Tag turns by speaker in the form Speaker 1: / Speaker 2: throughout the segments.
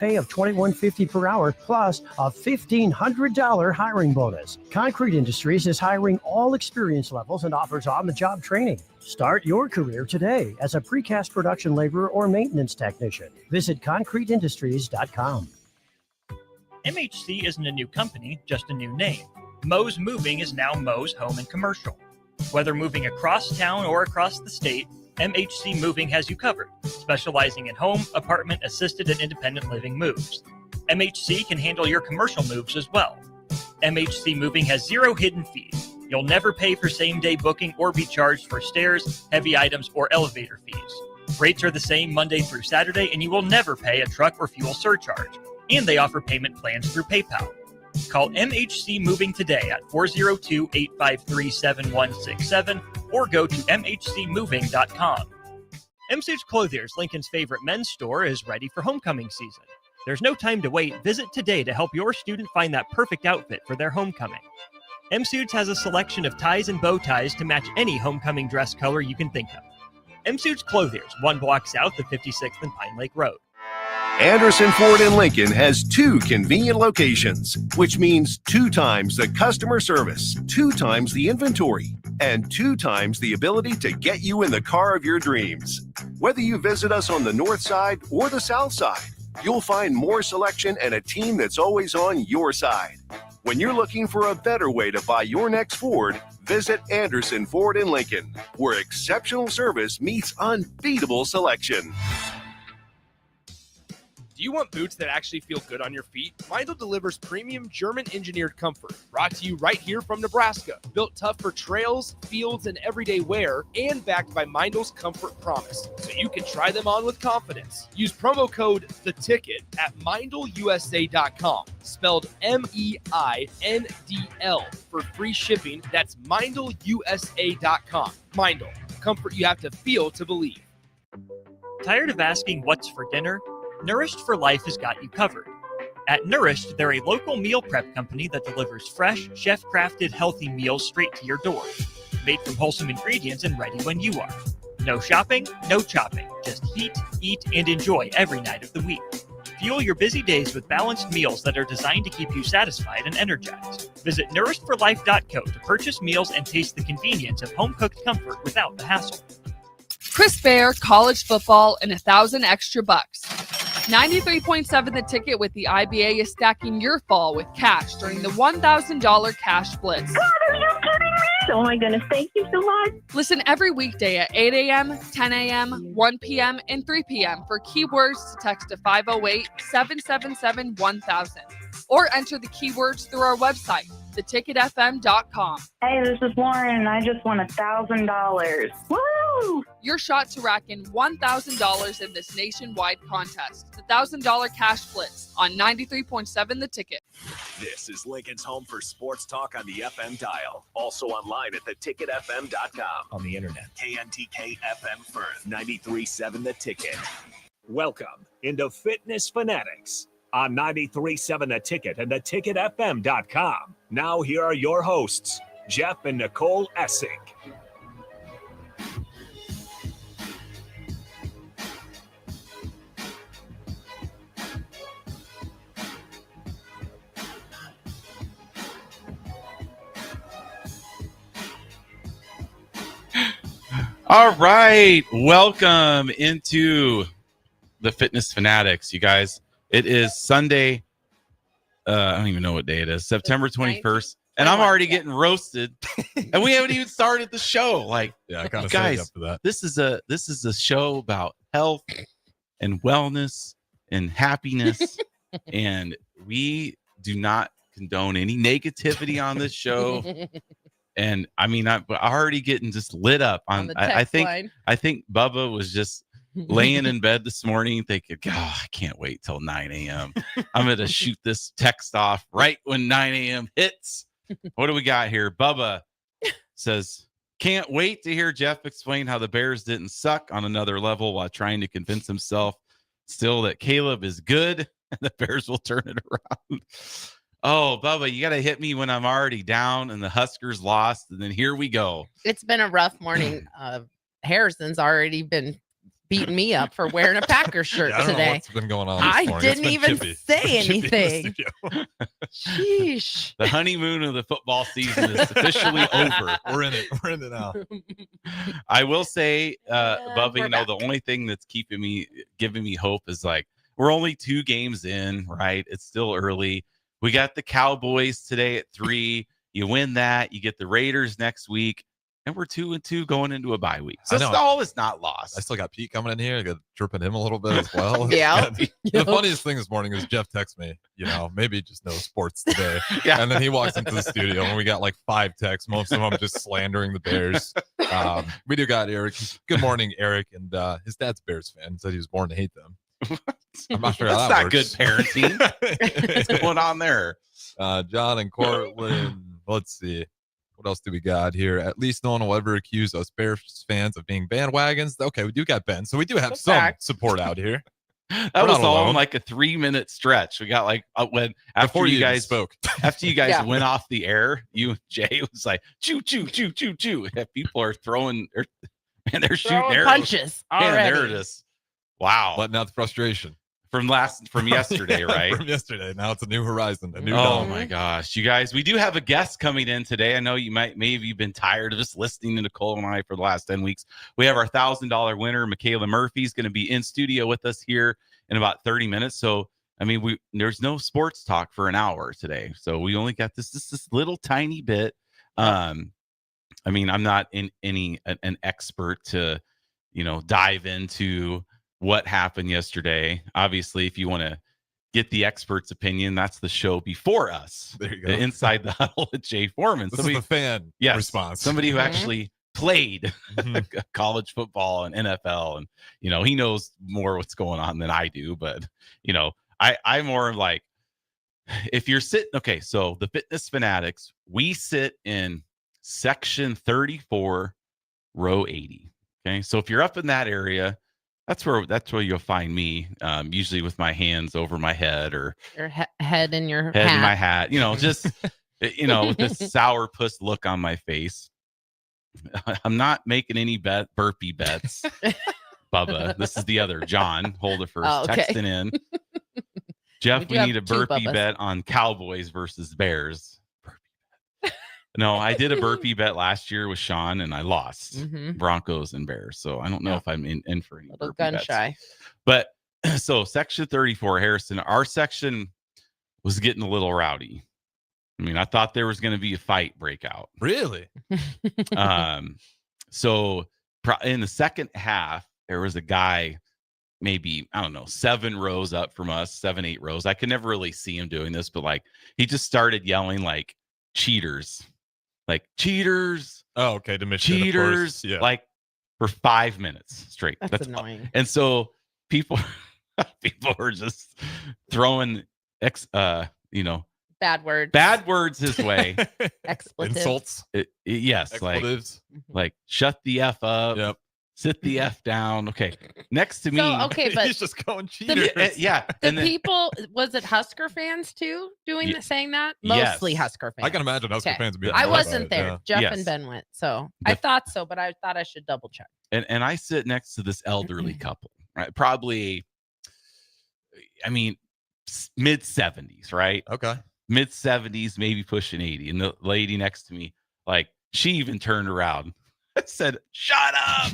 Speaker 1: Pay of $21.50 per hour plus a $1,500 hiring bonus. Concrete Industries is hiring all experience levels and offers on-the-job training. Start your career today as a precast production laborer or maintenance technician. Visit concreteindustries.com.
Speaker 2: MHC isn't a new company, just a new name. Moe's Moving is now Moe's Home and Commercial. Whether moving across town or across the state, MHC Moving has you covered, specializing in home, apartment, assisted, and independent living moves. MHC can handle your commercial moves as well. MHC Moving has zero hidden fees. You'll never pay for same-day booking or be charged for stairs, heavy items, or elevator fees. Rates are the same Monday through Saturday, and you will never pay a truck or fuel surcharge. And they offer payment plans through PayPal. Call MHC Moving today at 402-853-7167 or go to mhcmoving.com. M-Suits Clothiers, Lincoln's favorite men's store, is ready for homecoming season. There's no time to wait. Visit today to help your student find that perfect outfit for their homecoming. M-Suits has a selection of ties and bow ties to match any homecoming dress color you can think of. M-Suits Clothiers, 1 block south of 56th and Pine Lake Road.
Speaker 3: Anderson Ford in Lincoln has 2 convenient locations, which means 2 times the customer service, 2 times the inventory, and 2 times the ability to get you in the car of your dreams. Whether you visit us on the north side or the south side, you'll find more selection and a team that's always on your side. When you're looking for a better way to buy your next Ford, visit Anderson Ford in Lincoln, where exceptional service meets unbeatable selection.
Speaker 4: Do you want boots that actually feel good on your feet? Meindl delivers premium German-engineered comfort, brought to you right here from Nebraska. Built tough for trails, fields, and everyday wear, and backed by Meindl's Comfort Promise, so you can try them on with confidence. Use promo code THETICKET at MeindlUSA.com, spelled MEINDL, for free shipping. That's MeindlUSA.com. Meindl, comfort you have to feel to believe.
Speaker 2: Tired of asking what's for dinner? Nourished for Life has got you covered. At Nourished, they're a local meal prep company that delivers fresh, chef-crafted, healthy meals straight to your door. Made from wholesome ingredients and ready when you are. No shopping, no chopping. Just heat, eat, and enjoy every night of the week. Fuel your busy days with balanced meals that are designed to keep you satisfied and energized. Visit nourishedforlife.co to purchase meals and taste the convenience of home-cooked comfort without the hassle.
Speaker 5: Chris Bear, college football, and $1,000 extra bucks. 93.7 The Ticket with the IBA is stacking your fall with cash during the $1,000 cash blitz.
Speaker 6: God, are you kidding me? Oh my goodness, thank you so much.
Speaker 5: Listen every weekday at 8 a.m., 10 a.m., 1 p.m., and 3 p.m. for keywords to text to 508-777-1000 or enter the keywords through our website, theticketfm.com.
Speaker 6: Hey, this is Lauren, and I just won $1,000. Woo!
Speaker 5: Your shot to rack in $1,000 in this nationwide contest. The $1,000 cash blitz on 93.7 The Ticket.
Speaker 3: This is Lincoln's home for sports talk on the FM dial. Also online at theticketfm.com.
Speaker 7: On the internet.
Speaker 3: KNTK FM Firth, 93.7 The Ticket.
Speaker 7: Welcome into Fitness Fanatics on 93.7 The Ticket and theticketfm.com. Now here are your hosts, Jeff and Nicole Essink.
Speaker 8: All right, welcome into the Fitness Fanatics, you guys. It is Sunday. I don't even know what day it is. September 21st, and I'm already getting roasted, and we haven't even started the show. Like,
Speaker 9: yeah, I kind of
Speaker 8: guys,
Speaker 9: up for that.
Speaker 8: This is a show about health and wellness and happiness, and we do not condone any negativity on this show. And I mean, I'm already getting just lit up on I think Bubba was just laying in bed this morning thinking, God, I can't wait till 9 a.m. I'm going to shoot this text off right when 9 a.m. hits. What do we got here? Bubba says, can't wait to hear Jeff explain how the Bears didn't suck on another level while trying to convince himself still that Caleb is good and the Bears will turn it around. Oh, Bubba, you got to hit me when I'm already down and the Huskers lost. And then here we go.
Speaker 10: It's been a rough morning. Harrison's already been
Speaker 9: beating me up for wearing a Packers shirt
Speaker 10: I don't know
Speaker 9: today.
Speaker 10: what's been going on.
Speaker 9: I
Speaker 10: this morning. It's
Speaker 9: didn't
Speaker 10: been
Speaker 9: even
Speaker 10: chippy.
Speaker 9: say
Speaker 10: It's been chippy in
Speaker 9: anything.
Speaker 10: the
Speaker 9: Sheesh.
Speaker 8: The honeymoon of the football season is officially over.
Speaker 10: We're in it. We're in it now.
Speaker 8: I will say, Bubba,
Speaker 9: we're
Speaker 8: the only thing that's giving me hope is like we're only 2 games in, right? It's still early. We got the Cowboys today at 3. You win that, you get the Raiders next week, and we're 2-2 going into a bye week. So all is not lost.
Speaker 10: I still got Pete coming in here. I got chirping him a little bit as well.
Speaker 9: Yeah.
Speaker 10: The funniest thing this morning is Jeff texts me, maybe just no sports today.
Speaker 8: Yeah.
Speaker 10: And then he walks into the studio and we got like 5 texts, most of them just slandering the Bears. We do got Eric. Good morning, Eric. And his dad's a Bears fan. Said he was born to hate them. I'm not sure how
Speaker 8: That's
Speaker 10: that
Speaker 8: not
Speaker 10: works.
Speaker 8: good parenting. What's going on there?
Speaker 10: John and Cortland. Let's see. What else do we got here? At least no one will ever accuse us Bears fans of being bandwagons. Okay, we do got Ben, so we do have some support out here.
Speaker 8: That was all in like a 3-minute stretch. We got like after you guys
Speaker 10: spoke.
Speaker 8: After you guys went off the air, you and Jay was like choo choo choo choo choo. People are throwing and they're shooting arrows.
Speaker 9: Punches already.
Speaker 8: Man, they're just wow.
Speaker 10: Letting out the frustration.
Speaker 8: From yesterday, right?
Speaker 10: From yesterday. Now it's a new horizon, a new
Speaker 8: Oh
Speaker 10: dawn.
Speaker 8: my gosh, you guys! We do have a guest coming in today. I know you maybe you've been tired of just listening to Nicole and I for the last 10 weeks. We have our $1,000 winner, Michaela Murphy's going to be in studio with us here in about 30 minutes. So I mean, there's no sports talk for an hour today, so we only got this little tiny bit. I mean, I'm not an expert to dive into what happened yesterday. Obviously, if you want to get the expert's opinion, that's the show before us.
Speaker 10: There you go.
Speaker 8: Inside the Huddle with Jay Foreman.
Speaker 10: This is the fan response.
Speaker 8: Somebody who actually played college football and NFL, and he knows more what's going on than I do. But I'm more like, if you're sitting, okay, so the Fitness Fanatics, we sit in section 34, row 80. Okay, so if you're up in that area, that's where you'll find me, usually with my hands over my head or
Speaker 9: your head in your
Speaker 8: head
Speaker 9: hat.
Speaker 8: in my hat, just with this sourpuss look on my face. I'm not making any burpee bets, Bubba. This is the other John Holder first texting in. Jeff, we need a burpee bet on Cowboys versus Bears. No, I did a burpee bet last year with Sean, and I lost Broncos and Bears. So I don't know if I'm in for any burpee
Speaker 9: gun
Speaker 8: bets.
Speaker 9: shy.
Speaker 8: But so section 34, Harrison, our section was getting a little rowdy. I mean, I thought there was going to be a fight breakout.
Speaker 10: Really?
Speaker 8: So in the second half, there was a guy, maybe, I don't know, 7 rows up from us, 7, 8 rows. I could never really see him doing this, but like he just started yelling like cheaters. Like cheaters.
Speaker 10: Oh, okay. To Michigan,
Speaker 8: cheaters.
Speaker 10: Yeah.
Speaker 8: Like for 5 minutes straight.
Speaker 9: That's annoying.
Speaker 8: And so people were just throwing
Speaker 9: bad words
Speaker 8: his way.
Speaker 9: Expletives.
Speaker 10: Insults.
Speaker 8: Yes.
Speaker 10: Expletives.
Speaker 8: Like shut the F up.
Speaker 10: Yep.
Speaker 8: Sit the F down. Okay. Next to me.
Speaker 9: So, okay, but
Speaker 10: he's just going cheaters.
Speaker 9: People, was it Husker fans too saying that?
Speaker 8: Yes.
Speaker 9: Mostly Husker fans.
Speaker 10: I can imagine Husker fans would be.
Speaker 9: I wasn't there.
Speaker 10: Yeah.
Speaker 9: Jeff and Ben went, so I thought so, but I thought I should double check.
Speaker 8: And I sit next to this elderly couple, right? Probably, I mean, mid 70s, right?
Speaker 10: Okay.
Speaker 8: Mid 70s, maybe pushing 80. And the lady next to me, like, she even turned around. Said, shut up.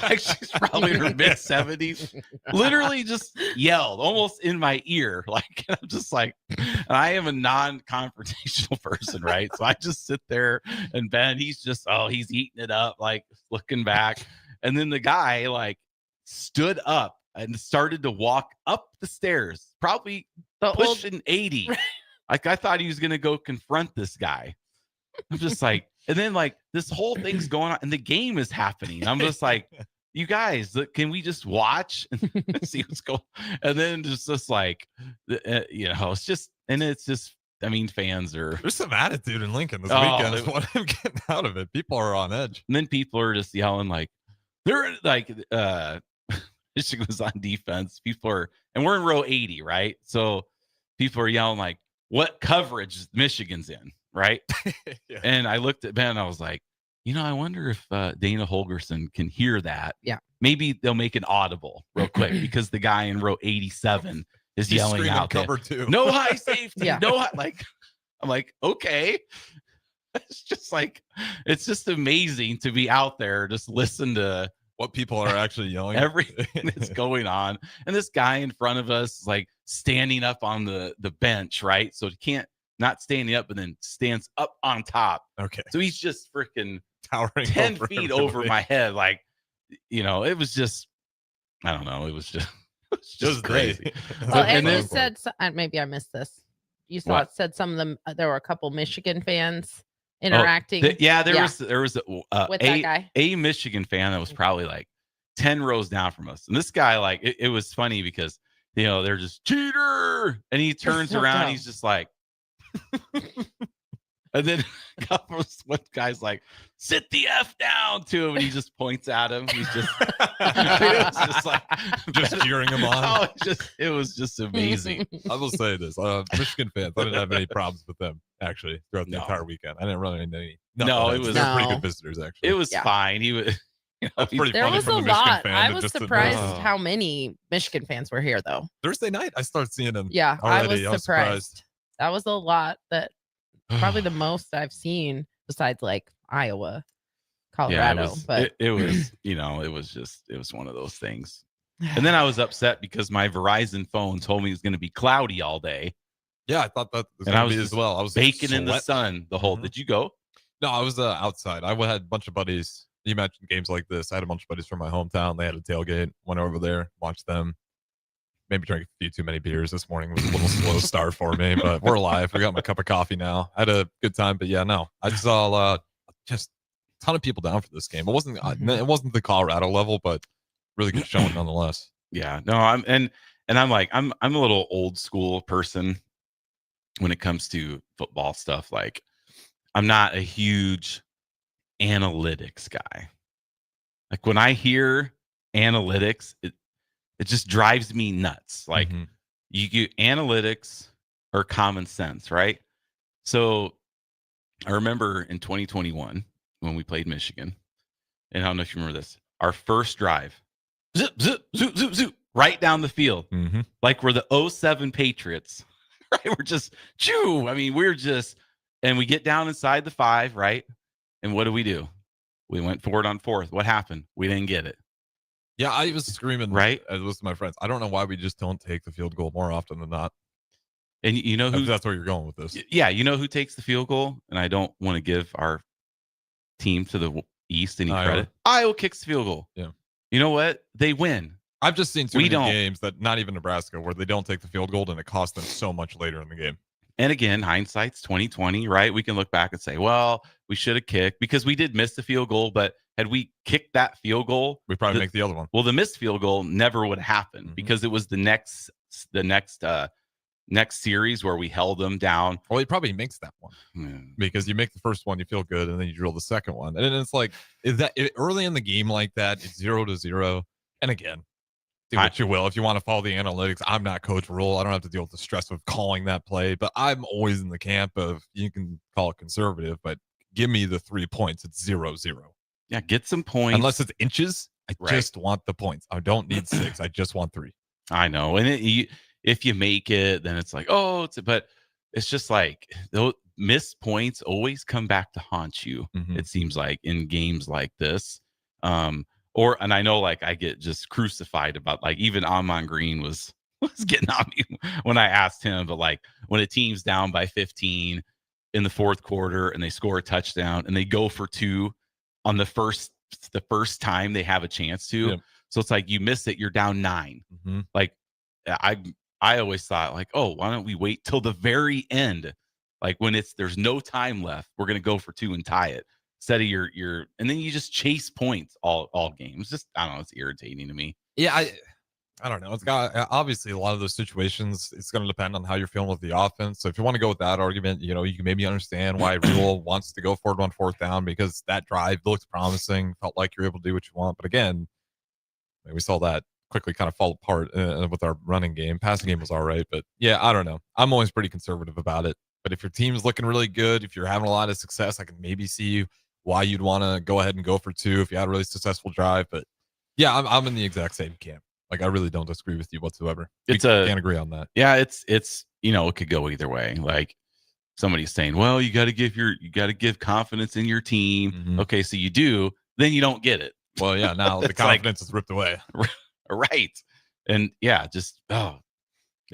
Speaker 8: Like she's probably in her mid 70s. Literally just yelled almost in my ear. Like, I'm just like, and I am a non-confrontational person, right? So I just sit there, and Ben, he's eating it up, like looking back. And then the guy like stood up and started to walk up the stairs, probably pushing 80. Like I thought he was gonna go confront this guy. I'm just like, and then like this whole thing's going on and the game is happening. I'm just like, you guys, can we just watch and see what's going on? And then just like, it's just, I mean, fans are.
Speaker 10: There's some attitude in Lincoln this weekend is what I'm getting out of it. People are on edge.
Speaker 8: And then people are just yelling like, they're like, Michigan was on defense. People are, and we're in row 80, right? So people are yelling like, what coverage Michigan's in? Right.
Speaker 10: Yeah.
Speaker 8: And I looked at Ben, I was like, I wonder if Dana Holgerson can hear that.
Speaker 9: Yeah.
Speaker 8: Maybe they'll make an audible real quick because the guy in row 87 is
Speaker 10: He's
Speaker 8: yelling
Speaker 10: screaming
Speaker 8: out there,
Speaker 10: cover two.
Speaker 8: no high safety,
Speaker 9: Yeah.
Speaker 8: no high, like, I'm like, okay. It's just amazing to be out there, just listen to
Speaker 10: What people are actually yelling.
Speaker 8: everything that's going on. And this guy in front of us is like standing up on the bench, right? So he can't not standing up, but then stands up on top.
Speaker 10: Okay.
Speaker 8: So he's just freaking
Speaker 10: Towering
Speaker 8: 10
Speaker 10: over
Speaker 8: feet
Speaker 10: everybody.
Speaker 8: over my head. Like, it was just, I don't know. It was just crazy.
Speaker 9: Well,
Speaker 8: And
Speaker 9: and
Speaker 8: then-
Speaker 9: you said maybe I missed this. You saw
Speaker 8: What?
Speaker 9: it said some of them. There were a couple Michigan fans interacting.
Speaker 8: There was
Speaker 9: with that guy.
Speaker 8: a Michigan fan that was probably like 10 rows down from us. And this guy, like, it was funny because, they're just cheater. And he turns
Speaker 9: so
Speaker 8: around.
Speaker 9: dumb.
Speaker 8: He's just like, and then one guy's like, sit the F down to him. And he just points at him. He's just, it was just like,
Speaker 10: Just cheering him on.
Speaker 8: it was just amazing.
Speaker 10: I will say this: Michigan fans, I didn't have any problems with them actually throughout the
Speaker 8: No.
Speaker 10: entire weekend. I didn't run into any.
Speaker 8: No, it was-
Speaker 10: they're pretty
Speaker 9: No.
Speaker 10: good visitors actually.
Speaker 8: It was
Speaker 9: Yeah.
Speaker 8: fine. He was,
Speaker 10: That's pretty
Speaker 9: There
Speaker 10: funny
Speaker 9: was
Speaker 10: from
Speaker 9: a
Speaker 10: a Michigan
Speaker 9: lot.
Speaker 10: fan
Speaker 9: I
Speaker 10: to
Speaker 9: was
Speaker 10: just
Speaker 9: surprised
Speaker 8: Oh.
Speaker 9: how many Michigan fans were here, though.
Speaker 10: Thursday night, I started seeing them.
Speaker 9: Yeah,
Speaker 10: Already,
Speaker 9: I was surprised. That was a lot. That probably the most I've seen besides like Iowa, Colorado.
Speaker 8: it was, it was one of those things. And then I was upset because my Verizon phone told me it was going to be cloudy all day.
Speaker 10: Yeah, I thought that was
Speaker 8: And I
Speaker 10: going to
Speaker 8: was
Speaker 10: be as
Speaker 8: just
Speaker 10: well. I was
Speaker 8: baking in the
Speaker 10: sweating.
Speaker 8: sun the whole.
Speaker 10: Mhm.
Speaker 8: Did you go?
Speaker 10: No, I was outside. I had a bunch of buddies. You mentioned games like this. I had a bunch of buddies from my hometown. They had a tailgate. Went over there, watched them. Maybe drank a few too many beers this morning. It was a little slow start for me, but we're alive. I got my cup of coffee now. I had a good time, but yeah, no, I saw just a ton of people down for this game. It wasn't the Colorado level, but really good showing nonetheless.
Speaker 8: Yeah, no, I'm like I'm a little old school person when it comes to football stuff. Like, I'm not a huge analytics guy. Like, when I hear analytics, it just drives me nuts. Like,
Speaker 10: Mhm.
Speaker 8: you analytics or common sense, right? So I remember in 2021 when we played Michigan, and I don't know if you remember this, our first drive, zip, zip, zoop, zoop, zoop, right down the field.
Speaker 10: Mhm.
Speaker 8: Like we're the 07 Patriots, right? We're just, chew. I mean, and we get down inside the 5, right? And what do? We went forward on 4th. What happened? We didn't get it.
Speaker 10: Yeah, I was screaming
Speaker 8: Right?
Speaker 10: as with my friends. I don't know why we just don't take the field goal more often than not.
Speaker 8: And you know
Speaker 10: If
Speaker 8: who?
Speaker 10: that's where you're going with this.
Speaker 8: Yeah, you know who takes the field goal? And I don't want to give our team to the East any
Speaker 10: Iowa.
Speaker 8: credit. Iowa kicks the field goal.
Speaker 10: Yeah.
Speaker 8: You know what? They win.
Speaker 10: I've just seen too
Speaker 8: We
Speaker 10: many
Speaker 8: don't.
Speaker 10: games that not even Nebraska where they don't take the field goal and it costs them so much later in the game.
Speaker 8: And again, hindsight's 2020, right? We can look back and say, well, we should have kicked because we did miss the field goal, but had we kicked that field goal,
Speaker 10: We probably make the other one.
Speaker 8: well, the missed field goal never would have happened
Speaker 10: Mhm.
Speaker 8: because it was the next series where we held them down.
Speaker 10: Well, he probably makes that one
Speaker 8: Hmm.
Speaker 10: because you make the first one, you feel good, and then you drill the second one. And it's like, early in the game like that, it's 0-0. And again, do what you will. If you want to follow the analytics, I'm not Coach Rule. I don't have to deal with the stress of calling that play, but I'm always in the camp of you can call it conservative, but give me the 3 points. It's 0-0.
Speaker 8: Yeah, get some points.
Speaker 10: Unless it's inches, I
Speaker 8: Right.
Speaker 10: just want the points. I don't need 6. I just want 3.
Speaker 8: I know. And if you make it, then it's like, but it's just like those missed points always come back to haunt you.
Speaker 10: Mhm.
Speaker 8: It seems like in games like this. And I know, like, I get just crucified about, like, even Amon Green was getting on me when I asked him, but like when a team's down by 15 in the 4th quarter and they score a touchdown and they go for 2 on the first time they have a chance to.
Speaker 10: Yeah.
Speaker 8: So it's like you miss it, you're down 9.
Speaker 10: Mhm.
Speaker 8: Like I always thought, like, oh, why don't we wait till the very end? Like when there's no time left, we're gonna go for 2 and tie it. Instead of your and then you just chase points all games. Just, I don't know, it's irritating to me.
Speaker 10: Yeah, I don't know. It's got obviously a lot of those situations. It's going to depend on how you're feeling with the offense. So if you want to go with that argument, you can maybe understand why Rule wants to go forward on 4th down because that drive looked promising, felt like you're able to do what you want. But again, we saw that quickly kind of fall apart with our running game. Passing game was all right, but yeah, I don't know. I'm always pretty conservative about it. But if your team's looking really good, if you're having a lot of success, I can maybe see you why you'd want to go ahead and go for 2 if you had a really successful drive. But yeah, I'm in the exact same camp. Like, I really don't disagree with you whatsoever. Can't agree on that.
Speaker 8: Yeah, it's it could go either way. Like, somebody's saying, well, you got to give confidence in your team.
Speaker 10: Mm-hmm.
Speaker 8: Okay, so you do, then you don't get it.
Speaker 10: Well, yeah, now the confidence is ripped away.
Speaker 8: Right. And yeah, it's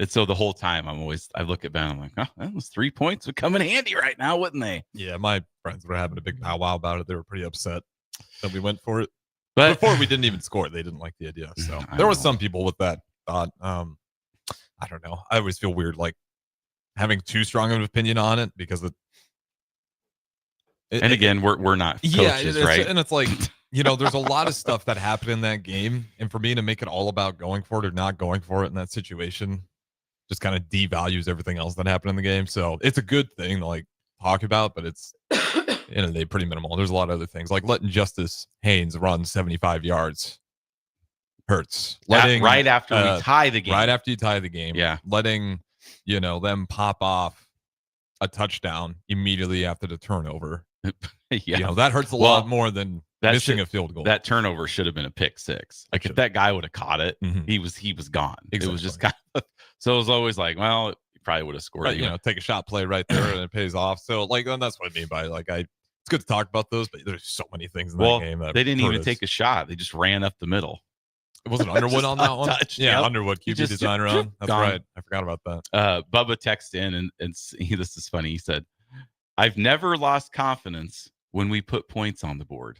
Speaker 8: so the whole time I look at Ben, I'm like, oh, those 3 points would come in handy right now, wouldn't they?
Speaker 10: Yeah, my friends were having a big powwow about it. They were pretty upset that we went for it. But before we didn't even score, they didn't like the idea. So there was some people with that thought. I don't know. I always feel weird like having too strong of an opinion on it because
Speaker 8: again, we're not coaches, right?
Speaker 10: And it's like, there's a lot of stuff that happened in that game. And for me to make it all about going for it or not going for it in that situation just kind of devalues everything else that happened in the game. So it's a good thing to like talk about, but it's pretty minimal. There's a lot of other things like letting Justice Haynes run 75 yards hurts.
Speaker 8: Right after we tie the game.
Speaker 10: Right after you tie the game.
Speaker 8: Yeah.
Speaker 10: Letting, them pop off a touchdown immediately after the turnover.
Speaker 8: Yeah.
Speaker 10: That hurts a lot more than missing a field goal.
Speaker 8: That turnover should have been a pick 6. Like if that guy would have caught it, he was gone. Exactly. It was just so it was always like, well, he probably would have scored.
Speaker 10: Right, take a shot play right there and it pays off. So and that's what I mean by it's good to talk about those, but there's so many things in that game.
Speaker 8: They didn't even take a shot. They just ran up the middle.
Speaker 10: It wasn't Underwood on that one. Yeah,
Speaker 8: yep.
Speaker 10: Underwood QB design run. That's
Speaker 8: gone.
Speaker 10: Right. I forgot about that.
Speaker 8: Bubba texted in and this is funny. He said, "I've never lost confidence when we put points on the board."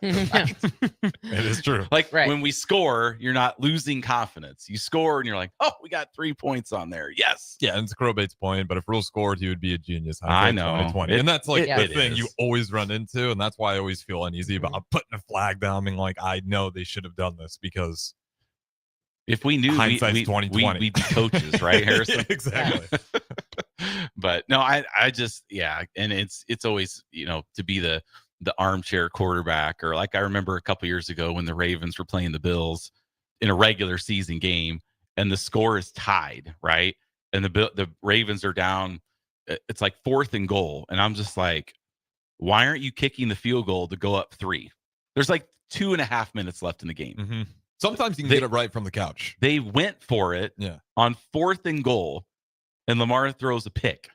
Speaker 10: It is true.
Speaker 8: Like when we score, you're not losing confidence. You score and you're like, oh, we got 3 points on there. Yes.
Speaker 10: Yeah, and it's Crobate's point, but if Rule scored, he would be a genius.
Speaker 8: I know.
Speaker 10: 2020. And that's the thing you always run into, and that's why I always feel uneasy about putting a flag down. I mean, I know they should have done this because
Speaker 8: if we knew
Speaker 10: we'd be
Speaker 8: coaches, right, Harrison?
Speaker 10: Exactly.
Speaker 8: But no, I just and it's always to be the armchair quarterback, or like I remember a couple years ago when the Ravens were playing the Bills in a regular season game and the score is tied, right? And the Ravens are down, it's like 4th and goal. And I'm just like, why aren't you kicking the field goal to go up 3? There's like 2.5 minutes left in the game.
Speaker 10: Mm-hmm. Sometimes you can get it right from the couch.
Speaker 8: They went for it on 4th and goal and Lamar throws a pick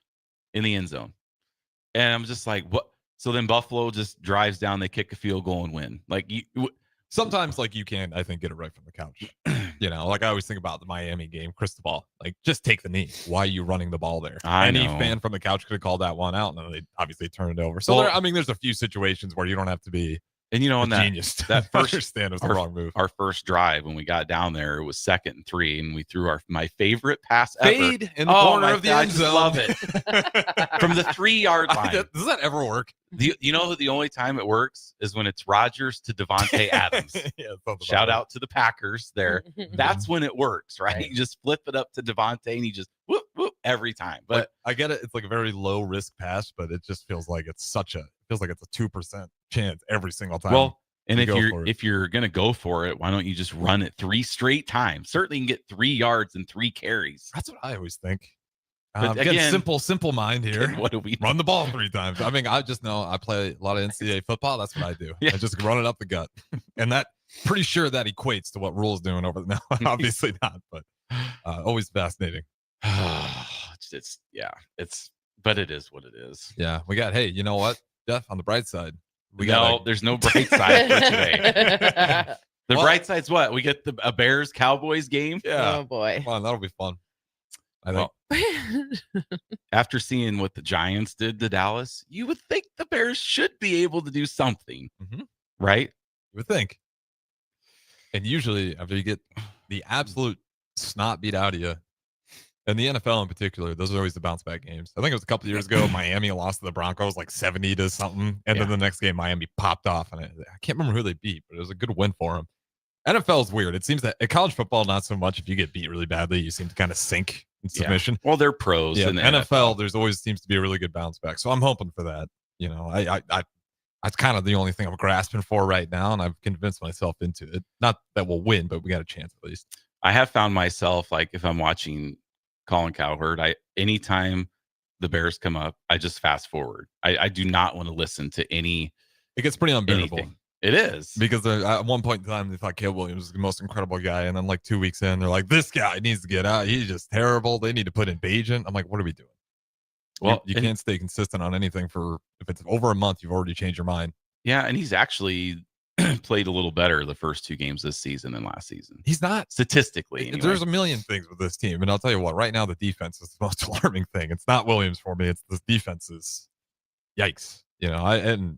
Speaker 8: in the end zone. And I'm just like, what? So then Buffalo just drives down, they kick a field goal and win.
Speaker 10: Sometimes you can, I think, get it right from the couch. I always think about the Miami game, Cristobal. Just take the knee. Why are you running the ball there? Any fan from the couch could have called that one out, and then they obviously turned it over. So there's a few situations where you don't have to be a genius that first understand it was the wrong move.
Speaker 8: Our first drive when we got down there, it was 2nd and 3, and we threw my favorite pass
Speaker 10: fade
Speaker 8: ever.
Speaker 10: In the corner of the end zone.
Speaker 8: I love it. From the 3-yard line.
Speaker 10: Does that ever work?
Speaker 8: The only time it works is when it's Rodgers to Devontae Adams. Shout out to the Packers there. That's when it works, right? You just flip it up to Devontae and he just whoop, whoop every time. But
Speaker 10: I get it. It's a very low risk pass, but it just feels like it's a 2% chance every single time.
Speaker 8: Well, and if you're gonna go for it, why don't you just run it 3 straight times? Certainly you can get 3 yards and 3 carries.
Speaker 10: That's what I always think.
Speaker 8: But
Speaker 10: again, simple mind here.
Speaker 8: What do we
Speaker 10: run the ball 3 times? I mean, I just know I play a lot of NCAA football. That's what I do. I just run it up the gut, and that pretty sure that equates to what Rule's doing over now. Obviously not, but always fascinating.
Speaker 8: But it is what it is.
Speaker 10: Yeah, we got. Hey, you know what, Jeff? On the bright side,
Speaker 8: there's no bright side for today. The bright side's what? We get a Bears Cowboys game.
Speaker 10: Yeah.
Speaker 9: Oh boy.
Speaker 10: Come on, that'll be fun. I think.
Speaker 8: After seeing what the Giants did to Dallas, you would think the Bears should be able to do something, right?
Speaker 10: You would think. And usually, after you get the absolute snot beat out of you, and the NFL in particular, those are always the bounce back games. I think it was a couple of years ago, Miami lost to the Broncos 70 to something, and then the next game Miami popped off, and I can't remember who they beat, but it was a good win for them. NFL is weird. It seems that at college football, not so much. If you get beat really badly, you seem to kind of sink in submission.
Speaker 8: Well, they're pros.
Speaker 10: Yeah,
Speaker 8: in the
Speaker 10: NFL, there's always seems to be a really good bounce back. So I'm hoping for that. That's kind of the only thing I'm grasping for right now, and I've convinced myself into it. Not that we'll win, but we got a chance at least.
Speaker 8: I have found myself, if I'm watching Colin Cowherd, anytime the Bears come up, I just fast forward. I do not want to listen to any
Speaker 10: It gets pretty unbearable.
Speaker 8: anything. It is.
Speaker 10: Because at one point in time, they thought Caleb Williams was the most incredible guy. And then like 2 weeks in, they're like, this guy needs to get out. He's just terrible. They need to put in Bajan. I'm like, what are we doing? Well, you can't stay consistent on anything if it's over a month, you've already changed your mind.
Speaker 8: Yeah, and he's actually played a little better the first 2 games this season than last season.
Speaker 10: He's not.
Speaker 8: Statistically. Anyway.
Speaker 10: There's a million things with this team. And I'll tell you what, right now, the defense is the most alarming thing. It's not Williams for me. It's the defenses. Yikes. And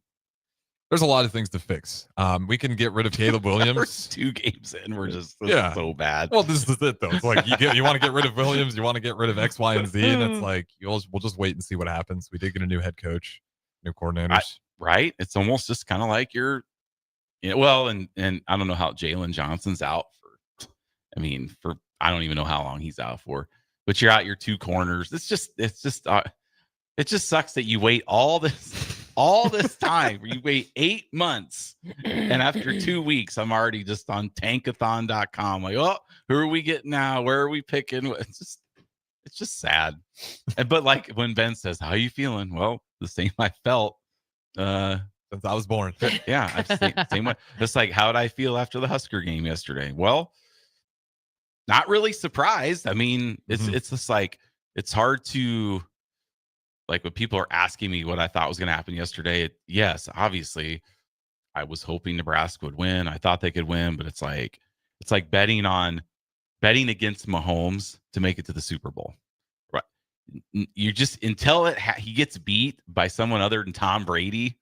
Speaker 10: there's a lot of things to fix. We can get rid of Caleb Williams.
Speaker 8: 2 games in, we're just so bad.
Speaker 10: Well, this is it though. It's like you want to get rid of Williams, you want to get rid of X, Y, and Z, and it's like we'll just wait and see what happens. We did get a new head coach, new coordinators,
Speaker 8: right? It's almost just kind of like you're, well, and I don't know how Jalen Johnson's out for. I don't even know how long he's out for. But you're out your 2 corners. It just sucks that you wait all this time. You wait 8 months, and after 2 weeks, I'm already just on tankathon.com. Like, oh, who are we getting now? Where are we picking? It's just sad. But like when Ben says, "How are you feeling?" Well, the same I felt
Speaker 10: since I was born.
Speaker 8: Yeah, same way. Just like, how did I feel after the Husker game yesterday? Well, not really surprised. It's just like it's hard to. Like when people are asking me what I thought was going to happen yesterday, yes, obviously, I was hoping Nebraska would win. I thought they could win, but it's like betting against Mahomes to make it to the Super Bowl. Right? You just until he gets beat by someone other than Tom Brady.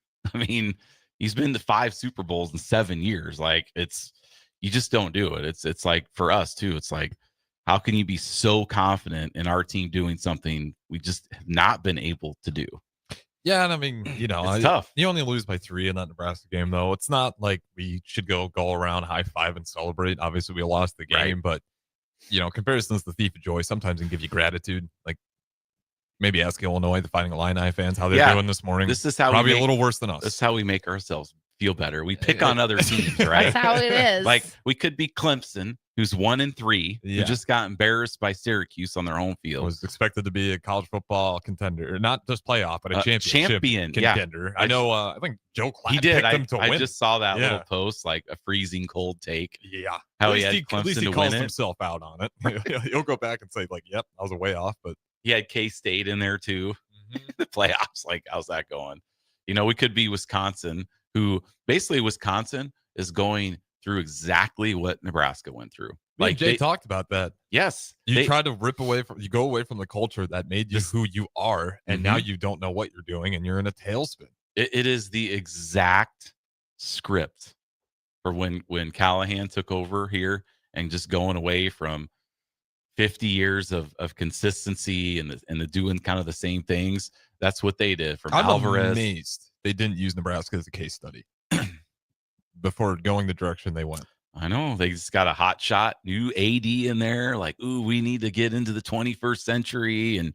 Speaker 8: He's been to 5 Super Bowls in 7 years. Like you just don't do it. It's like for us too. It's like, how can you be so confident in our team doing something we just have not been able to do?
Speaker 10: Yeah, and it's
Speaker 8: tough.
Speaker 10: You only lose by 3 in that Nebraska game, though. It's not like we should go around, high five, and celebrate. Obviously, we lost the game, but comparison's the thief of joy. Sometimes it can give you gratitude. Like maybe ask Illinois, the Fighting Illini fans, how they're doing this morning.
Speaker 8: This is how
Speaker 10: probably a little worse than us.
Speaker 8: This is how we make ourselves feel better. We pick on other teams, right?
Speaker 9: That's how it is.
Speaker 8: Like we could be Clemson, who's 1-3, who just got embarrassed by Syracuse on their home field.
Speaker 10: Was expected to be a college football contender, not just playoff, but a champion contender.
Speaker 8: Yeah.
Speaker 10: I know. I think Joe Klatt
Speaker 8: did.
Speaker 10: picked them to win.
Speaker 8: I just saw that little post, like a freezing cold take.
Speaker 10: Yeah,
Speaker 8: how he had Clemson
Speaker 10: at least he
Speaker 8: to
Speaker 10: calls
Speaker 8: win
Speaker 10: himself out on it. He'll go back and say, like, "Yep, I was a way off." But
Speaker 8: he had K-State in there too. The playoffs, like, how's that going? We could be Wisconsin, who basically Wisconsin is going through exactly what Nebraska went through.
Speaker 10: Like Jay talked about that.
Speaker 8: Yes,
Speaker 10: you try to you go away from the culture that made you who you are, and now you don't know what you're doing, and you're in a tailspin.
Speaker 8: It is the exact script for when Callahan took over here and just going away from 50 years of consistency and the doing kind of the same things. That's what they did from Alvarez.
Speaker 10: I'm amazed they didn't use Nebraska as a case study before going the direction they went.
Speaker 8: I know they just got a hot shot new AD in there. Like, ooh, we need to get into the 21st century,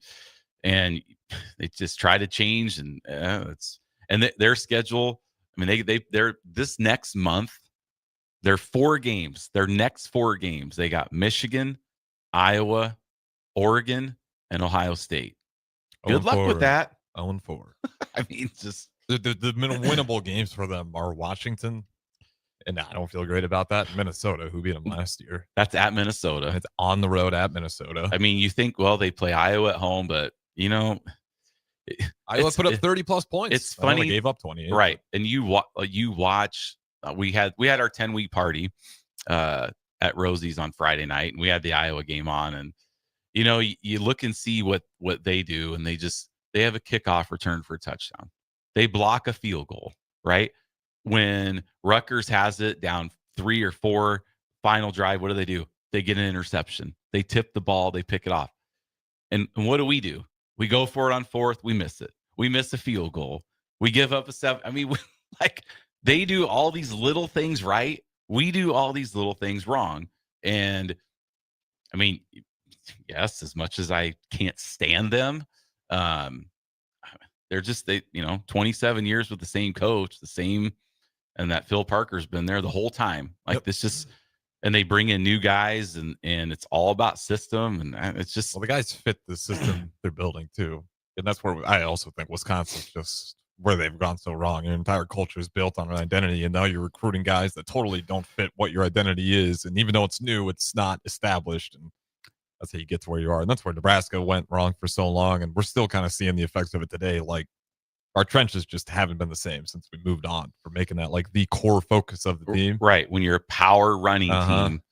Speaker 8: and they just try to change, and their schedule. They're this next month. They're 4 games. Their next 4 games. They got Michigan, Iowa, Oregon, and Ohio State. Good luck with that.
Speaker 10: 0-4.
Speaker 8: Just
Speaker 10: the winnable games for them are Washington. And I don't feel great about that. Minnesota, who beat them last year.
Speaker 8: That's at Minnesota.
Speaker 10: It's on the road at Minnesota.
Speaker 8: You think, well, they play Iowa at home, but
Speaker 10: Iowa put up 30-plus points.
Speaker 8: It's funny.
Speaker 10: They gave up 28.
Speaker 8: Right. And you watch. We had our 10-week party at Rosie's on Friday night, and we had the Iowa game on. And you look and see what they do, and they have a kickoff return for a touchdown. They block a field goal, right? When Rutgers has it down 3 or 4, final drive, what do? They get an interception. They tip the ball. They pick it off. And what do? We go for it on 4th. We miss it. We miss a field goal. We give up a 7. They do all these little things right. We do all these little things wrong. And yes, as much as I can't stand them, they're just 27 years with the same coach, and that Phil Parker's been there the whole time. And they bring in new guys, and it's all about system, and it's just
Speaker 10: the guys fit the system they're building too, and that's where I also think Wisconsin's just where they've gone so wrong. Your entire culture is built on an identity, and now you're recruiting guys that totally don't fit what your identity is. And even though it's new, it's not established, and that's how you get to where you are. And that's where Nebraska went wrong for so long, and we're still kind of seeing the effects of it today. Like, our trenches just haven't been the same since we moved on for making that like the core focus of the team.
Speaker 8: Right. When you're a power running team,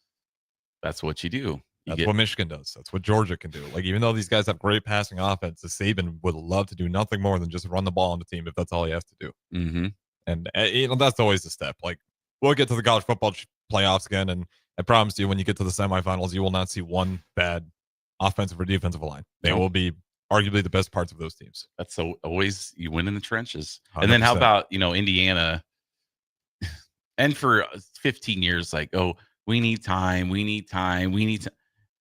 Speaker 8: that's what you do.
Speaker 10: That's what Michigan does. That's what Georgia can do. Like, even though these guys have great passing offenses, Saban would love to do nothing more than just run the ball on the team if that's all he has to do.
Speaker 8: Mm-hmm.
Speaker 10: And that's always the step. Like, we'll get to the college football playoffs again, and I promise you, when you get to the semifinals, you will not see one bad offensive or defensive line. They will be arguably the best parts of those teams.
Speaker 8: That's so always you win in the trenches.
Speaker 10: 100%.
Speaker 8: And then how about, Indiana? And for 15 years, like, oh, we need time.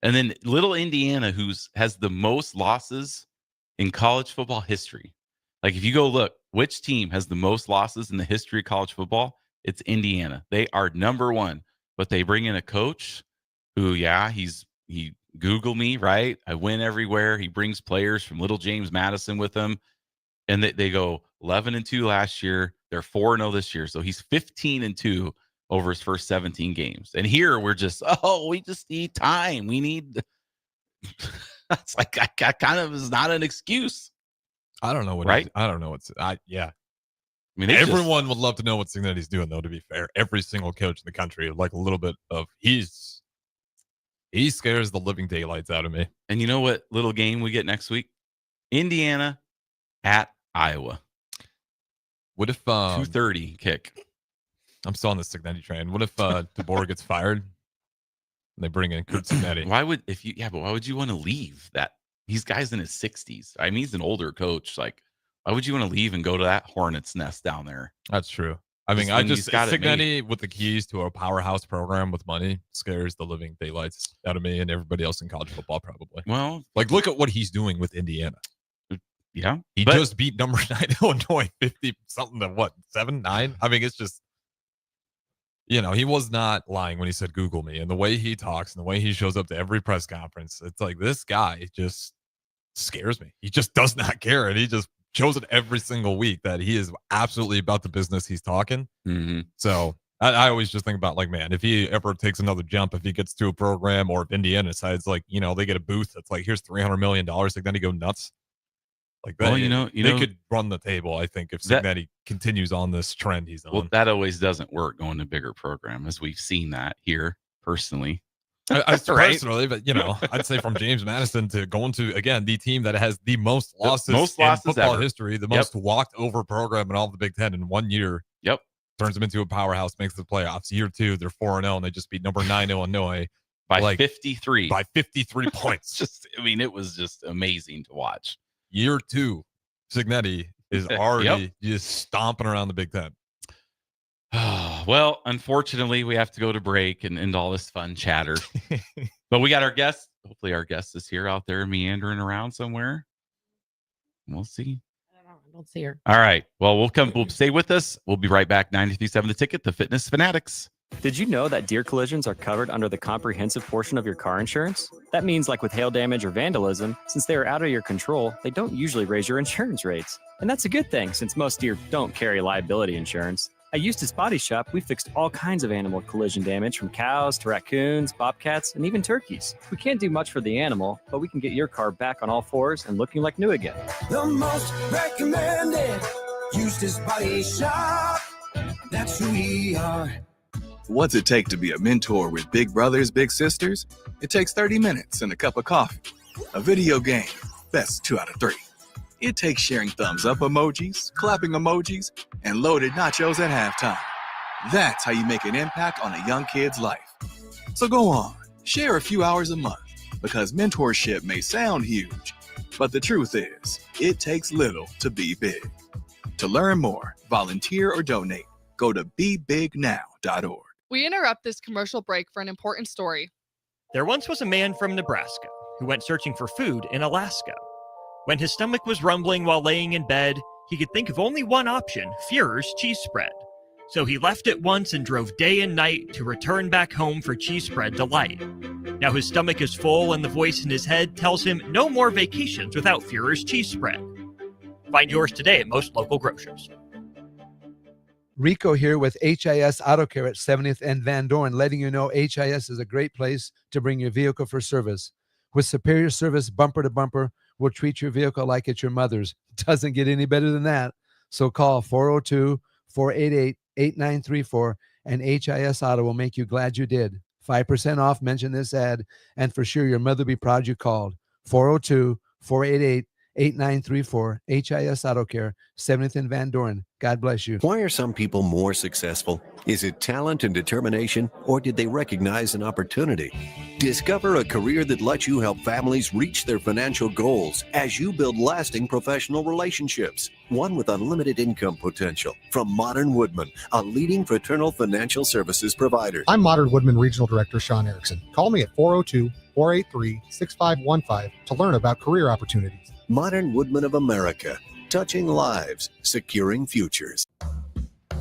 Speaker 8: And then little Indiana, has the most losses in college football history. Like, if you go look, which team has the most losses in the history of college football? It's Indiana. They are number one. But they bring in a coach who, he Google me, right? I win everywhere. He brings players from little James Madison with him. And they go 11-2 last year. They're 4-0 this year. So he's 15-2 over his first 17 games. And here we're just, we just need time. We need. That's like, I kind of is not an excuse.
Speaker 10: I don't know what,
Speaker 8: right?
Speaker 10: I don't know what's, I mean, everyone would love to know what Cincinnati's doing, though, to be fair. Every single coach in the country, like a little bit of, he scares the living daylights out of me.
Speaker 8: And you know what little game we get next week? Indiana at Iowa.
Speaker 10: What if
Speaker 8: 2:30 kick?
Speaker 10: I'm still on the Cignetti train. What if DeBoer gets fired and they bring in Kurt Cignetti?
Speaker 8: Why would you want to leave that? He's guy's in his 60s. I mean, he's an older coach. Like, why would you want to leave and go to that hornet's nest down there?
Speaker 10: That's true. I mean, Cignetti with the keys to a powerhouse program with money scares the living daylights out of me and everybody else in college football, probably.
Speaker 8: Well,
Speaker 10: like, look at what he's doing with Indiana.
Speaker 8: Yeah.
Speaker 10: He just beat number 9 Illinois 50-something to what, 7-9? I mean, it's just, he was not lying when he said Google me. And the way he talks and the way he shows up to every press conference, it's like, this guy just scares me. He just does not care. And he just shows it every single week that he is absolutely about the business he's talking.
Speaker 8: Mm-hmm.
Speaker 10: So I always just think about, like, man, if he ever takes another jump, if he gets to a program, or if Indiana decides, like, they get a booth that's like, here's $300 million, like, then he go nuts. Like that, they could run the table, I think, if Cignetti continues on this trend he's on.
Speaker 8: Well, that always doesn't work going to bigger program, as we've seen that here personally.
Speaker 10: I personally, but I'd say from James Madison to going to, again, the team that has the most losses in football
Speaker 8: ever.
Speaker 10: History, the most walked over program in all of the Big Ten in 1 year.
Speaker 8: Yep.
Speaker 10: Turns them into a powerhouse, makes the playoffs. Year 2, they're 4-0, and they just beat number 9 Illinois
Speaker 8: by 53.
Speaker 10: By 53 points.
Speaker 8: It was just amazing to watch.
Speaker 10: Year 2, Cignetti is already just stomping around the Big Ten.
Speaker 8: Well, unfortunately, we have to go to break and end all this fun chatter. But we got our guest. Hopefully our guest is here out there meandering around somewhere. We'll see.
Speaker 9: I don't see her.
Speaker 8: All right. Well, we'll stay with us. We'll be right back. 93.7 The Ticket, the Fitness Fanatics.
Speaker 11: Did you know that deer collisions are covered under the comprehensive portion of your car insurance? That means, like with hail damage or vandalism, since they are out of your control, they don't usually raise your insurance rates. And that's a good thing, since most deer don't carry liability insurance. At Eustace Body Shop, we fixed all kinds of animal collision damage, from cows to raccoons, bobcats, and even turkeys. We can't do much for the animal, but we can get your car back on all fours and looking like new again.
Speaker 12: The most recommended Eustace Body Shop. That's who we are.
Speaker 13: What's it take to be a mentor with big brothers, big sisters? It takes 30 minutes and a cup of coffee. A video game, best 2 out of 3. It takes sharing thumbs up emojis, clapping emojis, and loaded nachos at halftime. That's how you make an impact on a young kid's life. So go on, share a few hours a month, because mentorship may sound huge, but the truth is, it takes little to be big. To learn more, volunteer, or donate, go to bebignow.org.
Speaker 5: We interrupt this commercial break for an important story.
Speaker 2: There once was a man from Nebraska who went searching for food in Alaska. When his stomach was rumbling while laying in bed, he could think of only one option, Führer's cheese spread. So he left it once and drove day and night to return back home for cheese spread delight. Now his stomach is full and the voice in his head tells him no more vacations without Führer's cheese spread. Find yours today at most local grocers.
Speaker 14: Rico here with HIS Auto Care at 70th and Van Dorn, letting you know HIS is a great place to bring your vehicle for service. With superior service bumper to bumper, we'll treat your vehicle like it's your mother's. Doesn't get any better than that. So call 402-488-8934 and HIS Auto will make you glad you did. 5% off, mention this ad, and for sure your mother will be proud you called. 402-488-8934, HIS Auto Care, 70th and Van Dorn. God bless you.
Speaker 3: Why are some people more successful? Is it talent and determination, or did they recognize an opportunity? Discover a career that lets you help families reach their financial goals as you build lasting professional relationships. One with unlimited income potential. From Modern Woodman, a leading fraternal financial services provider.
Speaker 15: I'm Modern Woodman Regional Director Sean Erickson. Call me at 402-483-6515 to learn about career opportunities.
Speaker 3: Modern Woodman of America. Touching lives, securing futures.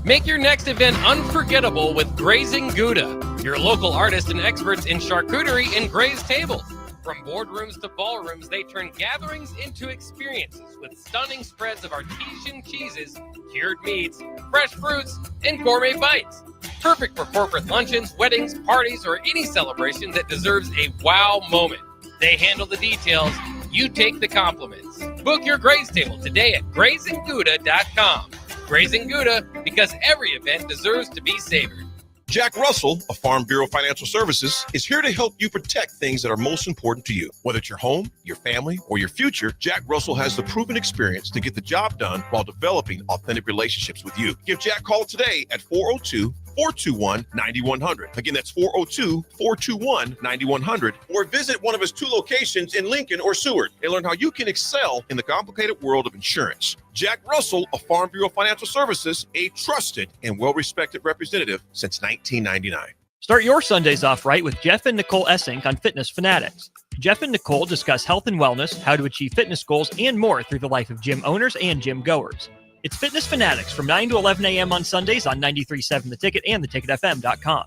Speaker 4: Make your next event unforgettable with Grazing Gouda, your local artists and experts in charcuterie and grazed tables. From boardrooms to ballrooms, they turn gatherings into experiences with stunning spreads of artesian cheeses, cured meats, fresh fruits, and gourmet bites. Perfect for corporate luncheons, weddings, parties, or any celebration that deserves a wow moment. They handle the details. You take the compliments. Book your graze table today at GrazingGouda.com. Grazing Gouda, because every event deserves to be savored.
Speaker 16: Jack Russell of Farm Bureau Financial Services is here to help you protect things that are most important to you. Whether it's your home, your family, or your future, Jack Russell has the proven experience to get the job done while developing authentic relationships with you. Give Jack a call today at 402-421-9100. Again, that's 402-421-9100. Or visit one of his 2 locations in Lincoln or Seward and learn how you can excel in the complicated world of insurance. Jack Russell of Farm Bureau Financial Services, a trusted and well-respected representative since 1999.
Speaker 2: Start your Sundays off right with Jeff and Nicole Essink on Fitness Fanatics. Jeff and Nicole discuss health and wellness, how to achieve fitness goals, and more through the life of gym owners and gym goers. It's Fitness Fanatics from 9 to 11 a.m. on Sundays on 93.7 The Ticket and theticketfm.com.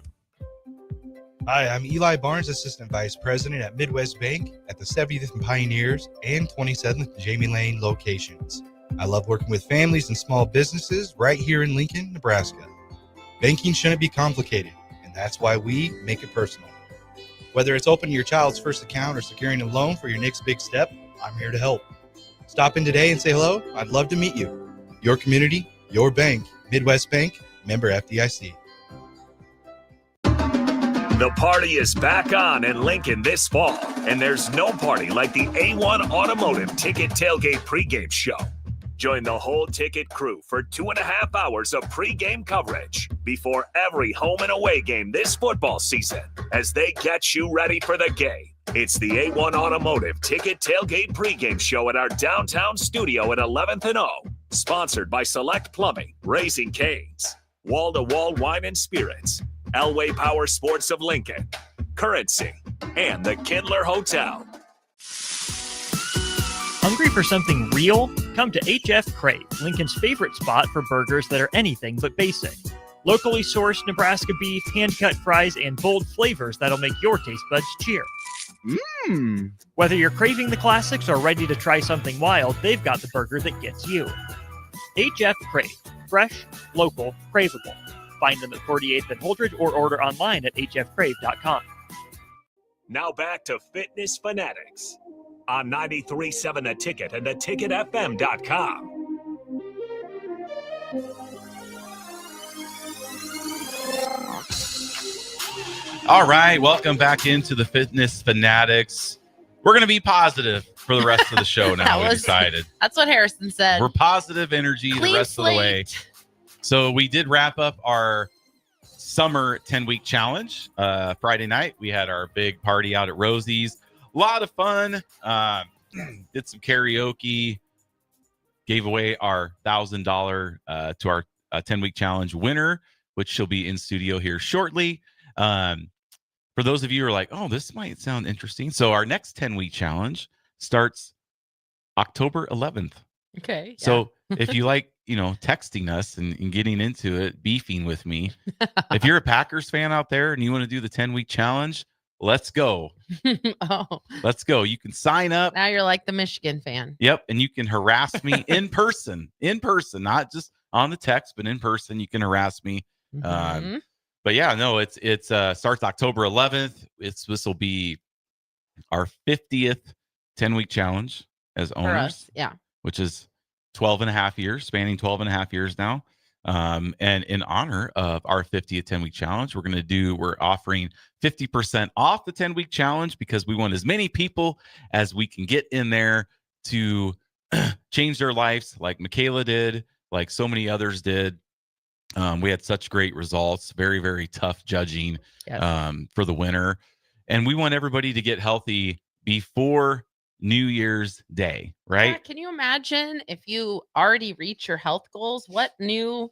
Speaker 17: Hi, I'm Eli Barnes, Assistant Vice President at Midwest Bank at the 70th and Pioneers and 27th Jamie Lane locations. I love working with families and small businesses right here in Lincoln, Nebraska. Banking shouldn't be complicated, and that's why we make it personal. Whether it's opening your child's first account or securing a loan for your next big step, I'm here to help. Stop in today and say hello. I'd love to meet you. Your community, your bank. Midwest Bank, member FDIC.
Speaker 7: The party is back on in Lincoln this fall, and there's no party like the A1 Automotive Ticket Tailgate pregame show. Join the whole Ticket crew for 2.5 hours of pregame coverage before every home and away game this football season as they get you ready for the game. It's the A1 Automotive Ticket Tailgate pregame show at our downtown studio at 11th and O. Sponsored by Select Plumbing, Raising Cane's, Wall to Wall Wine and Spirits, Elway Power Sports of Lincoln, Currency, and the Kindler Hotel.
Speaker 2: Hungry for something real? Come to HF Crave, Lincoln's favorite spot for burgers that are anything but basic. Locally sourced Nebraska beef, hand-cut fries, and bold flavors that'll make your taste buds cheer. Whether you're craving the classics or ready to try something wild, they've got the burger that gets you. HF Crave. Fresh, local, craveable. Find them at 48th and Holdridge or order online at hfcrave.com.
Speaker 7: Now back to Fitness Fanatics on 93.7 The Ticket and theticketfm.com.
Speaker 8: All right, welcome back into the Fitness Fanatics. We're going to be positive for the rest of the show now. We decided.
Speaker 9: That's what Harrison said.
Speaker 8: We're positive energy
Speaker 9: Clean
Speaker 8: the rest
Speaker 9: slate.
Speaker 8: of the way. So we did wrap up our summer 10-week challenge. Friday night, we had our big party out at Rosie's. A lot of fun. Did some karaoke. Gave away our $1,000 to our 10-week challenge winner, which she'll be in studio here shortly. For those of you who are like, oh, this might sound interesting. So our next 10-week challenge starts October 11th.
Speaker 9: Okay.
Speaker 8: So if you like, texting us and getting into it, beefing with me, if you're a Packers fan out there and you want to do the 10-week challenge, let's go.
Speaker 9: Oh,
Speaker 8: Let's go. You can sign up.
Speaker 9: now you're like the Michigan fan.
Speaker 8: Yep. And you can harass me in person, not just on the text, but in person. You can harass me.
Speaker 9: Mhm.
Speaker 8: But yeah, no, it's starts October 11th. This will be our 50th 10-week challenge as
Speaker 9: For
Speaker 8: owners,
Speaker 9: us, yeah.
Speaker 8: which is 12 and a half years, spanning 12 and a half years now. And in honor of our 50th 10-week challenge, we're offering 50% off the 10-week challenge because we want as many people as we can get in there to change their lives like Michaela did, like so many others did. We had such great results, very, very tough judging for the winner. And we want everybody to get healthy before New Year's Day, right?
Speaker 9: Yeah, can you imagine if you already reach your health goals? What new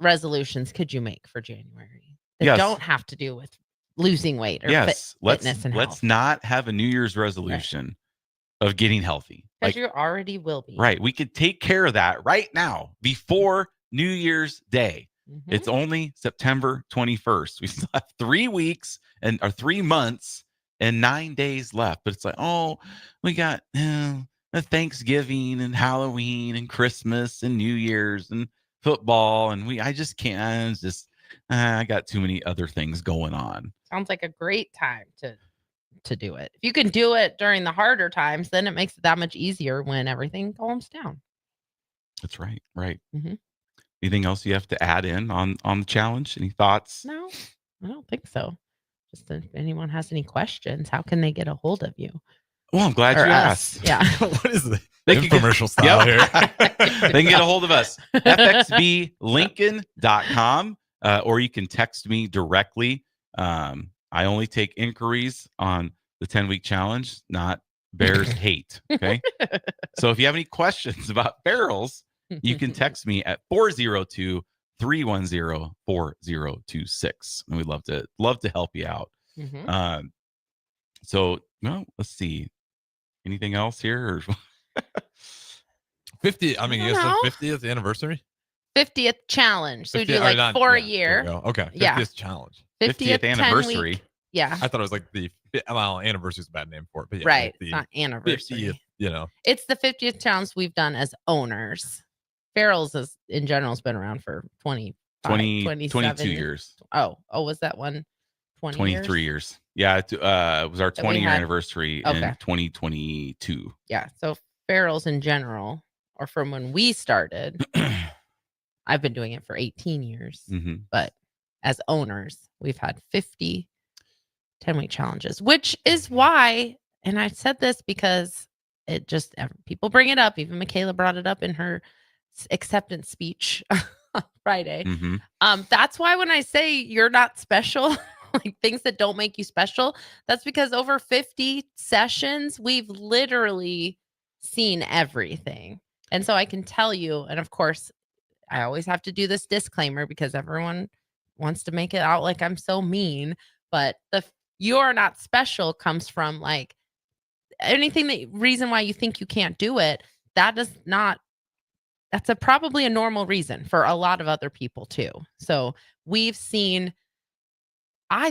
Speaker 9: resolutions could you make for January that don't have to do with losing weight or fitness and health?
Speaker 8: Let's not have a New Year's resolution of getting healthy.
Speaker 9: Because you already will be.
Speaker 8: Right. We could take care of that right now before New Year's Day.
Speaker 9: Mm-hmm.
Speaker 8: It's only September 21st. We still have 3 weeks or 3 months and 9 days left. But it's like, oh, we got Thanksgiving and Halloween and Christmas and New Year's and football. And I just can't. It's just, I got too many other things going on.
Speaker 9: Sounds like a great time to do it. If you can do it during the harder times, then it makes it that much easier when everything calms down.
Speaker 8: That's right. Right.
Speaker 9: Mm-hmm.
Speaker 8: Anything else you have to add in on the challenge? Any thoughts?
Speaker 9: No, I don't think so. Just if anyone has any questions, how can they get a hold of you?
Speaker 8: Well, I'm glad you asked.
Speaker 9: Yeah.
Speaker 10: What is the infomercial style here?
Speaker 8: They can get a hold of us, fxblincoln.com, or you can text me directly. I only take inquiries on the 10-week challenge, not Bears hate. Okay. So if you have any questions about barrels, you can text me at 402-310-4026. And we'd love to help you out.
Speaker 9: Mm-hmm.
Speaker 8: So, well, let's see. Anything else here? Or
Speaker 10: 50. I mean, you guess the 50th anniversary?
Speaker 9: 50th challenge. So
Speaker 10: 50th,
Speaker 9: we do like 4 a year.
Speaker 10: Okay. 50th
Speaker 9: Yeah.
Speaker 10: challenge.
Speaker 9: 50th
Speaker 8: anniversary.
Speaker 9: week. Yeah.
Speaker 10: I thought it was like anniversary is a bad name for it. But yeah,
Speaker 9: Right.
Speaker 10: like
Speaker 9: It's not anniversary.
Speaker 10: 50th,
Speaker 9: It's the 50th challenge we've done as owners. Farrell's in general has been around for
Speaker 8: 22 years.
Speaker 9: Oh, was that one
Speaker 8: 23 years? Yeah, it was our 20-year anniversary in 2022.
Speaker 9: Yeah, so Farrell's in general, or from when we started, I've been doing it for 18 years.
Speaker 8: Mm-hmm.
Speaker 9: But as owners, we've had 50 10-week challenges, which is why, and I said this because it just, people bring it up. Even Michaela brought it up in her acceptance speech Friday.
Speaker 8: Mm-hmm.
Speaker 9: That's why when I say you're not special, like things that don't make you special, that's because over 50 sessions, we've literally seen everything. And so I can tell you, and of course, I always have to do this disclaimer because everyone wants to make it out like I'm so mean, but the you're not special comes from like anything reason why you think you can't do it. That's probably a normal reason for a lot of other people too. So I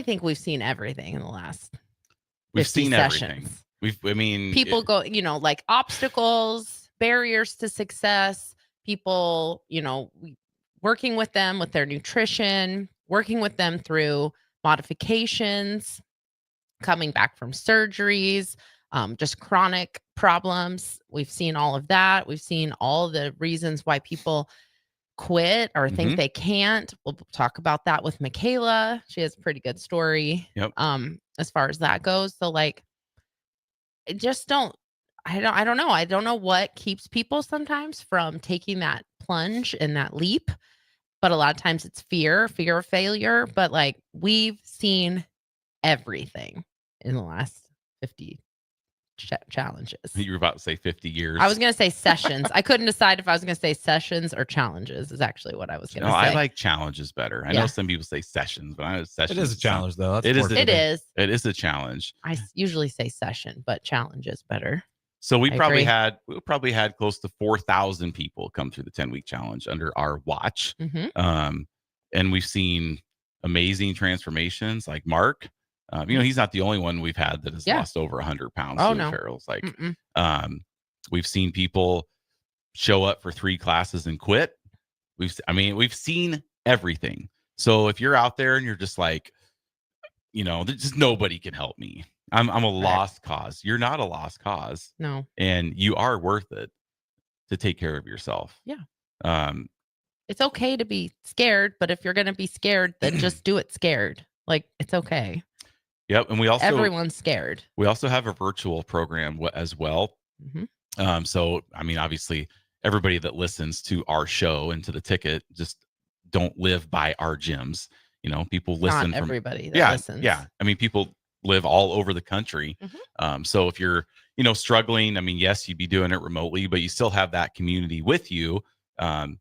Speaker 9: think we've seen everything in the last 50 sessions.
Speaker 8: Everything.
Speaker 9: People go, like obstacles, barriers to success, people, working with them with their nutrition, working with them through modifications, coming back from surgeries, just chronic problems. We've seen all of that. We've seen all the reasons why people quit or think they can't. We'll talk about that with Michaela. She has a pretty good story.
Speaker 8: Yep.
Speaker 9: As far as that goes. So like, I don't know. I don't know what keeps people sometimes from taking that plunge and that leap. But a lot of times it's fear of failure. But like we've seen everything in the last 50 challenges.
Speaker 8: You were about to say 50 years.
Speaker 9: I was going to say sessions. I couldn't decide if I was going to say sessions or challenges is actually what I was going to say.
Speaker 8: I like challenges better. I know some people say sessions, but I know sessions.
Speaker 10: It is a challenge though.
Speaker 9: It is
Speaker 8: a challenge.
Speaker 9: I usually say session, but challenge is better.
Speaker 8: So we probably had close to 4,000 people come through the 10-week challenge under our watch.
Speaker 9: Mm-hmm.
Speaker 8: And we've seen amazing transformations like Mark. He's not the only one we've had that has lost over 100 pounds
Speaker 9: Oh,
Speaker 8: doing
Speaker 9: no.
Speaker 8: ferals. Like, we've seen people show up for 3 classes and quit. We've seen everything. So if you're out there and you're just like, just nobody can help me. I'm a lost cause. You're not a lost cause.
Speaker 9: No.
Speaker 8: And you are worth it to take care of yourself.
Speaker 9: Yeah. It's okay to be scared, but if you're going to be scared, then just do it scared. Like, it's okay.
Speaker 8: Yep. And
Speaker 9: everyone's scared.
Speaker 8: We also have a virtual program as well. So, obviously everybody that listens to our show and to the ticket just don't live by our gyms. People listen.
Speaker 9: Not everybody that listens.
Speaker 8: Yeah. People live all over the country. So if you're, struggling, yes, you'd be doing it remotely, but you still have that community with you. And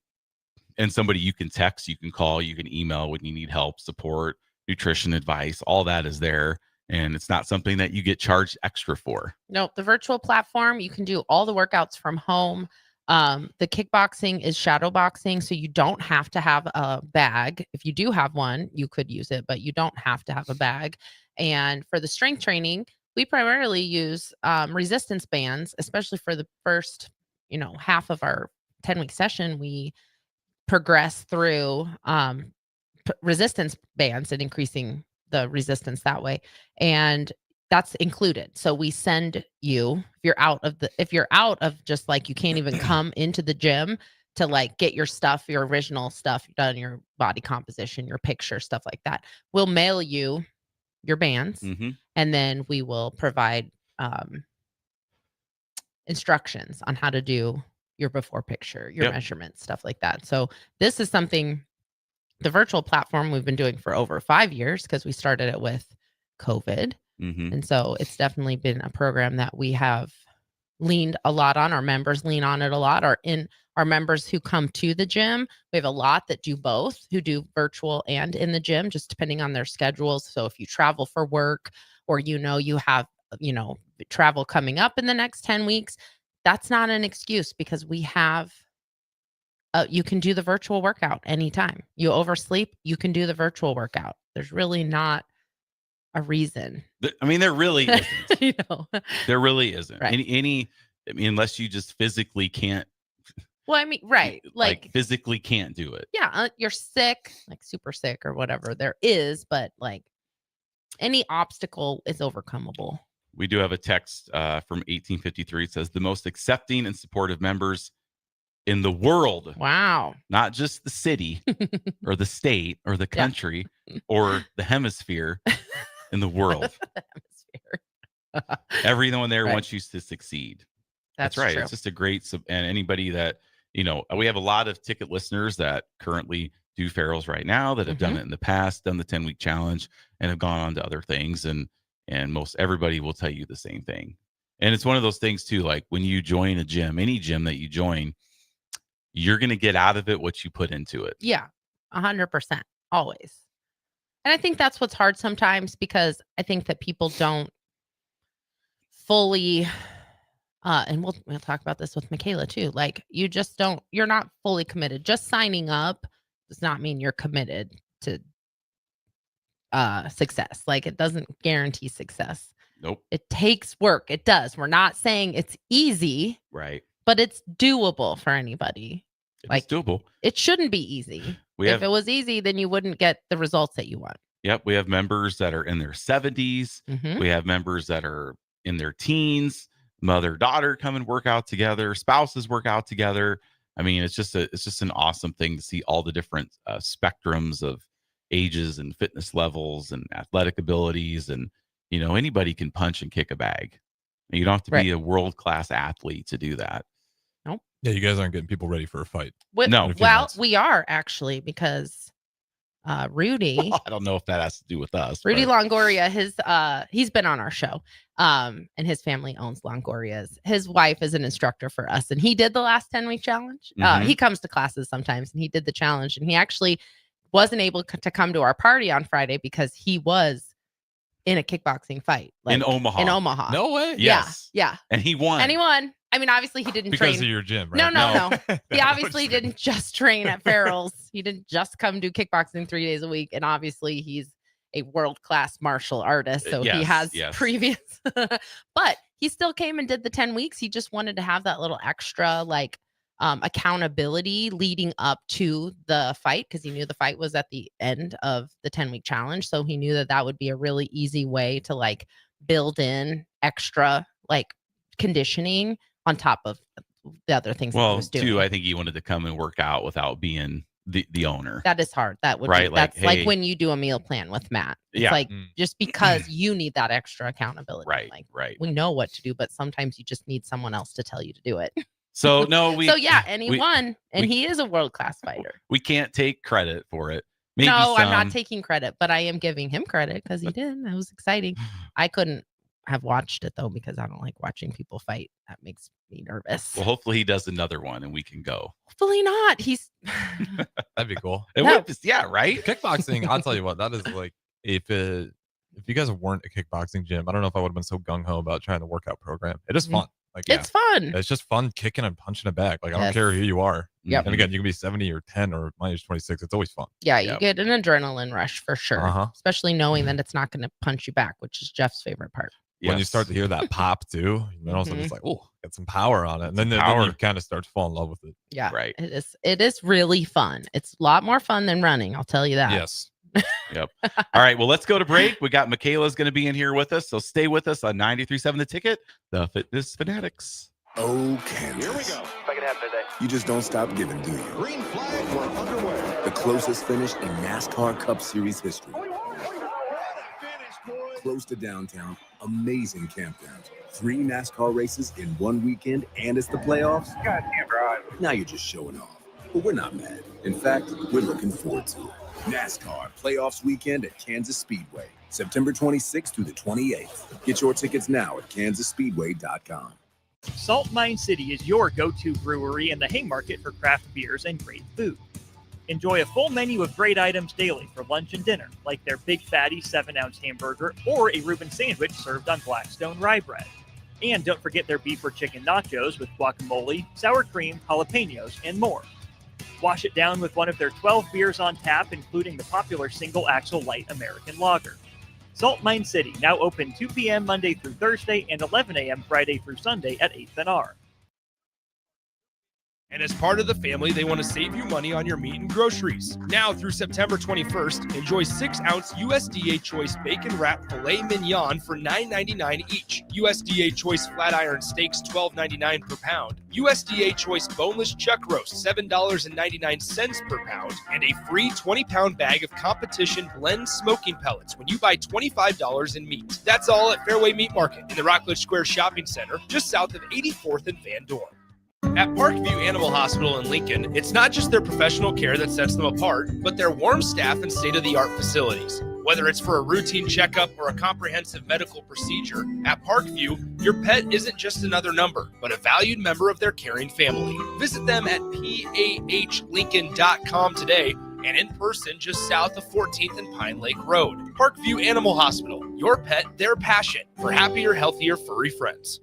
Speaker 8: somebody you can text, you can call, you can email when you need help, support, nutrition advice, all that is there. And it's not something that you get charged extra for.
Speaker 9: No, the virtual platform, you can do all the workouts from home. The kickboxing is shadow boxing, so you don't have to have a bag. If you do have one, you could use it, but you don't have to have a bag. And for the strength training, we primarily use resistance bands, especially for the first, half of our 10-week session. We progress through resistance bands and increasing the resistance that way. And that's included. So we send you, if you're out of just like, you can't even come into the gym to like get your stuff, your original stuff done, your body composition, your picture, stuff like that. We'll mail you your bands, and then we will provide instructions on how to do your before picture, your measurements, stuff like that. So this is something, the virtual platform we've been doing for over 5 years because we started it with COVID. And so it's definitely been a program that we have leaned a lot on. Our members lean on it a lot. Our members who come to the gym, we have a lot that do both, who do virtual and in the gym, just depending on their schedules. So if you travel for work or, you have, travel coming up in the next 10 weeks, that's not an excuse because we have, you can do the virtual workout anytime. You oversleep, you can do the virtual workout. There's really not a reason.
Speaker 8: There really isn't. There really isn't.
Speaker 9: Right.
Speaker 8: Unless you just physically can't.
Speaker 9: Well, right.
Speaker 8: Like physically can't do it.
Speaker 9: Yeah. You're sick, like super sick or whatever there is, but like any obstacle is overcomable.
Speaker 8: We do have a text from 1853. It says the most accepting and supportive members in the world.
Speaker 9: Wow.
Speaker 8: Not just the city or the state or the country or the hemisphere in the world. Everyone there wants you to succeed. That's right.
Speaker 9: True.
Speaker 8: It's just a great, and anybody that, we have a lot of ticket listeners that currently do ferals right now that have done it in the past, done the 10-week challenge and have gone on to other things. And most everybody will tell you the same thing. And it's one of those things too, like when you join a gym, any gym that you join, you're going to get out of it what you put into it.
Speaker 9: Yeah, 100%, always. And I think that's what's hard sometimes because I think that people don't fully, and we'll talk about this with Michaela too. Like you're not fully committed. Just signing up does not mean you're committed to success. Like it doesn't guarantee success.
Speaker 8: Nope.
Speaker 9: It takes work. It does. We're not saying it's easy.
Speaker 8: Right.
Speaker 9: But it's doable for anybody.
Speaker 8: It's doable.
Speaker 9: It shouldn't be easy. If it was easy, then you wouldn't get the results that you want.
Speaker 8: Yep. We have members that are in their 70s. We have members that are in their teens. Mother, daughter come and work out together. Spouses work out together. It's just an awesome thing to see all the different spectrums of ages and fitness levels and athletic abilities. And, anybody can punch and kick a bag. You don't have to be a world-class athlete to do that.
Speaker 9: Nope.
Speaker 10: Yeah, you guys aren't getting people ready for a fight.
Speaker 8: No.
Speaker 9: Well, we are actually because Rudy.
Speaker 8: Well, I don't know if that has to do with us.
Speaker 9: Rudy Longoria, he's been on our show. And his family owns Longoria's. His wife is an instructor for us, and he did the last 10-week challenge. He comes to classes sometimes, and he did the challenge. And he actually wasn't able to come to our party on Friday because he was in a kickboxing fight
Speaker 8: in Omaha.
Speaker 10: No way.
Speaker 8: Yes.
Speaker 9: Yeah.
Speaker 8: And he won.
Speaker 9: Obviously he didn't train
Speaker 10: because of your gym, right?
Speaker 9: No. He obviously didn't just train at Farrell's. He didn't just come do kickboxing 3 days a week. And obviously he's a world-class martial artist. So he has previous, but he still came and did the 10 weeks. He just wanted to have that little extra like accountability leading up to the fight, because he knew the fight was at the end of the 10-week challenge. So he knew that that would be a really easy way to like build in extra like conditioning on top of the other things that he was doing.
Speaker 8: Too, I think he wanted to come and work out without being the owner.
Speaker 9: That is hard. That would
Speaker 8: right.
Speaker 9: Be, that's
Speaker 8: like,
Speaker 9: like when you do a meal plan with Matt. It's
Speaker 8: yeah.
Speaker 9: like just because you need that extra accountability.
Speaker 8: Right.
Speaker 9: Like,
Speaker 8: right.
Speaker 9: We know what to do, but sometimes you just need someone else to tell you to do it.
Speaker 8: So no,
Speaker 9: and he won, and he is a world-class fighter.
Speaker 8: We can't take credit for it. Maybe
Speaker 9: I'm not taking credit, but I am giving him credit because he did. That was exciting. I couldn't have watched it though because I don't like watching people fight. That makes me nervous.
Speaker 8: Well, hopefully he does another one and we can go.
Speaker 9: Hopefully not. He's
Speaker 10: that'd be cool.
Speaker 8: Yeah, right.
Speaker 10: Kickboxing. I'll tell you what. That is like if you guys weren't a kickboxing gym, I don't know if I would have been so gung ho about trying the workout program. It is fun. Like
Speaker 9: it's fun.
Speaker 10: It's just fun kicking and punching it back. Like I don't care who you are.
Speaker 9: Yep.
Speaker 10: And again, you can be 70 or 10 or mine is 26. It's always fun.
Speaker 9: Yeah, you get an adrenaline rush for sure. Especially knowing that it's not going to punch you back, which is Jeff's favorite part.
Speaker 10: When you start to hear that pop too, and then all of a sudden it's like, oh, got some power on it. And then you kind of start to fall in love with it.
Speaker 9: Yeah.
Speaker 8: Right.
Speaker 9: It is really fun. It's a lot more fun than running. I'll tell you that.
Speaker 10: Yes.
Speaker 8: Yep. All right. Well, let's go to break. We got Michaela's going to be in here with us. So stay with us on 93.7 The Ticket, the Fitness Fanatics.
Speaker 18: Oh, Kansas. Here we go.
Speaker 19: Second half today.
Speaker 18: You just don't stop giving, do you?
Speaker 19: Green flag, we're underway.
Speaker 18: The closest finish in NASCAR Cup Series history. Close to downtown, amazing campgrounds. 3 NASCAR races in one weekend, and it's the playoffs.
Speaker 19: God damn right.
Speaker 18: Now you're just showing off. But we're not mad. In fact, we're looking forward to it. NASCAR Playoffs Weekend at Kansas Speedway, September 26th through the 28th. Get your tickets now at kansasspeedway.com.
Speaker 2: Salt Mine City is your go-to brewery in the Haymarket for craft beers and great food. Enjoy a full menu of great items daily for lunch and dinner, like their Big Fatty 7-ounce hamburger or a Reuben sandwich served on Blackstone rye bread. And don't forget their beef or chicken nachos with guacamole, sour cream, jalapenos, and more. Wash it down with one of their 12 beers on tap, including the popular Single Axle Light American Lager. Salt Mine City, now open 2 p.m. Monday through Thursday and 11 a.m. Friday through Sunday at 8th and R.
Speaker 4: And as part of the family, they want to save you money on your meat and groceries. Now through September 21st, enjoy 6-ounce USDA Choice Bacon Wrap Filet Mignon for $9.99 each. USDA Choice Flat Iron Steaks $12.99 per pound. USDA Choice Boneless Chuck Roast $7.99 per pound. And a free 20-pound bag of competition blend smoking pellets when you buy $25 in meat. That's all at Fairway Meat Market in the Rockledge Square Shopping Center, just south of 84th and Van Dorn. At Parkview Animal Hospital in Lincoln, it's not just their professional care that sets them apart, but their warm staff and state-of-the-art facilities. Whether it's for a routine checkup or a comprehensive medical procedure, at Parkview, your pet isn't just another number, but a valued member of their caring family. Visit them at pahlincoln.com today and in person just south of 14th and Pine Lake Road. Parkview Animal Hospital, your pet, their passion, for happier, healthier, furry friends.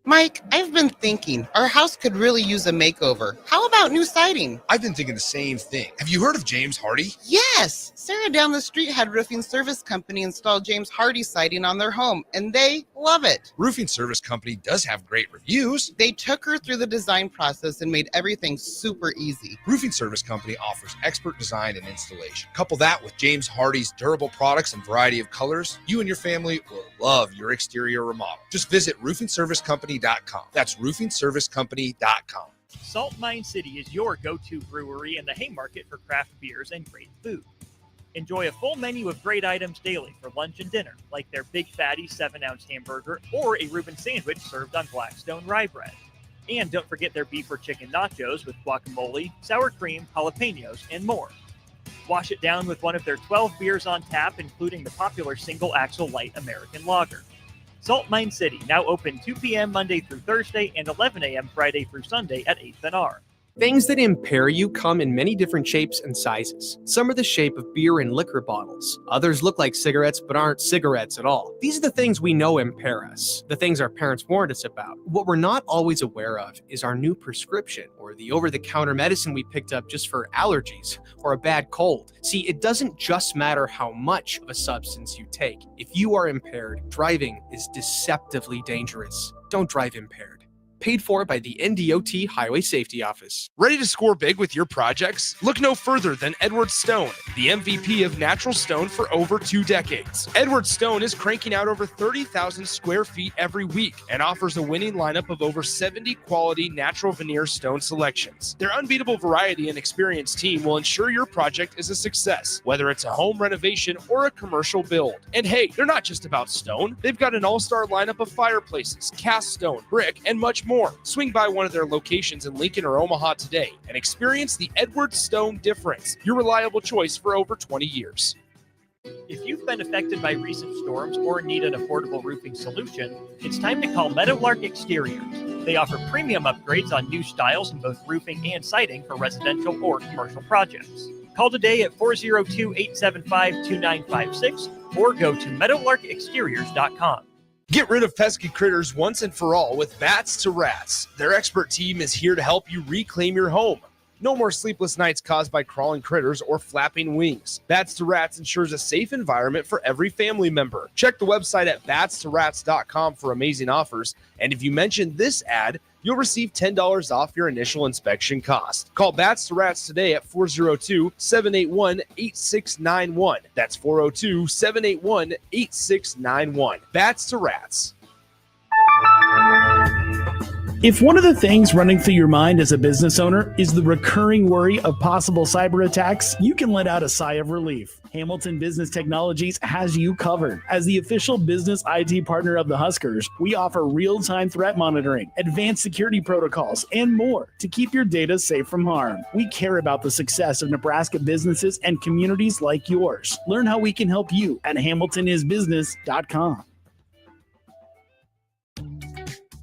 Speaker 20: Mike, I've been thinking our house could really use a makeover. How about new siding?
Speaker 21: I've been thinking the same thing. Have you heard of James Hardy?
Speaker 20: Yes! Sarah down the street had Roofing Service Company install James Hardy siding on their home, and they love it.
Speaker 21: Roofing Service Company does have great reviews.
Speaker 20: They took her through the design process and made everything super easy.
Speaker 21: Roofing Service Company offers expert design and installation. Couple that with James Hardy's durable products and variety of colors, you and your family will love your exterior remodel. Just visit roofingservicecompany.com. That's roofingservicecompany.com.
Speaker 2: Salt Mine City is your go-to brewery in the Haymarket for craft beers and great food. Enjoy a full menu of great items daily for lunch and dinner, like their Big Fatty 7-ounce hamburger or a Reuben sandwich served on Blackstone rye bread. And don't forget their beef or chicken nachos with guacamole, sour cream, jalapenos, and more. Wash it down with one of their 12 beers on tap, including the popular Single Axle Light American Lager. Salt Mine City, now open 2 p.m. Monday through Thursday and 11 a.m. Friday through Sunday at 8th and R.
Speaker 1: Things that impair you come in many different shapes and sizes. Some are the shape of beer and liquor bottles. Others look like cigarettes but aren't cigarettes at all. These are the things we know impair us, the things our parents warned us about. What we're not always aware of is our new prescription or the over-the-counter medicine we picked up just for allergies or a bad cold. See, it doesn't just matter how much of a substance you take. If you are impaired, driving is deceptively dangerous. Don't drive impaired. Paid for by the NDOT Highway Safety Office.
Speaker 4: Ready to score big with your projects? Look no further than Edward Stone, the MVP of natural stone for over 2 decades. Edward Stone is cranking out over 30,000 square feet every week and offers a winning lineup of over 70 quality natural veneer stone selections. Their unbeatable variety and experienced team will ensure your project is a success, whether it's a home renovation or a commercial build. And hey, they're not just about stone. They've got an all-star lineup of fireplaces, cast stone, brick, and much more. Swing by one of their locations in Lincoln or Omaha today and experience the Edward Stone difference, your reliable choice for over 20 years.
Speaker 2: If you've been affected by recent storms or need an affordable roofing solution, it's time to call Meadowlark Exteriors. They offer premium upgrades on new styles in both roofing and siding for residential or commercial projects. Call today at 402-875-2956 or go to meadowlarkexteriors.com.
Speaker 4: Get rid of pesky critters once and for all with Bats to Rats. Their expert team is here to help you reclaim your home. No more sleepless nights caused by crawling critters or flapping wings. Bats to Rats ensures a safe environment for every family member. Check the website at batstorats.com for amazing offers. And if you mention this ad, you'll receive $10 off your initial inspection cost. Call Bats to Rats today at 402-781-8691. That's 402-781-8691. Bats to Rats.
Speaker 22: If one of the things running through your mind as a business owner is the recurring worry of possible cyber attacks, you can let out a sigh of relief. Hamilton Business Technologies has you covered. As the official business IT partner of the Huskers, we offer real-time threat monitoring, advanced security protocols, and more to keep your data safe from harm. We care about the success of Nebraska businesses and communities like yours. Learn how we can help you at hamiltonisbusiness.com.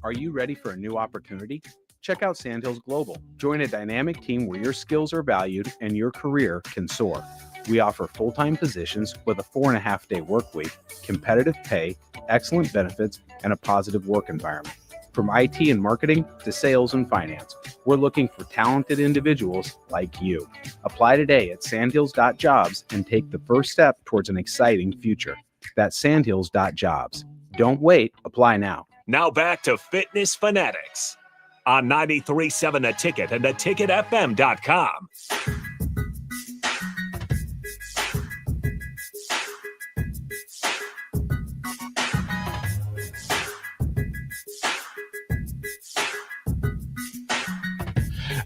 Speaker 23: Are you ready for a new opportunity? Check out Sandhills Global. Join a dynamic team where your skills are valued and your career can soar. We offer full-time positions with a 4.5-day work week, competitive pay, excellent benefits, and a positive work environment. From IT and marketing to sales and finance, we're looking for talented individuals like you. Apply today at sandhills.jobs and take the first step towards an exciting future. That's sandhills.jobs. Don't wait. Apply now.
Speaker 7: Now back to Fitness Fanatics on 93.7 The Ticket and theticketfm.com.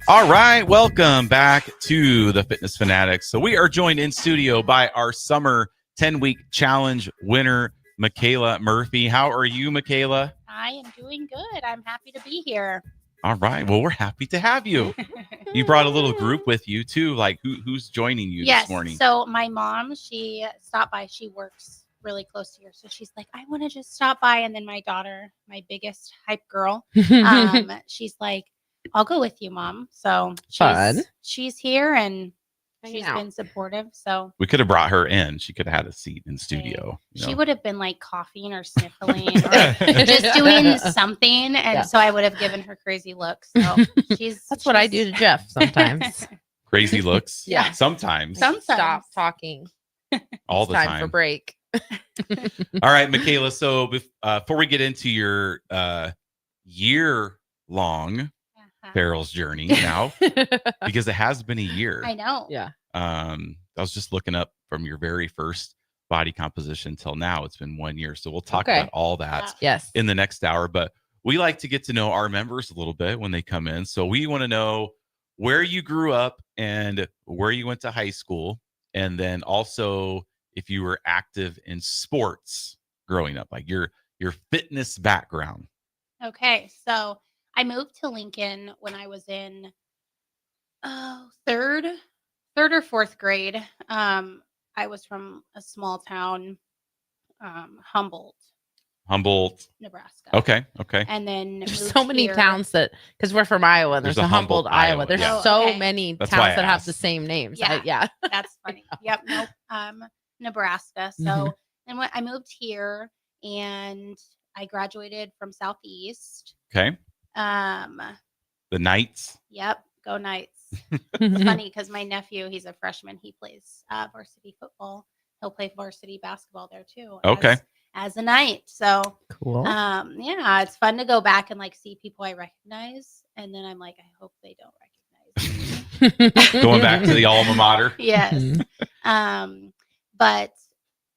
Speaker 8: All right, welcome back to the Fitness Fanatics. So we are joined in studio by our summer 10-week challenge winner, Michaela Murphy. How are you, Michaela?
Speaker 24: I am doing good. I'm happy to be here.
Speaker 8: All right. Well, we're happy to have you. You brought a little group with you too. Like who's joining you this morning?
Speaker 24: So my mom, she stopped by. She works really close to here. So she's like, I want to just stop by. And then my daughter, my biggest hype girl, she's like, I'll go with you, Mom. So she's here and she's been supportive. So
Speaker 8: we could have brought her in. She could have had a seat in studio.
Speaker 24: She would have been like coughing or sniffling or just doing something. And so I would have given her crazy looks. So
Speaker 9: that's what I do to Jeff sometimes.
Speaker 8: Crazy looks?
Speaker 9: Yeah.
Speaker 8: Sometimes.
Speaker 9: Stop talking.
Speaker 8: All the time.
Speaker 9: Time for break.
Speaker 8: All right, Michaela. So before we get into your year-long Farrell's journey now, because it has been a year.
Speaker 24: I know.
Speaker 9: Yeah.
Speaker 8: I was just looking up from your very first body composition till now. It's been 1 year. So we'll talk about all that in the next hour. But we like to get to know our members a little bit when they come in. So we want to know where you grew up and where you went to high school. And then also if you were active in sports growing up, like your fitness background.
Speaker 24: Okay. So I moved to Lincoln when I was in third or fourth grade. I was from a small town, Humboldt.
Speaker 8: Humboldt,
Speaker 24: Nebraska.
Speaker 8: Okay.
Speaker 24: And then
Speaker 9: There's
Speaker 24: moved
Speaker 9: so many
Speaker 24: here.
Speaker 9: towns that, because we're from Iowa, and
Speaker 8: There's
Speaker 9: there's
Speaker 8: a
Speaker 9: a Humboldt, Iowa. There's
Speaker 8: yeah.
Speaker 9: so
Speaker 24: okay.
Speaker 9: many
Speaker 8: That's why I
Speaker 9: towns that have
Speaker 8: asked.
Speaker 9: the same names.
Speaker 24: Yeah,
Speaker 9: Yeah.
Speaker 24: that's funny. Yep, nope. Nebraska. So
Speaker 9: Mhm.
Speaker 24: then when I moved here, and I graduated from Southeast.
Speaker 8: Okay. The Knights.
Speaker 24: Yep, go Knights. It's funny because my nephew, he's a freshman. He plays varsity football. He'll play varsity basketball there too.
Speaker 8: Okay.
Speaker 24: As a Knight. So
Speaker 9: Cool.
Speaker 24: yeah, it's fun to go back and like see people I recognize, and then I'm like, I hope they don't recognize me.
Speaker 8: Going back to the alma mater.
Speaker 24: Yes. But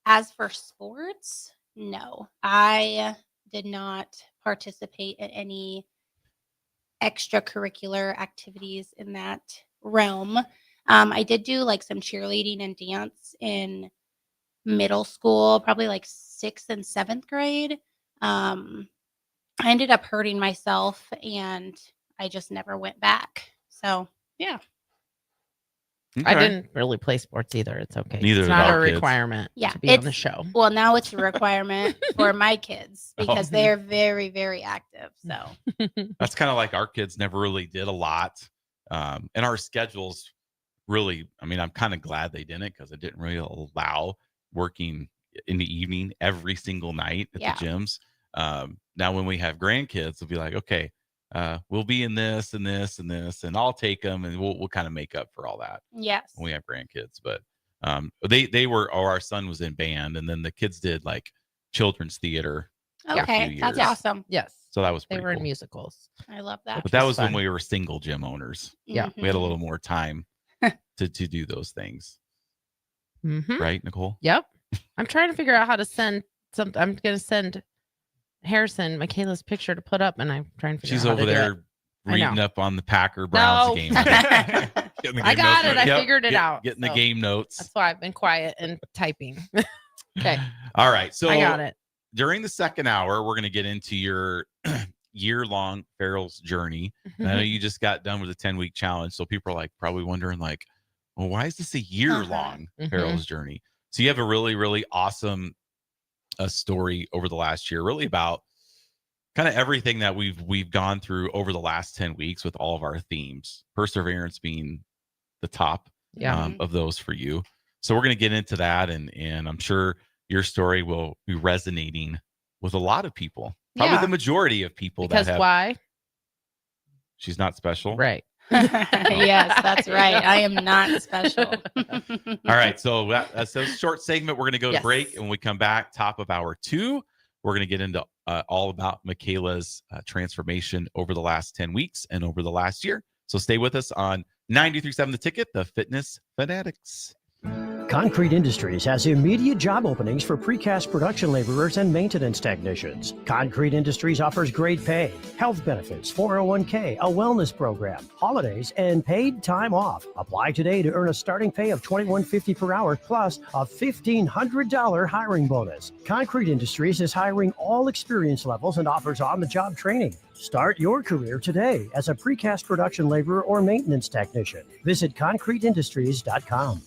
Speaker 24: as for sports, no, I did not participate in any extracurricular activities in that realm. I did do like some cheerleading and dance in middle school, probably like 6th and 7th grade. I ended up hurting myself and I just never went back. So yeah.
Speaker 9: I didn't really play sports either. It's okay.
Speaker 8: Neither
Speaker 9: it's
Speaker 8: did
Speaker 9: not a
Speaker 8: our kids.
Speaker 9: requirement
Speaker 24: Yeah,
Speaker 9: to be on the show.
Speaker 24: Well, now it's a requirement for my kids because
Speaker 8: Oh.
Speaker 24: they're very, very active. So
Speaker 8: That's kind of like our kids never really did a lot. And our schedules really, I mean, I'm kind of glad they didn't because it didn't really allow working in the evening every single night at
Speaker 24: Yeah.
Speaker 8: the gyms. Now, when we have grandkids, we'll be like, okay, we'll be in this and this and this, and I'll take them, and we'll kind of make up for all that
Speaker 24: yes.
Speaker 8: when we have grandkids. But they were, or our son was in band, and then the kids did like children's theater. for a few
Speaker 24: Okay, that's
Speaker 8: years.
Speaker 24: awesome.
Speaker 9: Yes.
Speaker 8: So that was
Speaker 9: They
Speaker 8: pretty
Speaker 9: were in
Speaker 8: cool.
Speaker 9: musicals.
Speaker 24: I love that.
Speaker 8: But that was when
Speaker 9: fun.
Speaker 8: we were single gym owners.
Speaker 9: Yeah.
Speaker 8: We had a
Speaker 24: Mhm.
Speaker 8: little more time to do those things.
Speaker 9: Mhm.
Speaker 8: Right, Nicole?
Speaker 9: Yep. I'm trying to figure out how to send something. I'm going to send Harrison Michaela's picture to put up, and I'm trying to figure
Speaker 8: She's
Speaker 9: out how
Speaker 8: over
Speaker 9: to do
Speaker 8: there
Speaker 9: it. I
Speaker 8: reading
Speaker 9: know.
Speaker 8: up on the Packer Browns
Speaker 9: No.
Speaker 8: game.
Speaker 10: Getting the
Speaker 9: I
Speaker 10: game
Speaker 9: got
Speaker 10: notes
Speaker 9: it. I
Speaker 10: ready.
Speaker 9: figured it out.
Speaker 8: Getting the
Speaker 9: So
Speaker 8: game notes.
Speaker 9: That's why I've been quiet and typing. Okay.
Speaker 8: All right. So
Speaker 9: I got it.
Speaker 8: during the second hour, we're going to get into your year-long Farrell's journey. And I know you just got done with a 10-week challenge, so people are like probably wondering, like, well, why is this a year-long Farrell's journey? So you have a really, really awesome story over the last year, really about kind of everything that we've gone through over the last 10 weeks with all of our themes, perseverance being the top of those for you. So we're going to get into that, and I'm sure your story will be resonating with a lot of people, probably the majority of people.
Speaker 9: Because
Speaker 8: that have,
Speaker 9: why?
Speaker 8: She's not special.
Speaker 9: Right.
Speaker 24: Yes, that's right. I am not special.
Speaker 8: All right. So that's a short segment. We're going to go to break. And when we come back, top of hour 2, we're going to get into all about Michaela's transformation over the last 10 weeks and over the last year. So stay with us on 93.7 The Ticket, the Fitness Fanatics.
Speaker 6: Concrete Industries has immediate job openings for precast production laborers and maintenance technicians. Concrete Industries offers great pay, health benefits, 401k, a wellness program, holidays, and paid time off. Apply today to earn a starting pay of $21.50 per hour plus a $1,500 hiring bonus. Concrete Industries is hiring all experience levels and offers on-the-job training. Start your career today as a precast production laborer or maintenance technician. Visit concreteindustries.com.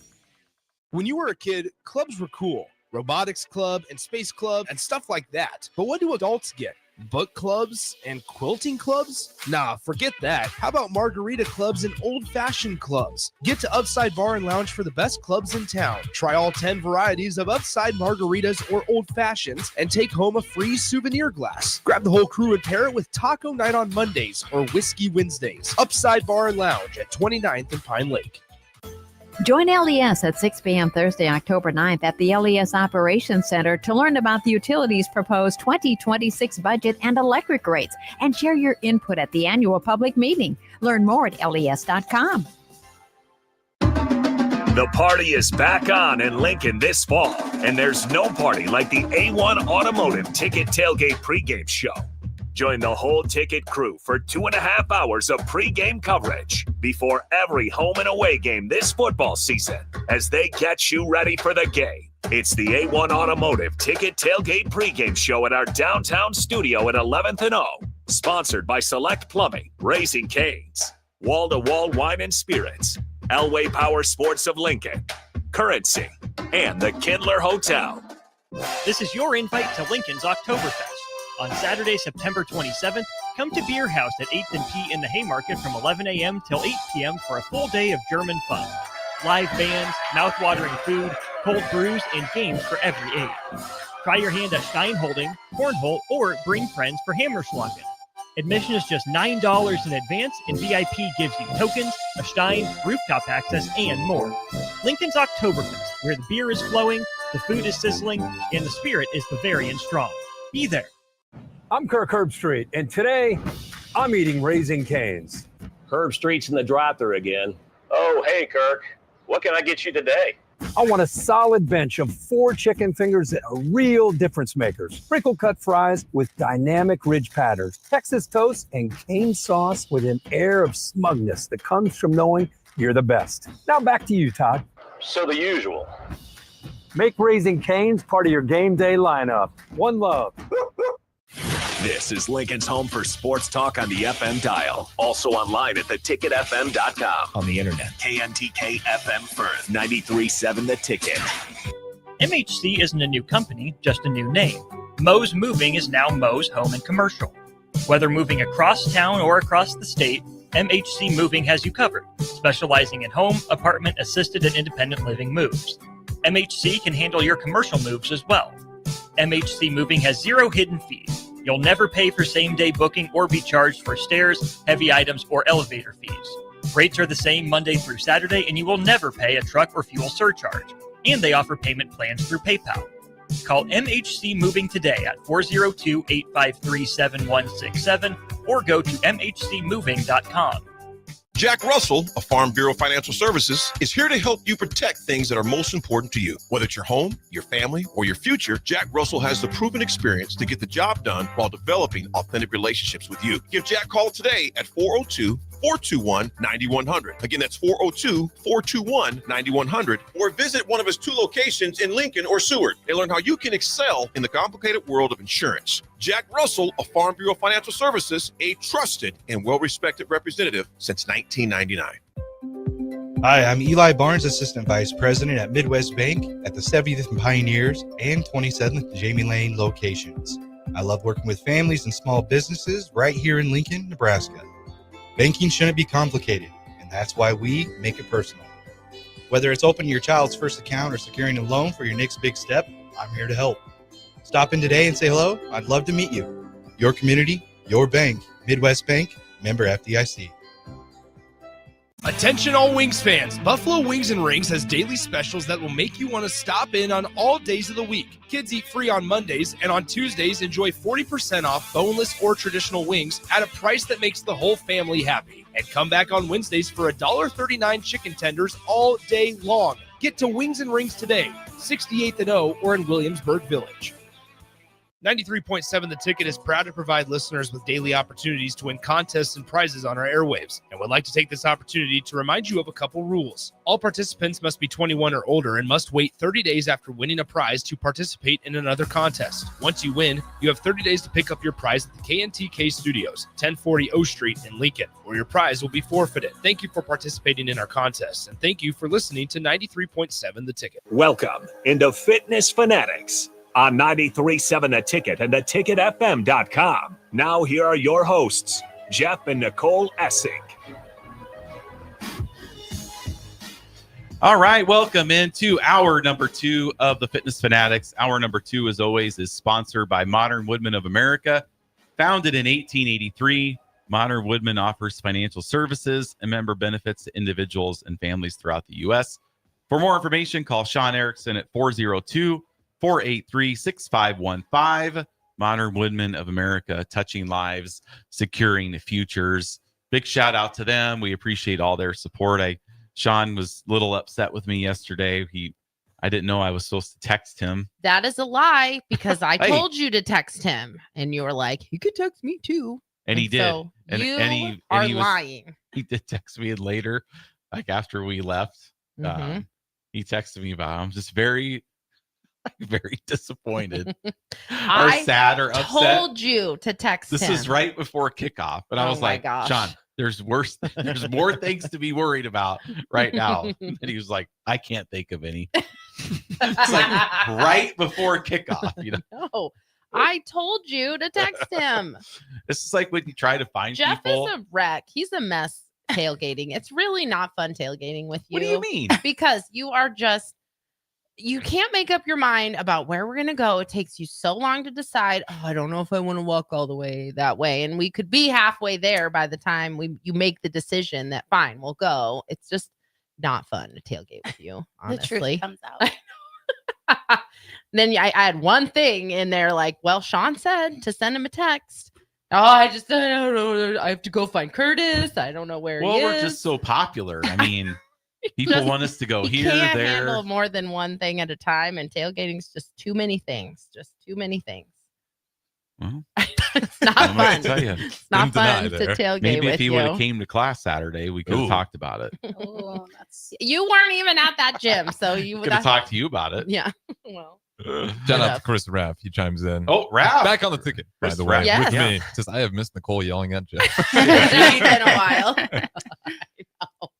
Speaker 4: When you were a kid, clubs were cool. Robotics club and space club and stuff like that. But what do adults get? Book clubs and quilting clubs? Nah, forget that. How about margarita clubs and old-fashioned clubs? Get to Upside Bar and Lounge for the best clubs in town. Try all 10 varieties of Upside margaritas or old fashions and take home a free souvenir glass. Grab the whole crew and pair it with taco night on Mondays or whiskey Wednesdays. Upside Bar and Lounge at 29th and Pine Lake.
Speaker 11: Join LES at 6 p.m. Thursday, October 9th at the LES Operations Center to learn about the utilities' proposed 2026 budget and electric rates, and share your input at the annual public meeting. Learn more at les.com.
Speaker 7: The party is back on in Lincoln this fall, and there's no party like the A1 Automotive Ticket Tailgate pregame show. Join the whole ticket crew for 2.5 hours of pregame coverage before every home and away game this football season as they get you ready for the game. It's the A1 Automotive Ticket Tailgate pregame show at our downtown studio at 11th and O. Sponsored by Select Plumbing, Raising Cane's, Wall to Wall Wine and Spirits, Elway Power Sports of Lincoln, Currency, and the Kindler Hotel.
Speaker 2: This is your invite to Lincoln's Oktoberfest. On Saturday, September 27th, come to Beer House at 8th and P in the Haymarket from 11 a.m. till 8 p.m. for a full day of German fun. Live bands, mouth-watering food, cold brews, and games for every age. Try your hand at Stein Holding, Cornhole, or bring friends for Hammerschlagen. Admission is just $9 in advance, and VIP gives you tokens, a Stein, rooftop access, and more. Lincoln's Oktoberfest, where the beer is flowing, the food is sizzling, and the spirit is Bavarian strong. Be there.
Speaker 5: I'm Kirk Herbstreit, and today I'm eating Raising Cane's.
Speaker 12: Herbstreit's in the drive-thru again. Oh, hey, Kirk. What can I get you today?
Speaker 5: I want a solid bench of 4 chicken fingers that are real difference makers. Sprinkle cut fries with dynamic ridge patterns, Texas toast, and cane sauce with an air of smugness that comes from knowing you're the best. Now back to you, Todd.
Speaker 12: So the usual.
Speaker 5: Make Raising Cane's part of your game day lineup. One love.
Speaker 7: This is Lincoln's home for sports talk on the FM dial. Also online at theticketfm.com.
Speaker 12: On the internet.
Speaker 7: KNTK FM Firth, 93.7 The Ticket.
Speaker 2: MHC isn't a new company, just a new name. Mo's Moving is now Mo's Home and Commercial. Whether moving across town or across the state, MHC Moving has you covered, specializing in home, apartment, assisted, and independent living moves. MHC can handle your commercial moves as well. MHC Moving has 0 hidden fees. You'll never pay for same-day booking or be charged for stairs, heavy items, or elevator fees. Rates are the same Monday through Saturday, and you will never pay a truck or fuel surcharge. And they offer payment plans through PayPal. Call MHC Moving today at 402-853-7167 or go to mhcmoving.com.
Speaker 16: Jack Russell of Farm Bureau Financial Services is here to help you protect things that are most important to you. Whether it's your home, your family, or your future, Jack Russell has the proven experience to get the job done while developing authentic relationships with you. Give Jack a call today at 402-421-9100. Again, that's 402-421-9100. Or visit one of his 2 locations in Lincoln or Seward. They learn how you can excel in the complicated world of insurance. Jack Russell of Farm Bureau Financial Services, a trusted and well-respected representative since 1999.
Speaker 17: Hi, I'm Eli Barnes, Assistant Vice President at Midwest Bank at the 70th and Pioneers and 27th and Jamie Lane locations. I love working with families and small businesses right here in Lincoln, Nebraska. Banking shouldn't be complicated, and that's why we make it personal. Whether it's opening your child's first account or securing a loan for your next big step, I'm here to help. Stop in today and say hello. I'd love to meet you. Your community, your bank. Midwest Bank, member FDIC.
Speaker 4: Attention all Wings fans, Buffalo Wings and Rings has daily specials that will make you want to stop in on all days of the week. Kids eat free on Mondays, and on Tuesdays enjoy 40% off boneless or traditional wings at a price that makes the whole family happy. And come back on Wednesdays for $1.39 chicken tenders all day long. Get to Wings and Rings today, 68th and O or in Williamsburg Village. 93.7 The Ticket is proud to provide listeners with daily opportunities to win contests and prizes on our airwaves, and would like to take this opportunity to remind you of a couple rules. All participants must be 21 or older and must wait 30 days after winning a prize to participate in another contest. Once you win, you have 30 days to pick up your prize at the KNTK Studios, 1040 O Street in Lincoln, or your prize will be forfeited. Thank you for participating in our contests, and thank you for listening to 93.7 The Ticket.
Speaker 7: Welcome into Fitness Fanatics on 93.7 The Ticket and theticketfm.com. Now here are your hosts, Jeff and Nicole Essink.
Speaker 8: All right, welcome into hour number 2 of the Fitness Fanatics. Hour number 2, as always, is sponsored by Modern Woodmen of America. Founded in 1883, Modern Woodmen offers financial services and member benefits to individuals and families throughout the U.S. For more information, call Sean Erickson at 402-483-6515. Modern Woodmen of America, touching lives, securing futures. Big shout out to them. We appreciate all their support. Sean was a little upset with me yesterday. I didn't know I was supposed to text him.
Speaker 9: That is a lie, because I
Speaker 8: Hey.
Speaker 9: told you to text him, and you were like, "You could text me too."
Speaker 8: And he did.
Speaker 9: So
Speaker 8: And
Speaker 9: you
Speaker 8: he
Speaker 9: are
Speaker 8: was
Speaker 9: lying.
Speaker 8: He did text me later, like after we left.
Speaker 9: Mhm.
Speaker 8: He texted me about it. I'm just very, very disappointed or
Speaker 9: I
Speaker 8: sad or upset.
Speaker 9: told you to text
Speaker 8: This
Speaker 9: him.
Speaker 8: is right before kickoff. And I
Speaker 9: Oh
Speaker 8: was
Speaker 9: my
Speaker 8: like,
Speaker 9: gosh.
Speaker 8: Sean, there's more things to be worried about right now. And he was like, I can't think of any. It's like right before kickoff, you know.
Speaker 9: No, I told you to text him.
Speaker 8: This is like when you try to find
Speaker 9: Jeff
Speaker 8: people.
Speaker 9: is a wreck. He's a mess tailgating. It's really not fun tailgating with you.
Speaker 8: What do you mean?
Speaker 9: Because you are just, you can't make up your mind about where we're going to go. It takes you so long to decide, oh, I don't know if I want to walk all the way that way. And we could be halfway there by the time you make the decision that, fine, we'll go. It's just not fun to tailgate with you, honestly.
Speaker 24: The truth comes out.
Speaker 9: Then I had one thing in there like, well, Sean said to send him a text. Oh, I don't know. I have to go find Curtis. I don't know where he is.
Speaker 8: Well, we're just so popular. I mean, people want us to go here,
Speaker 9: can't
Speaker 8: there.
Speaker 9: handle more than one thing at a time, and tailgating's just too many things. Just too many things.
Speaker 8: Well,
Speaker 9: it's not
Speaker 8: I'm
Speaker 9: fun.
Speaker 8: gonna tell you.
Speaker 9: It's not fun to tailgate
Speaker 8: Maybe
Speaker 9: with
Speaker 8: if he
Speaker 9: you.
Speaker 8: would have came to class Saturday, we could have talked about it.
Speaker 24: Oh,
Speaker 9: You weren't even at that gym, so you
Speaker 8: Could have talked to you about it.
Speaker 9: Yeah. Well.
Speaker 10: Shout out to Chris Raff. He chimes in.
Speaker 8: Oh, Raff.
Speaker 10: Back on the ticket, by
Speaker 8: Chris
Speaker 10: the way.
Speaker 8: Raff. Yes.
Speaker 10: With me. Says, I have missed Nicole yelling at Jeff.
Speaker 9: It's been a while.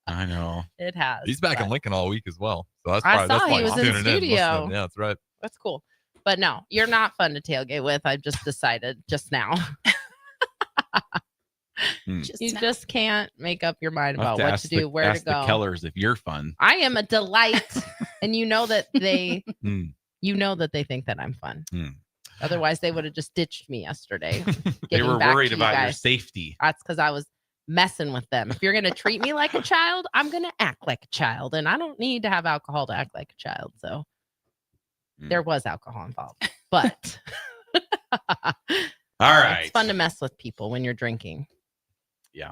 Speaker 8: I know.
Speaker 9: It has.
Speaker 10: He's back in Lincoln all week as well. So that's
Speaker 9: I
Speaker 10: probably that's
Speaker 9: saw
Speaker 10: why
Speaker 9: he was
Speaker 10: he's
Speaker 9: in the
Speaker 10: tuning
Speaker 9: studio.
Speaker 10: listening. Yeah, that's right.
Speaker 9: That's cool. But no, you're not fun to tailgate with. I've just decided just now. You just can't make up your mind
Speaker 8: I'll have
Speaker 9: about what
Speaker 8: ask
Speaker 9: to do, where to
Speaker 8: ask
Speaker 9: go.
Speaker 8: the Kellers if you're fun.
Speaker 9: I am a delight, and you know that they,
Speaker 8: Hmm.
Speaker 9: you know that they think that I'm fun. Otherwise, they would have just ditched me yesterday.
Speaker 8: They
Speaker 9: getting
Speaker 8: were
Speaker 9: back
Speaker 8: worried
Speaker 9: to you
Speaker 8: about your
Speaker 9: guys.
Speaker 8: safety.
Speaker 9: That's because I was messing with them. If you're gonna treat me like a child, I'm gonna act like a child, and I don't need to have alcohol to act like a child. So there was alcohol involved, but
Speaker 8: All right.
Speaker 9: it's fun to mess with people when you're drinking.
Speaker 8: Yeah.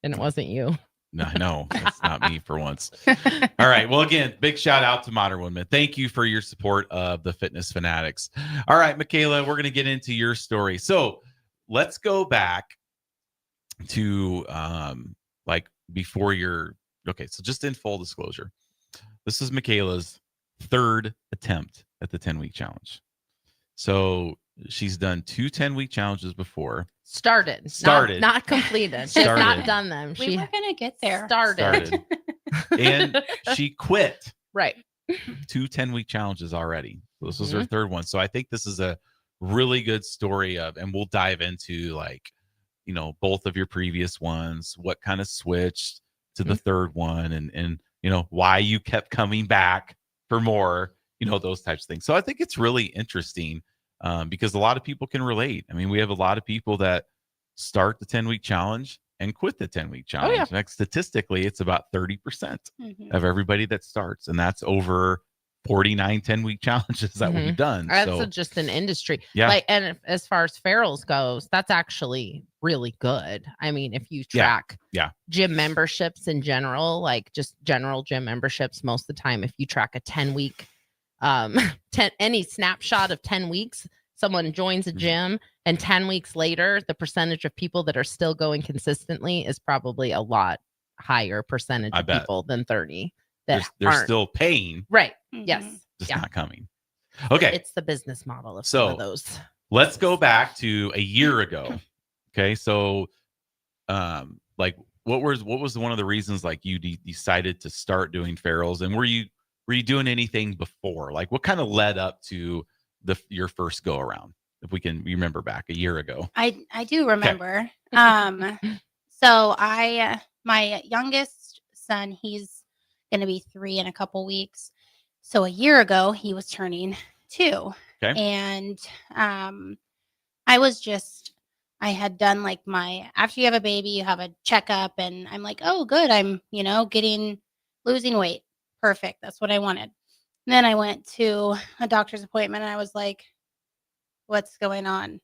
Speaker 9: And it wasn't you.
Speaker 8: No, that's not me for once. All right. Well, again, big shout out to Modern Women. Thank you for your support of the Fitness Fanatics. All right, Michaela, we're going to get into your story. So let's go back to like before your, okay. So just in full disclosure, this is Michaela's third attempt at the 10-week challenge. So she's done 2 10-week challenges before.
Speaker 9: Started. Not completed. She's not done them.
Speaker 24: We were gonna get there.
Speaker 9: Started.
Speaker 8: And she quit
Speaker 9: Right.
Speaker 8: 2 10-week challenges already. So this was her third one. So I think this is a really good story of, and we'll dive into like, you know, both of your previous ones, what kind of switched to the third one, and you know, why you kept coming back for more, you know, those types of things. So I think it's really interesting because a lot of people can relate. I mean, we have a lot of people that start the 10-week challenge and quit the 10-week challenge.
Speaker 9: yeah.
Speaker 8: Like statistically, it's about 30% of everybody that starts, and that's over 49 10-week challenges that we've done.
Speaker 9: That's
Speaker 8: So
Speaker 9: just an industry.
Speaker 8: Yeah.
Speaker 9: Like, and as far as ferals goes, that's actually really good. I mean, if you
Speaker 8: Yeah.
Speaker 9: track
Speaker 8: Yeah.
Speaker 9: gym memberships in general, like just general gym memberships, most of the time, if you track a 10-week, any snapshot of 10 weeks, someone joins a gym and 10 weeks later, the percentage of people that are still going consistently is probably a lot higher percentage
Speaker 8: I
Speaker 9: of
Speaker 8: bet.
Speaker 9: people than 30 that
Speaker 8: they're
Speaker 9: aren't.
Speaker 8: still paying,
Speaker 9: Right. Yes.
Speaker 8: just
Speaker 9: Yeah.
Speaker 8: not coming. Okay.
Speaker 9: It's the business model of
Speaker 8: So
Speaker 9: some of those.
Speaker 8: let's go back to a year ago. Okay. So, like, what was one of the reasons like you decided to start doing ferals, and were you doing anything before? Like, what kind of led up to your first go around? If we can remember back a year ago.
Speaker 24: I do remember. So my youngest son, he's gonna be 3 in a couple weeks. So a year ago he was turning 2.
Speaker 8: Okay.
Speaker 24: And I had done like after you have a baby, you have a checkup, and I'm like, oh good, I'm losing weight. Perfect. That's what I wanted. And then I went to a doctor's appointment and I was like, what's going on?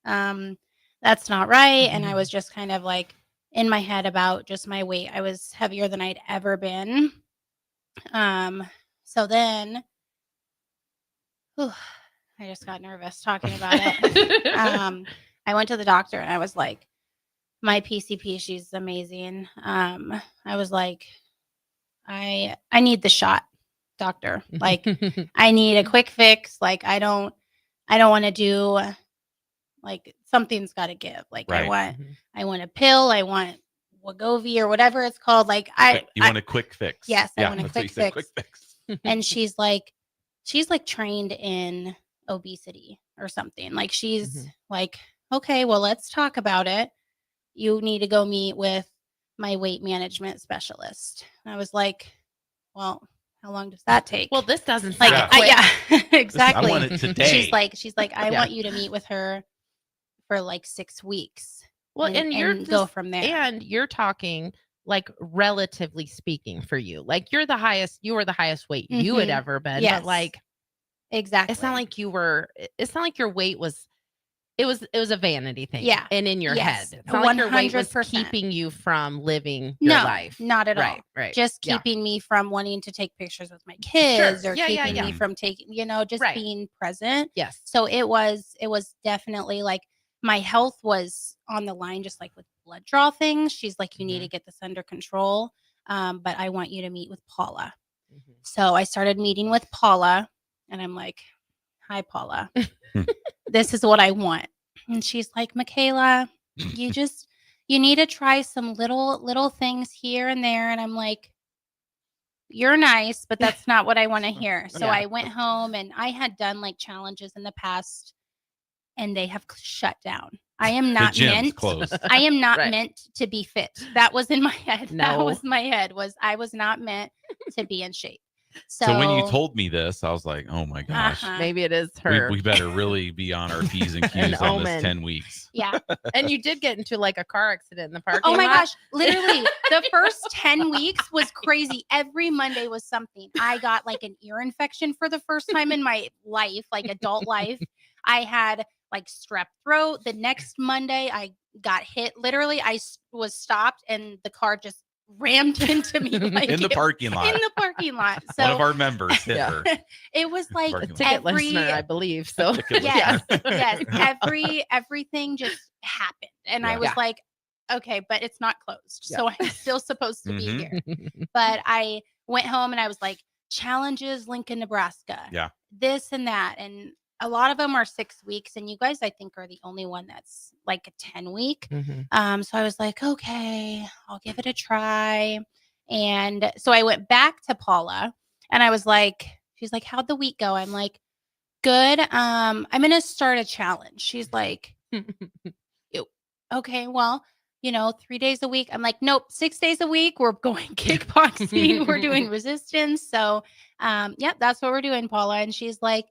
Speaker 24: That's not right. And I was just kind of like in my head about just my weight. I was heavier than I'd ever been. So then I just got nervous talking about it. I went to the doctor and I was like, my PCP, she's amazing. I was like, I need the shot, doctor. Like, I need a quick fix. Like, I don't want to do, like, something's got to give. Like,
Speaker 8: Right.
Speaker 24: I want a pill. I want Wegovy or whatever it's called. Like,
Speaker 8: You want a quick fix?
Speaker 24: Yes, I want a
Speaker 8: that's what you
Speaker 24: quick
Speaker 8: said,
Speaker 24: fix. And she's like trained in obesity or something. Like she's like, okay, well, let's talk about it. You need to go meet with my weight management specialist. And I was like, well, how long does that take?
Speaker 9: Well, this doesn't
Speaker 24: like,
Speaker 9: sound quick.
Speaker 24: yeah, exactly.
Speaker 8: I want it today.
Speaker 24: She's like, I
Speaker 9: Yeah.
Speaker 24: want you to meet with her for like 6 weeks.
Speaker 9: Well, and you're
Speaker 24: go
Speaker 9: just-
Speaker 24: from there.
Speaker 9: And you're talking like relatively speaking for you. Like you were the highest weight you had ever been.
Speaker 24: Yes.
Speaker 9: But like
Speaker 24: exactly.
Speaker 9: it's not like your weight was it was a vanity thing.
Speaker 24: Yeah.
Speaker 9: And in your
Speaker 24: Yes.
Speaker 9: head. It's not like your weight was
Speaker 24: 100%.
Speaker 9: keeping you from living your
Speaker 24: No,
Speaker 9: life.
Speaker 24: not at all.
Speaker 9: Right.
Speaker 24: Just
Speaker 9: Yeah.
Speaker 24: keeping me from wanting to take pictures with my kids
Speaker 9: Sure.
Speaker 24: or
Speaker 9: Yeah, yeah,
Speaker 24: keeping me
Speaker 9: yeah.
Speaker 24: from taking, just
Speaker 9: Right.
Speaker 24: being present.
Speaker 9: Yes.
Speaker 24: So it was definitely like my health was on the line, just like with blood draw things. She's like, you need to get this under control. But I want you to meet with Paula. So I started meeting with Paula and I'm like, hi, Paula, this is what I want. And she's like, Michaela, you need to try some little things here and there. And I'm like, you're nice, but that's not what I want to hear. So
Speaker 9: Yeah.
Speaker 24: I went home and I had done like challenges in the past and they have shut down. I am not
Speaker 8: gym's
Speaker 24: meant
Speaker 8: closed.
Speaker 24: I am not
Speaker 9: Right.
Speaker 24: meant to be fit. That was in my head. That
Speaker 9: No.
Speaker 24: was my head was I was not meant to be in shape.
Speaker 8: So when you told me this, I was like, oh my gosh.
Speaker 9: Maybe it is her.
Speaker 8: We better really be on our P's and
Speaker 9: An
Speaker 8: Q's on this
Speaker 9: omen.
Speaker 8: 10 weeks.
Speaker 24: Yeah.
Speaker 9: And you did get into like a car accident in the parking
Speaker 24: Oh my
Speaker 9: lot.
Speaker 24: gosh, literally the first 10 weeks was crazy. Every Monday was something. I got like an ear infection for the first time in my life, like adult life. I had like strep throat. The next Monday I got hit. Literally, I was stopped and the car just rammed into me like
Speaker 8: In the parking lot.
Speaker 24: In the parking lot. So
Speaker 8: One of our members hit
Speaker 9: Yeah.
Speaker 8: her.
Speaker 24: it was like
Speaker 8: Parking lot.
Speaker 9: Ticket
Speaker 24: every
Speaker 9: listener, I believe. So
Speaker 8: Ticket
Speaker 24: yes,
Speaker 8: listener.
Speaker 24: yes. Everything just happened. And I
Speaker 8: Yeah.
Speaker 24: was
Speaker 9: Yeah.
Speaker 24: like, okay, but it's not closed.
Speaker 9: Yeah.
Speaker 24: So I'm still supposed to be
Speaker 8: Mhm.
Speaker 24: here. But I went home and I was like, challenges, Lincoln, Nebraska.
Speaker 8: Yeah.
Speaker 24: This and that. And a lot of them are 6 weeks. And you guys, I think, are the only one that's like a 10-week. So I was like, okay, I'll give it a try. And so I went back to Paula and I was like, she's like, how'd the week go? I'm like, good. I'm going to start a challenge. She's like, okay, well, 3 days a week. I'm like, nope, 6 days a week. We're going kickboxing. We're doing resistance. So, yeah, that's what we're doing, Paula. And she's like,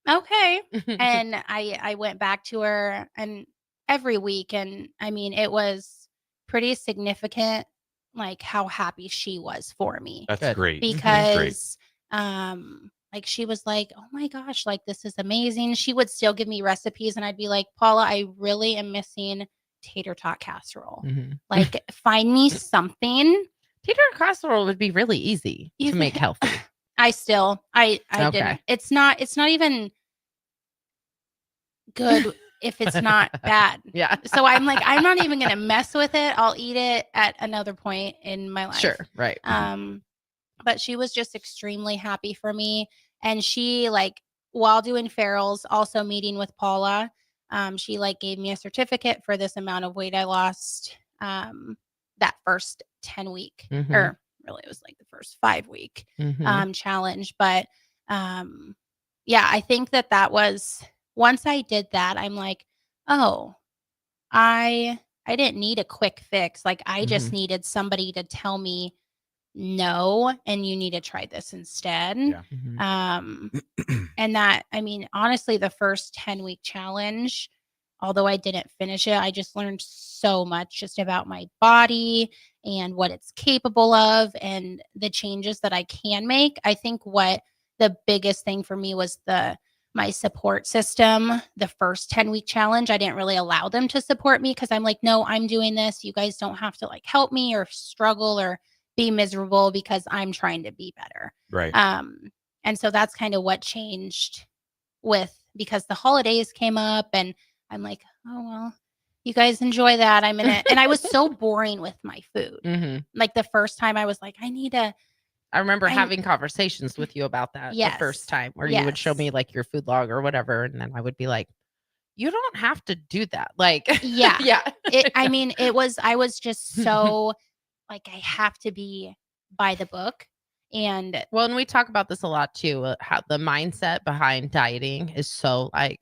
Speaker 24: okay. And I went back to her and every week. And I mean, it was pretty significant, like how happy she was for me.
Speaker 8: That's great.
Speaker 24: Because, like she was like, oh my gosh, like this is amazing. She would still give me recipes and I'd be like, Paula, I really am missing tater tot casserole. Like find me something.
Speaker 9: Tater casserole would be really easy
Speaker 24: You
Speaker 9: to make
Speaker 24: think-
Speaker 9: healthy.
Speaker 24: I
Speaker 9: Okay.
Speaker 24: didn't. It's not even good if it's not bad.
Speaker 9: Yeah.
Speaker 24: So I'm like, I'm not even gonna mess with it. I'll eat it at another point in my life.
Speaker 9: Sure. Right.
Speaker 24: But she was just extremely happy for me. And she like while doing ferals, also meeting with Paula, she like gave me a certificate for this amount of weight I lost that first 10 week or really it was like the first 5 week challenge. But yeah, I think that was once I did that, I'm like, oh, I didn't need a quick fix. Like I just needed somebody to tell me no, and you need to try this instead.
Speaker 8: Yeah.
Speaker 24: And that, I mean, honestly, the first 10-week challenge, although I didn't finish it, I just learned so much just about my body and what it's capable of and the changes that I can make. I think what the biggest thing for me was my support system. The first 10-week challenge, I didn't really allow them to support me because I'm like, no, I'm doing this. You guys don't have to like help me or struggle or be miserable because I'm trying to be better.
Speaker 8: Right.
Speaker 24: And so that's kind of what changed because the holidays came up and I'm like, oh, well, you guys enjoy that. I'm in it. And I was so boring with my food. Like the first time I was like,
Speaker 9: I remember having conversations with you about that the first time where you would show me like your food log or whatever. And then I would be like, you don't have to do that. Like,
Speaker 24: yeah.
Speaker 9: yeah.
Speaker 24: I was just so like, I have to be by the book. And
Speaker 9: well, and we talk about this a lot too, how the mindset behind dieting is so like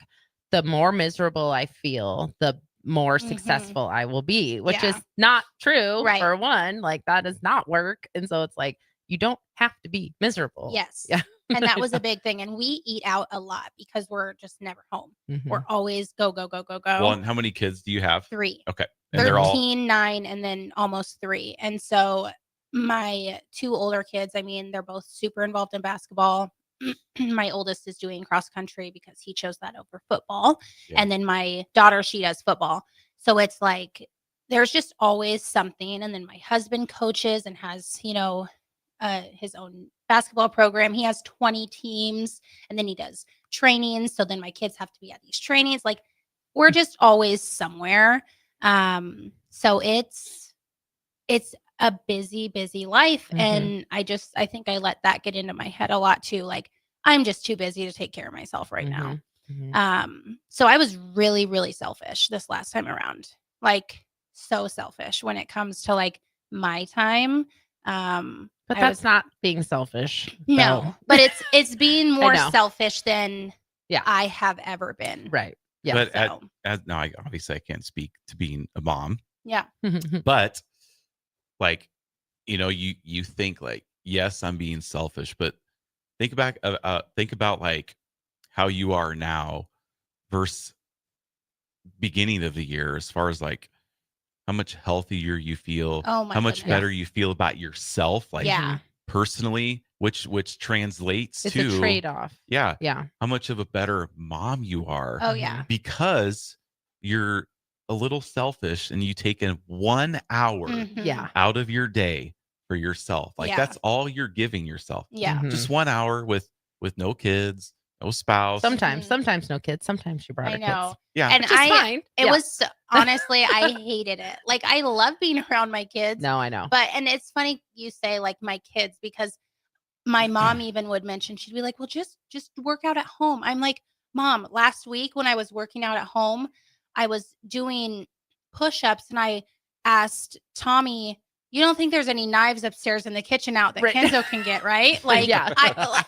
Speaker 9: the more miserable I feel, the more successful I will be, which is not true.
Speaker 24: Right.
Speaker 9: For one, like that does not work. And so it's like, you don't have to be miserable.
Speaker 24: Yes.
Speaker 9: Yeah.
Speaker 24: And that was a big thing. And we eat out a lot because we're just never home.
Speaker 9: Mhm.
Speaker 24: We're always go, go, go, go, go.
Speaker 8: Well, and how many kids do you have?
Speaker 24: 3.
Speaker 8: Okay. And they're all
Speaker 24: 13, 9, and then almost 3. And so my 2 older kids, I mean, they're both super involved in basketball. My oldest is doing cross country because he chose that over football.
Speaker 8: Yeah.
Speaker 24: And then my daughter, she does football. So it's like there's just always something. And then my husband coaches and has, his own basketball program. He has 20 teams, and then he does trainings. So then my kids have to be at these trainings. Like we're just always somewhere. So it's a busy life.
Speaker 9: Mhm.
Speaker 24: And I think I let that get into my head a lot too. Like I'm just too busy to take care of myself right now. So I was really, really selfish this last time around, like so selfish when it comes to like my time.
Speaker 9: But that's not being selfish.
Speaker 24: No,
Speaker 9: so.
Speaker 24: but it's being more
Speaker 9: know.
Speaker 24: selfish than
Speaker 9: Yeah.
Speaker 24: I have ever been.
Speaker 9: Right. Yeah.
Speaker 8: But
Speaker 24: So.
Speaker 8: now, obviously, I can't speak to being a mom,
Speaker 24: Yeah.
Speaker 8: but like, you think like, yes, I'm being selfish, but think about like how you are now versus beginning of the year, as far as like how much healthier you feel,
Speaker 24: Oh my
Speaker 8: how much
Speaker 24: goodness.
Speaker 8: better you feel about yourself, like
Speaker 24: Yeah.
Speaker 8: personally, which translates
Speaker 9: It's
Speaker 8: to
Speaker 9: a trade-off.
Speaker 8: Yeah.
Speaker 9: Yeah.
Speaker 8: How much of a better mom you are.
Speaker 24: Oh yeah.
Speaker 8: Because you're a little selfish and you take in 1 hour
Speaker 24: Mhm.
Speaker 9: Yeah.
Speaker 8: out of your day for yourself. Like
Speaker 24: Yeah.
Speaker 8: that's all you're giving yourself.
Speaker 24: Yeah.
Speaker 9: Mhm.
Speaker 8: Just 1 hour with no kids, no spouse.
Speaker 9: Sometimes no kids. Sometimes she brought
Speaker 24: I
Speaker 9: her
Speaker 24: know.
Speaker 9: kids.
Speaker 8: Yeah.
Speaker 24: And
Speaker 9: Which is fine.
Speaker 24: it
Speaker 9: Yeah.
Speaker 24: was honestly, I hated it. Like I love being around my kids.
Speaker 9: No, I know.
Speaker 24: And it's funny you say like my kids, because my mom even would mention, she'd be like, well, just work out at home. I'm like, Mom, last week when I was working out at home, I was doing push-ups and I asked Tommy, you don't think there's any knives upstairs in the kitchen out that
Speaker 9: Right.
Speaker 24: Kenzo can get, right? Like,
Speaker 9: Yeah.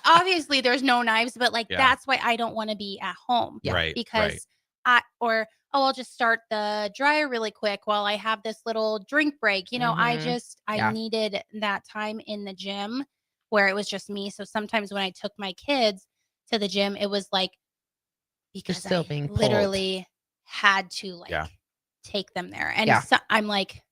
Speaker 24: obviously there's no knives, but like,
Speaker 8: Yeah.
Speaker 24: that's why I don't want to be at home.
Speaker 8: Yeah. Right,
Speaker 24: Because I'll just start the dryer really quick while I have this little drink break. I
Speaker 9: Yeah.
Speaker 24: needed that time in the gym where it was just me. So sometimes when I took my kids to the gym, it was like, because
Speaker 9: still
Speaker 24: I
Speaker 9: being pulled.
Speaker 24: literally had to like take them there. And
Speaker 9: Yeah.
Speaker 24: so I'm like,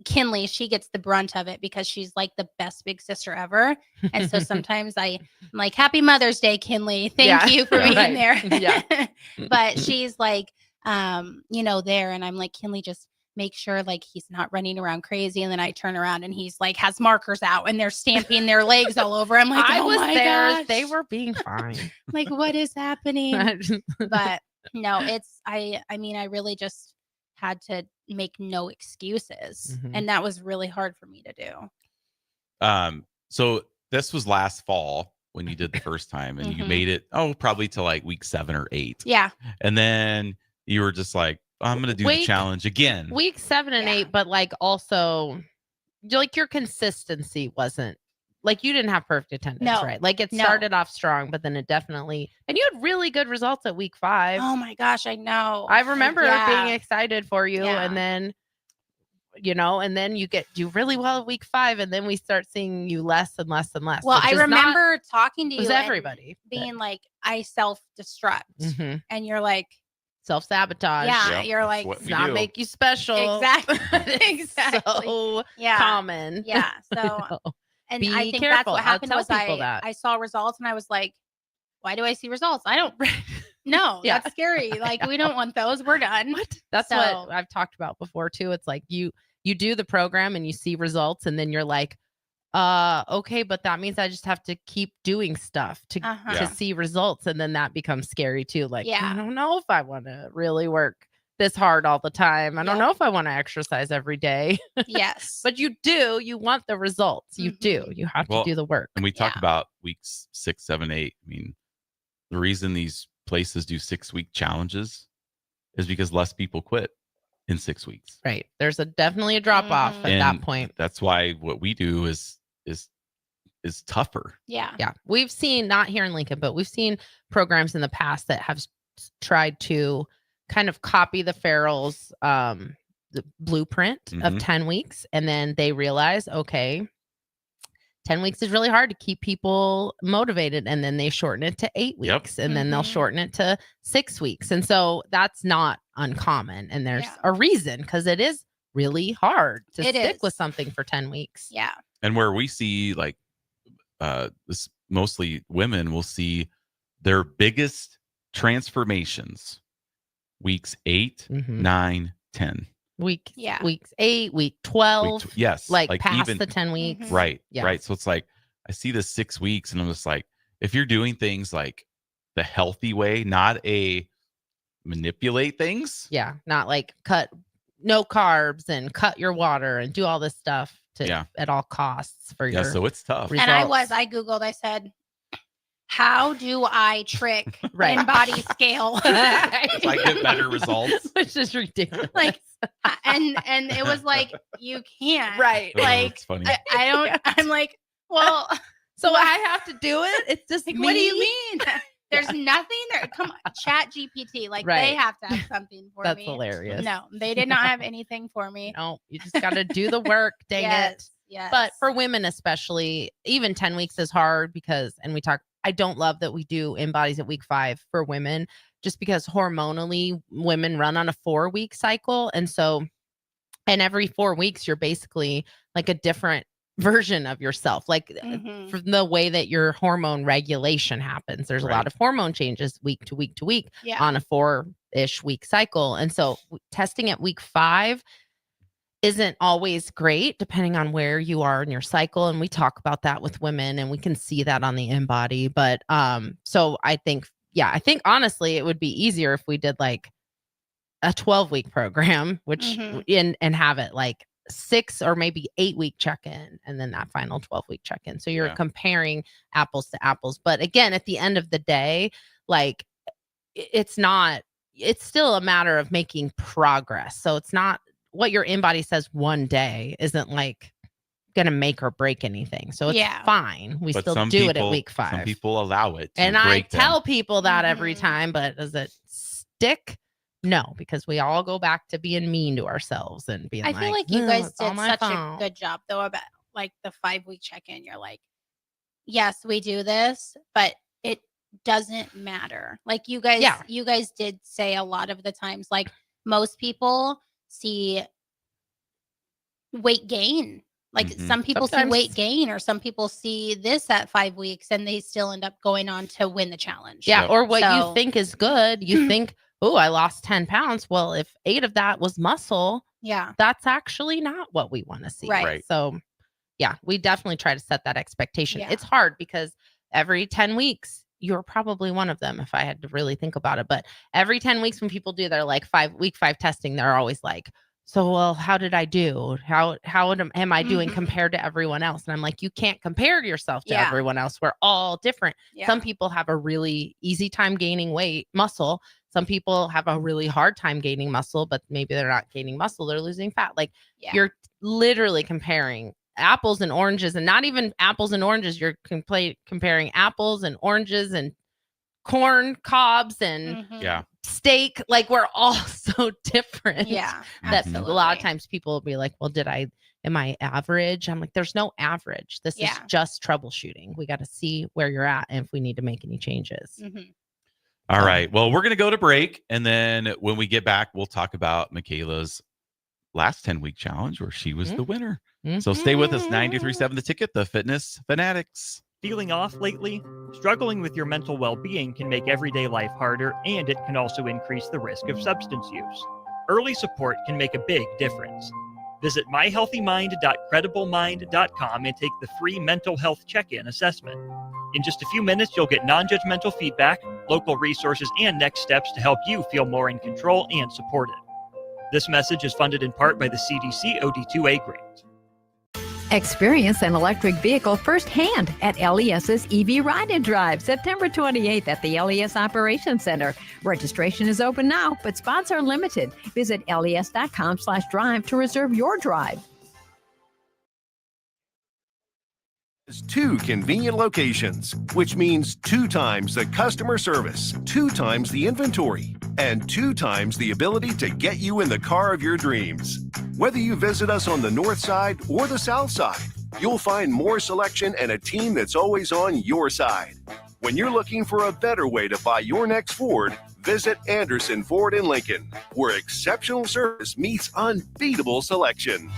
Speaker 24: Kinley, she gets the brunt of it because she's like the best big sister ever. And so sometimes I'm like, Happy Mother's Day, Kinley. Thank you for being
Speaker 9: Right.
Speaker 24: there.
Speaker 9: Yeah.
Speaker 24: But she's like, there. And I'm like, Kinley, just make sure like he's not running around crazy. And then I turn around and he's like, has markers out and they're stamping their legs all over. I'm like,
Speaker 9: I
Speaker 24: oh
Speaker 9: was
Speaker 24: my
Speaker 9: there.
Speaker 24: gosh.
Speaker 9: They were being fine.
Speaker 24: Like, what is happening? But no, I mean, I really just had to make no excuses.
Speaker 9: Mhm.
Speaker 24: And that was really hard for me to do.
Speaker 8: So this was last fall when you did the first time and you
Speaker 24: Mhm.
Speaker 8: made it, probably to like week 7 or 8.
Speaker 24: Yeah.
Speaker 8: And then you were just like, I'm going to do the
Speaker 9: Week-
Speaker 8: challenge again.
Speaker 9: Week 7 and 8, but like also like your consistency wasn't like you didn't have perfect attendance,
Speaker 24: No.
Speaker 9: right? Like it
Speaker 24: No.
Speaker 9: started off strong, but then it definitely, and you had really good results at week 5.
Speaker 24: Oh my gosh, I know.
Speaker 9: I remember
Speaker 24: Yeah.
Speaker 9: being excited for you.
Speaker 24: Yeah.
Speaker 9: And then, and then you do really well at week 5. And then we start seeing you less and less and less.
Speaker 24: Well,
Speaker 9: which
Speaker 24: I
Speaker 9: is not-
Speaker 24: remember talking to
Speaker 9: it
Speaker 24: you
Speaker 9: was
Speaker 24: and
Speaker 9: everybody.
Speaker 24: being like, I self-destruct.
Speaker 9: Mhm.
Speaker 24: And you're like,
Speaker 9: Self-sabotage.
Speaker 24: yeah, you're like,
Speaker 8: what
Speaker 9: Does
Speaker 8: we
Speaker 9: not
Speaker 8: do.
Speaker 9: make you special.
Speaker 24: exactly.
Speaker 9: It's
Speaker 24: exactly.
Speaker 9: so
Speaker 24: Yeah.
Speaker 9: common.
Speaker 24: Yeah. So,
Speaker 9: know.
Speaker 24: and
Speaker 9: Be
Speaker 24: I think that's
Speaker 9: careful.
Speaker 24: what
Speaker 9: I'll
Speaker 24: happened
Speaker 9: tell
Speaker 24: was
Speaker 9: people that.
Speaker 24: I saw results and I was like, why do I see results? I don't no,
Speaker 9: Yeah.
Speaker 24: that's scary. Like we don't want those. We're done.
Speaker 9: That's
Speaker 24: So-
Speaker 9: what I've talked about before too. It's like you do the program and you see results and then you're like, okay, but that means I just have to keep doing stuff to
Speaker 24: Uh-huh.
Speaker 9: see results. And then that becomes scary too. Like,
Speaker 24: Yeah.
Speaker 9: I don't know if I want to really work this hard all the time. I don't
Speaker 24: Yep.
Speaker 9: know if I want to exercise every day.
Speaker 24: Yes.
Speaker 9: But you do. You want the results. You do. You have
Speaker 8: Well,
Speaker 9: to do the work.
Speaker 8: And we talk
Speaker 24: Yeah.
Speaker 8: about weeks 6, 7, 8. I mean, the reason these places do 6-week challenges is because less people quit in 6 weeks.
Speaker 9: Right. There's definitely a drop off at
Speaker 8: And
Speaker 9: that point.
Speaker 8: That's why what we do is is tougher.
Speaker 24: Yeah.
Speaker 9: Yeah. We've seen, not here in Lincoln, but we've seen programs in the past that have tried to kind of copy the Farrell's the blueprint of 10 weeks. And then they realize, okay, 10 weeks is really hard to keep people motivated. And then they shorten it to 8 weeks and then they'll shorten it to 6 weeks. And so that's not uncommon. And there's a reason, because it is really hard to stick with something for 10 weeks.
Speaker 24: Yeah.
Speaker 8: And where we see like this, mostly women will see their biggest transformations weeks 8, 9, 10.
Speaker 9: Weeks 8, week 12.
Speaker 8: Yes.
Speaker 9: Like past
Speaker 8: even
Speaker 9: the 10 weeks.
Speaker 8: Right.
Speaker 9: Yeah.
Speaker 8: Right. So it's like, I see the 6 weeks and I'm just like, if you're doing things like the healthy way, not a manipulate things.
Speaker 9: Yeah. Not like cut no carbs and cut your water and do all this stuff to at all costs for your.
Speaker 8: So it's tough.
Speaker 24: And I Googled, I said, how do I trick in body scale?
Speaker 8: So I get better results.
Speaker 9: Which is ridiculous.
Speaker 24: Like, and it was like, you can't.
Speaker 9: Right.
Speaker 24: Like,
Speaker 8: it's funny.
Speaker 24: I don't, I'm like, well.
Speaker 9: So I have to do it? It's just
Speaker 24: like,
Speaker 9: me?
Speaker 24: what do you mean? There's nothing there. Come on, Chat GPT. Like, they have to have something for
Speaker 9: That's
Speaker 24: me.
Speaker 9: hilarious.
Speaker 24: No, they did not have anything for me.
Speaker 9: No, you just got to do the work. Dang it.
Speaker 24: Yes.
Speaker 9: But for women, especially, even 10 weeks is hard because, and I don't love that we do in bodies at week 5 for women, just because hormonally women run on a 4-week cycle. And so, and every 4 weeks, you're basically like a different version of yourself, like from the way that your hormone regulation happens. There's a lot of hormone changes week to week to week on a 4-ish week cycle. And so testing at week 5 isn't always great depending on where you are in your cycle. And we talk about that with women and we can see that on the InBody. But so I think honestly, it would be easier if we did like a 12-week program, which and have it like 6 or maybe 8-week check-in and then that final 12-week check-in. So you're comparing apples to apples. But again, at the end of the day, like it's still a matter of making progress. So it's not what your InBody says one day isn't like going to make or break anything. So it's fine. We still do it at week 5.
Speaker 8: Some people allow it to
Speaker 9: and I
Speaker 8: break
Speaker 9: tell
Speaker 8: them.
Speaker 9: people that every time, but does it stick? No, because we all go back to being mean to ourselves and being
Speaker 24: I feel like you guys
Speaker 9: it's all
Speaker 24: did
Speaker 9: my
Speaker 24: such
Speaker 9: fault."
Speaker 24: a good job though about like the 5-week check-in. You're like, yes, we do this, but it doesn't matter. Like you guys did say a lot of the times, like most people see weight gain. Like some people see weight gain, or some people see this at 5 weeks and they still end up going on to win the challenge.
Speaker 9: Yeah. Or what you think is good. You think, oh, I lost 10 pounds. Well, if 8 of that was muscle, that's actually not what we want to see.
Speaker 24: Right.
Speaker 9: So yeah, we definitely try to set that expectation. It's hard because every 10 weeks, you're probably one of them if I had to really think about it. But every 10 weeks when people do their like week 5 testing, they're always like, so, well, how did I do? How am I doing compared to everyone else? And I'm like, you can't compare yourself to everyone else. We're all different. Some people have a really easy time gaining muscle. Some people have a really hard time gaining muscle, but maybe they're not gaining muscle. They're losing fat. Like you're literally comparing apples and oranges, and not even apples and oranges. You're comparing apples and oranges and corn cobs and steak. Like we're all so different.
Speaker 24: Yeah,
Speaker 9: that a lot of times people will be like, well, am I average? I'm like, there's no average. This is just troubleshooting. We got to see where you're at and if we need to make any changes.
Speaker 8: All right. Well, we're going to go to break. And then when we get back, we'll talk about Michaela's last 10-week challenge where she was the winner. So stay with us. 93.7 The Ticket, the Fitness Fanatics.
Speaker 2: Feeling off lately? Struggling with your mental well-being can make everyday life harder, and it can also increase the risk of substance use. Early support can make a big difference. Visit myhealthymind.crediblemmind.com and take the free mental health check-in assessment. In just a few minutes, you'll get non-judgmental feedback, local resources, and next steps to help you feel more in control and supported. This message is funded in part by the CDC OD2A grant.
Speaker 11: Experience an electric vehicle firsthand at LES's EV Ride and Drive, September 28th at the LES Operations Center. Registration is open now, but spots are limited. Visit les.com/drive to reserve your drive.
Speaker 3: 2 convenient locations, which means 2 times the customer service, 2 times the inventory, and 2 times the ability to get you in the car of your dreams. Whether you visit us on the north side or the south side, you'll find more selection and a team that's always on your side. When you're looking for a better way to buy your next Ford, visit Anderson Ford in Lincoln, where exceptional service meets unbeatable selection.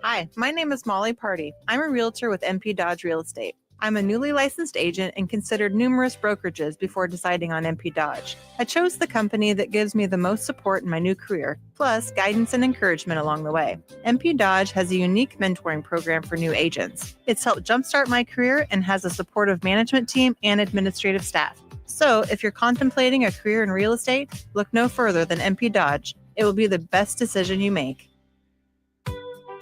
Speaker 13: Hi, my name is Molly Party. I'm a realtor with MP Dodge Real Estate. I'm a newly licensed agent and considered numerous brokerages before deciding on MP Dodge. I chose the company that gives me the most support in my new career, plus guidance and encouragement along the way. MP Dodge has a unique mentoring program for new agents. It's helped jumpstart my career and has a supportive management team and administrative staff. So if you're contemplating a career in real estate, look no further than MP Dodge. It will be the best decision you make.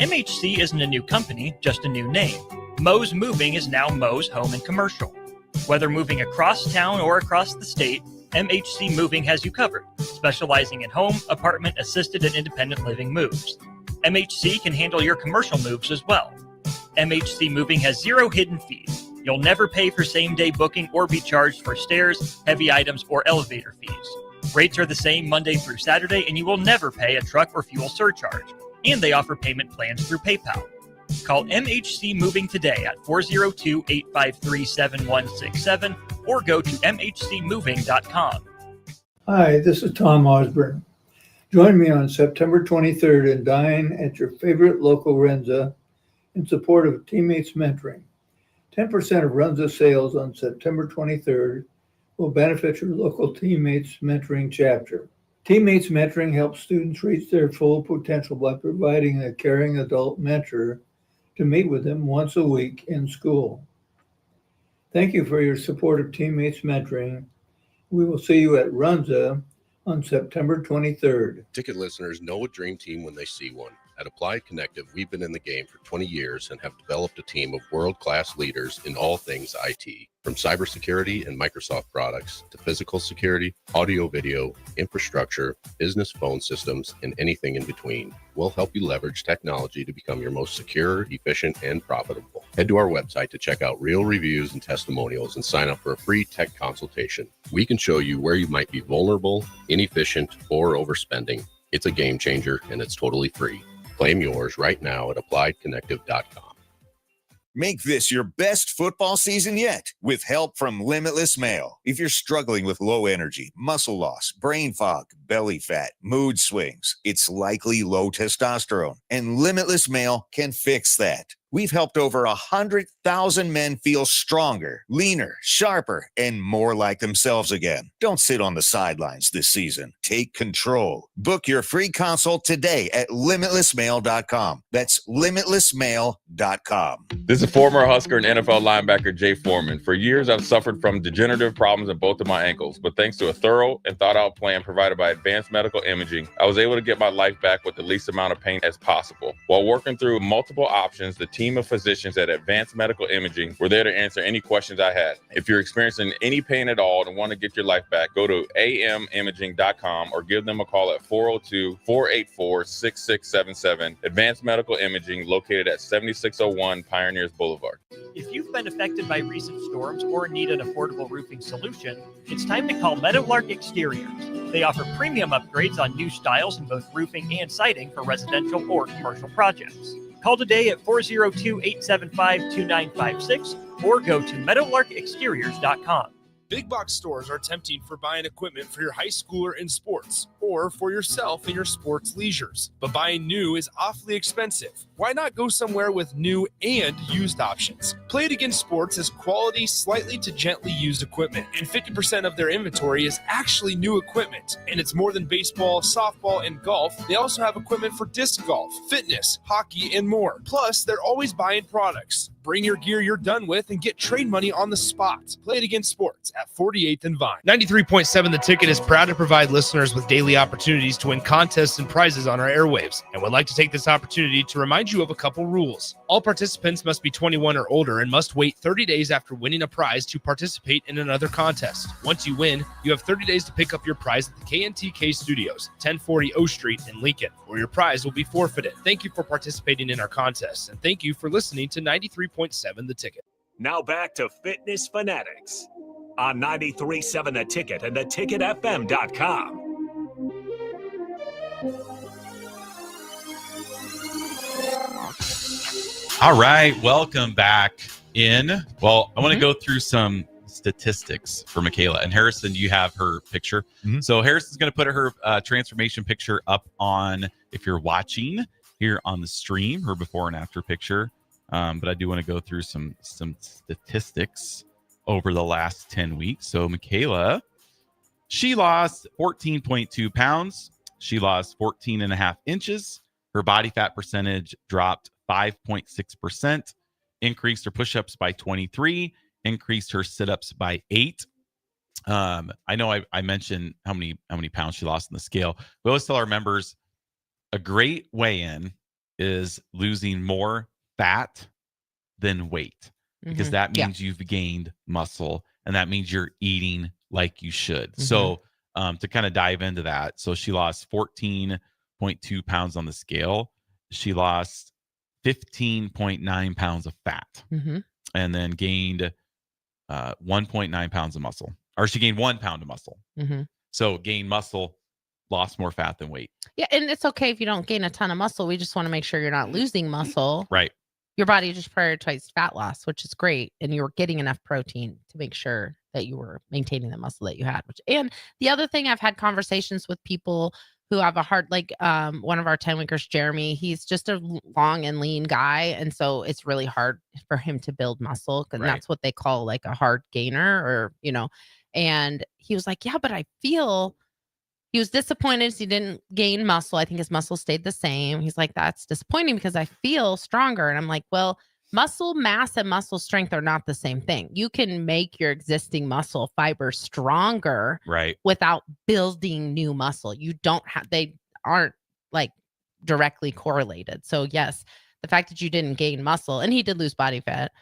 Speaker 2: MHC isn't a new company, just a new name. Mo's Moving is now Mo's Home and Commercial. Whether moving across town or across the state, MHC Moving has you covered, specializing in home, apartment, assisted, and independent living moves. MHC can handle your commercial moves as well. MHC Moving has 0 hidden fees. You'll never pay for same-day booking or be charged for stairs, heavy items, or elevator fees. Rates are the same Monday through Saturday, and you will never pay a truck or fuel surcharge. And they offer payment plans through PayPal. Call MHC Moving today at 402-853-7167 or go to mhcmoving.com.
Speaker 14: Hi, this is Tom Osborne. Join me on September 23rd and dine at your favorite local Renza in support of Teammates Mentoring. 10% of Renza sales on September 23rd will benefit your local Teammates Mentoring chapter. Teammates Mentoring helps students reach their full potential by providing a caring adult mentor to meet with them once a week in school. Thank you for your support of Teammates Mentoring. We will see you at Runza on September 23rd.
Speaker 15: Ticket listeners know a dream team when they see one. At Applied Connective, we've been in the game for 20 years and have developed a team of world-class leaders in all things IT, from cybersecurity and Microsoft products to physical security, audio-video, infrastructure, business phone systems, and anything in between. We'll help you leverage technology to become your most secure, efficient, and profitable. Head to our website to check out real reviews and testimonials and sign up for a free tech consultation. We can show you where you might be vulnerable, inefficient, or overspending. It's a game changer, and it's totally free. Claim yours right now at appliedconnective.com.
Speaker 25: Make this your best football season yet with help from Limitless Mail. If you're struggling with low energy, muscle loss, brain fog, belly fat, mood swings, it's likely low testosterone, and Limitless Mail can fix that. We've helped over 100,000 men feel stronger, leaner, sharper, and more like themselves again. Don't sit on the sidelines this season. Take control. Book your free consult today at limitlessmail.com. That's limitlessmail.com.
Speaker 26: This is former Husker and NFL linebacker Jay Foreman. For years, I've suffered from degenerative problems in both of my ankles, but thanks to a thorough and thought-out plan provided by Advanced Medical Imaging, I was able to get my life back with the least amount of pain as possible. While working through multiple options, the team of physicians at Advanced Medical Imaging were there to answer any questions I had. If you're experiencing any pain at all and want to get your life back, go to amimaging.com or give them a call at 402-484-6677. Advanced Medical Imaging, located at 7601 Pioneers Boulevard.
Speaker 2: If you've been affected by recent storms or need an affordable roofing solution, it's time to call Meadowlark Exteriors. They offer premium upgrades on new styles in both roofing and siding for residential or commercial projects. Call today at 402-875-2956 or go to meadowlarkexteriors.com.
Speaker 4: Big box stores are tempting for buying equipment for your high schooler in sports or for yourself in your sports leisures. But buying new is awfully expensive. Why not go somewhere with new and used options? Play It Again Sports has quality, slightly to gently used equipment, and 50% of their inventory is actually new equipment. And it's more than baseball, softball, and golf. They also have equipment for disc golf, fitness, hockey, and more. Plus, they're always buying products. Bring your gear you're done with and get trade money on the spot. Play it against sports at 48th and Vine. 93.7 The Ticket is proud to provide listeners with daily opportunities to win contests and prizes on our airwaves, and would like to take this opportunity to remind you of a couple rules. All participants must be 21 or older and must wait 30 days after winning a prize to participate in another contest. Once you win, you have 30 days to pick up your prize at the KNTK Studios, 1040 O Street in Lincoln, or your prize will be forfeited. Thank you for participating in our contests, and thank you for listening to 93.7 The Ticket.
Speaker 7: Now back to Fitness Fanatics on 93.7 The Ticket and theticketfm.com.
Speaker 8: All right, welcome back in. Well, I want to go through some statistics for Michaela. And Harrison, you have her picture. So Harrison's going to put her transformation picture up on, if you're watching here on the stream, her before and after picture. But I do want to go through some statistics over the last 10 weeks. So Michaela, she lost 14.2 pounds. She lost 14 and a half inches. Her body fat percentage dropped 5.6%, increased her push-ups by 23, increased her sit-ups by 8. I know I mentioned how many pounds she lost on the scale. We always tell our members a great weigh-in is losing more fat than weight, because that means you've gained muscle, and that means you're eating like you should. So to kind of dive into that, so she lost 14.2 pounds on the scale. She lost 15.9 pounds of fat, and then gained 1.9 pounds of muscle, or she gained 1 pound of muscle. So gain muscle, lost more fat than weight.
Speaker 9: Yeah, and it's okay if you don't gain a ton of muscle. We just want to make sure you're not losing muscle.
Speaker 8: Right.
Speaker 9: Your body just prioritized fat loss, which is great, and you were getting enough protein to make sure that you were maintaining the muscle that you had. And the other thing, I've had conversations with people who have a hard, like one of our 10-weekers, Jeremy, he's just a long and lean guy. And so it's really hard for him to build muscle, because that's what they call like a hard gainer, or, and he was like, yeah, but I feel, he was disappointed he didn't gain muscle. I think his muscle stayed the same. He's like, that's disappointing because I feel stronger. And I'm like, well, muscle mass and muscle strength are not the same thing. You can make your existing muscle fiber stronger, without building new muscle. You don't have, they aren't like directly correlated. So yes, the fact that you didn't gain muscle, and he did lose body fat,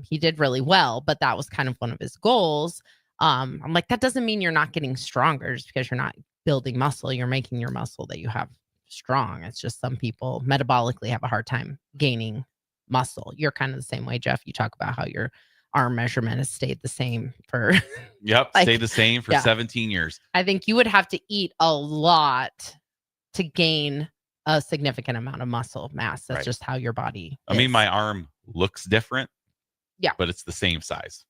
Speaker 9: he did really well, but that was kind of one of his goals. I'm like, that doesn't mean you're not getting stronger just because you're not building muscle. You're making your muscle that you have strong. It's just some people metabolically have a hard time gaining muscle. You're kind of the same way, Jeff. You talk about how your arm measurement has stayed the same for
Speaker 8: stayed the same for 17 years.
Speaker 9: I think you would have to eat a lot to gain a significant amount of muscle mass. That's just how your body
Speaker 8: I mean, my arm looks different, but it's the same size.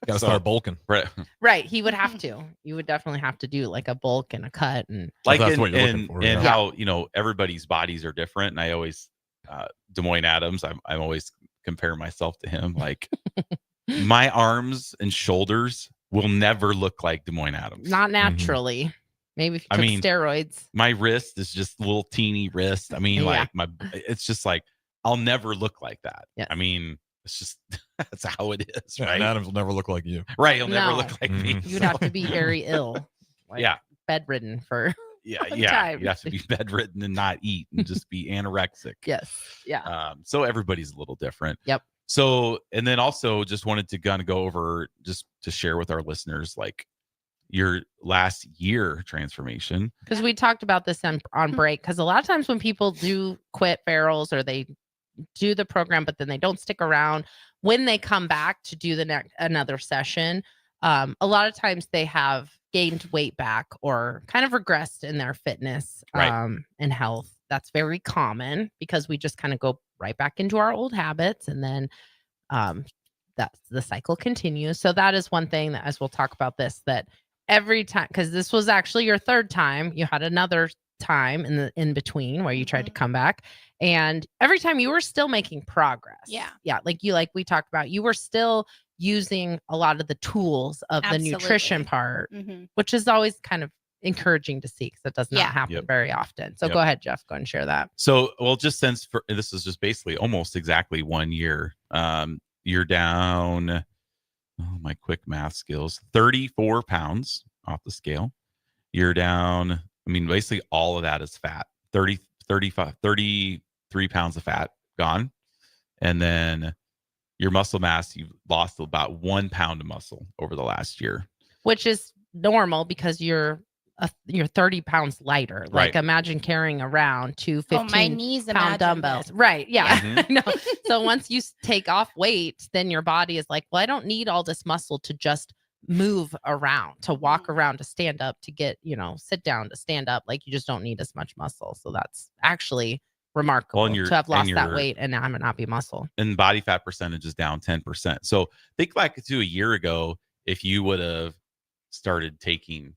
Speaker 10: Gotta start bulking.
Speaker 9: Right. He would have to. You would definitely have to do like a bulk and a cut, and
Speaker 8: like how everybody's bodies are different. And I always Des Moines Adams, I'm always compare myself to him. Like my arms and shoulders will never look like Des Moines Adams.
Speaker 9: Not naturally. Maybe if you took steroids.
Speaker 8: My wrist is just a little teeny wrist. I mean, it's just like I'll never look like that. I mean, it's just that's how it is, right?
Speaker 10: And Adams will never look like you.
Speaker 8: Right, he'll never look like me.
Speaker 9: You'd have to be very ill. Bedridden for
Speaker 8: time. You have to be bedridden and not eat and just be anorexic. So everybody's a little different. So, and then also just wanted to kind of go over, just to share with our listeners, like your last year transformation.
Speaker 9: Because we talked about this on break, because a lot of times when people do quit Farrell's, or they do the program, but then they don't stick around, when they come back to do another session, a lot of times they have gained weight back or kind of regressed in their fitness and health. That's very common because we just kind of go right back into our old habits, and then that's the cycle continues. So that is one thing that, as we'll talk about this, that every time, because this was actually your third time, you had another time in between where you tried to come back, and every time you were still making progress. Like we talked about, you were still using a lot of the tools of the nutrition part, which is always kind of encouraging to see because it does not
Speaker 24: Yeah.
Speaker 9: happen
Speaker 8: Yep.
Speaker 9: very often. So
Speaker 8: Yep.
Speaker 9: go ahead, Jeff. Go ahead and share that.
Speaker 8: So, well, just since this is just basically almost exactly 1 year, you're down, oh, my quick math skills, 34 pounds off the scale. You're down, I mean, basically all of that is fat, 33 pounds of fat gone. And then your muscle mass, you've lost about 1 pound of muscle over the last year.
Speaker 9: Which is normal because you're 30 pounds lighter. Like
Speaker 8: Right.
Speaker 9: imagine carrying around two
Speaker 24: Oh, my
Speaker 9: 15
Speaker 24: knees
Speaker 9: pound
Speaker 24: imagine
Speaker 9: dumbbells.
Speaker 24: this.
Speaker 9: Right. Yeah.
Speaker 8: Mhm.
Speaker 9: I know. So once you take off weight, then your body is like, well, I don't need all this muscle to just move around, to walk around, to stand up, to get, sit down, to stand up. Like you just don't need as much muscle. So that's actually remarkable
Speaker 8: Well, and
Speaker 9: to have lost that
Speaker 8: your-
Speaker 9: weight and now not be muscle.
Speaker 8: And body fat percentage is down 10%. So think back to a year ago, if you would have started taking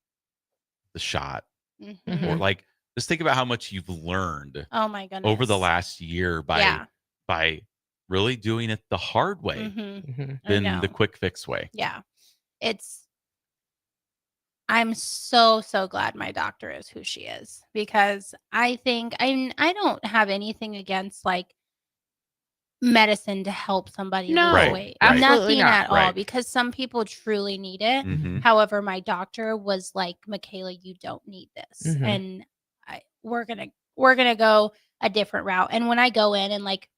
Speaker 8: the shot,
Speaker 24: Mhm.
Speaker 8: or like, just think about how much you've learned
Speaker 24: Oh my goodness.
Speaker 8: over the last year by really doing it the hard way
Speaker 24: Mhm. I
Speaker 8: than
Speaker 24: know.
Speaker 8: the quick fix way.
Speaker 24: Yeah. I'm so glad my doctor is who she is because I think I don't have anything against like medicine to help somebody
Speaker 9: No,
Speaker 24: lose
Speaker 8: Right,
Speaker 24: weight.
Speaker 8: right.
Speaker 9: absolutely
Speaker 24: Nothing
Speaker 9: not.
Speaker 24: at all
Speaker 8: Right.
Speaker 24: because some people truly need it.
Speaker 8: Mhm.
Speaker 24: However, my doctor was like, Michaela, you don't need this.
Speaker 9: Mhm.
Speaker 24: And we're gonna go a different route. And when I go in and like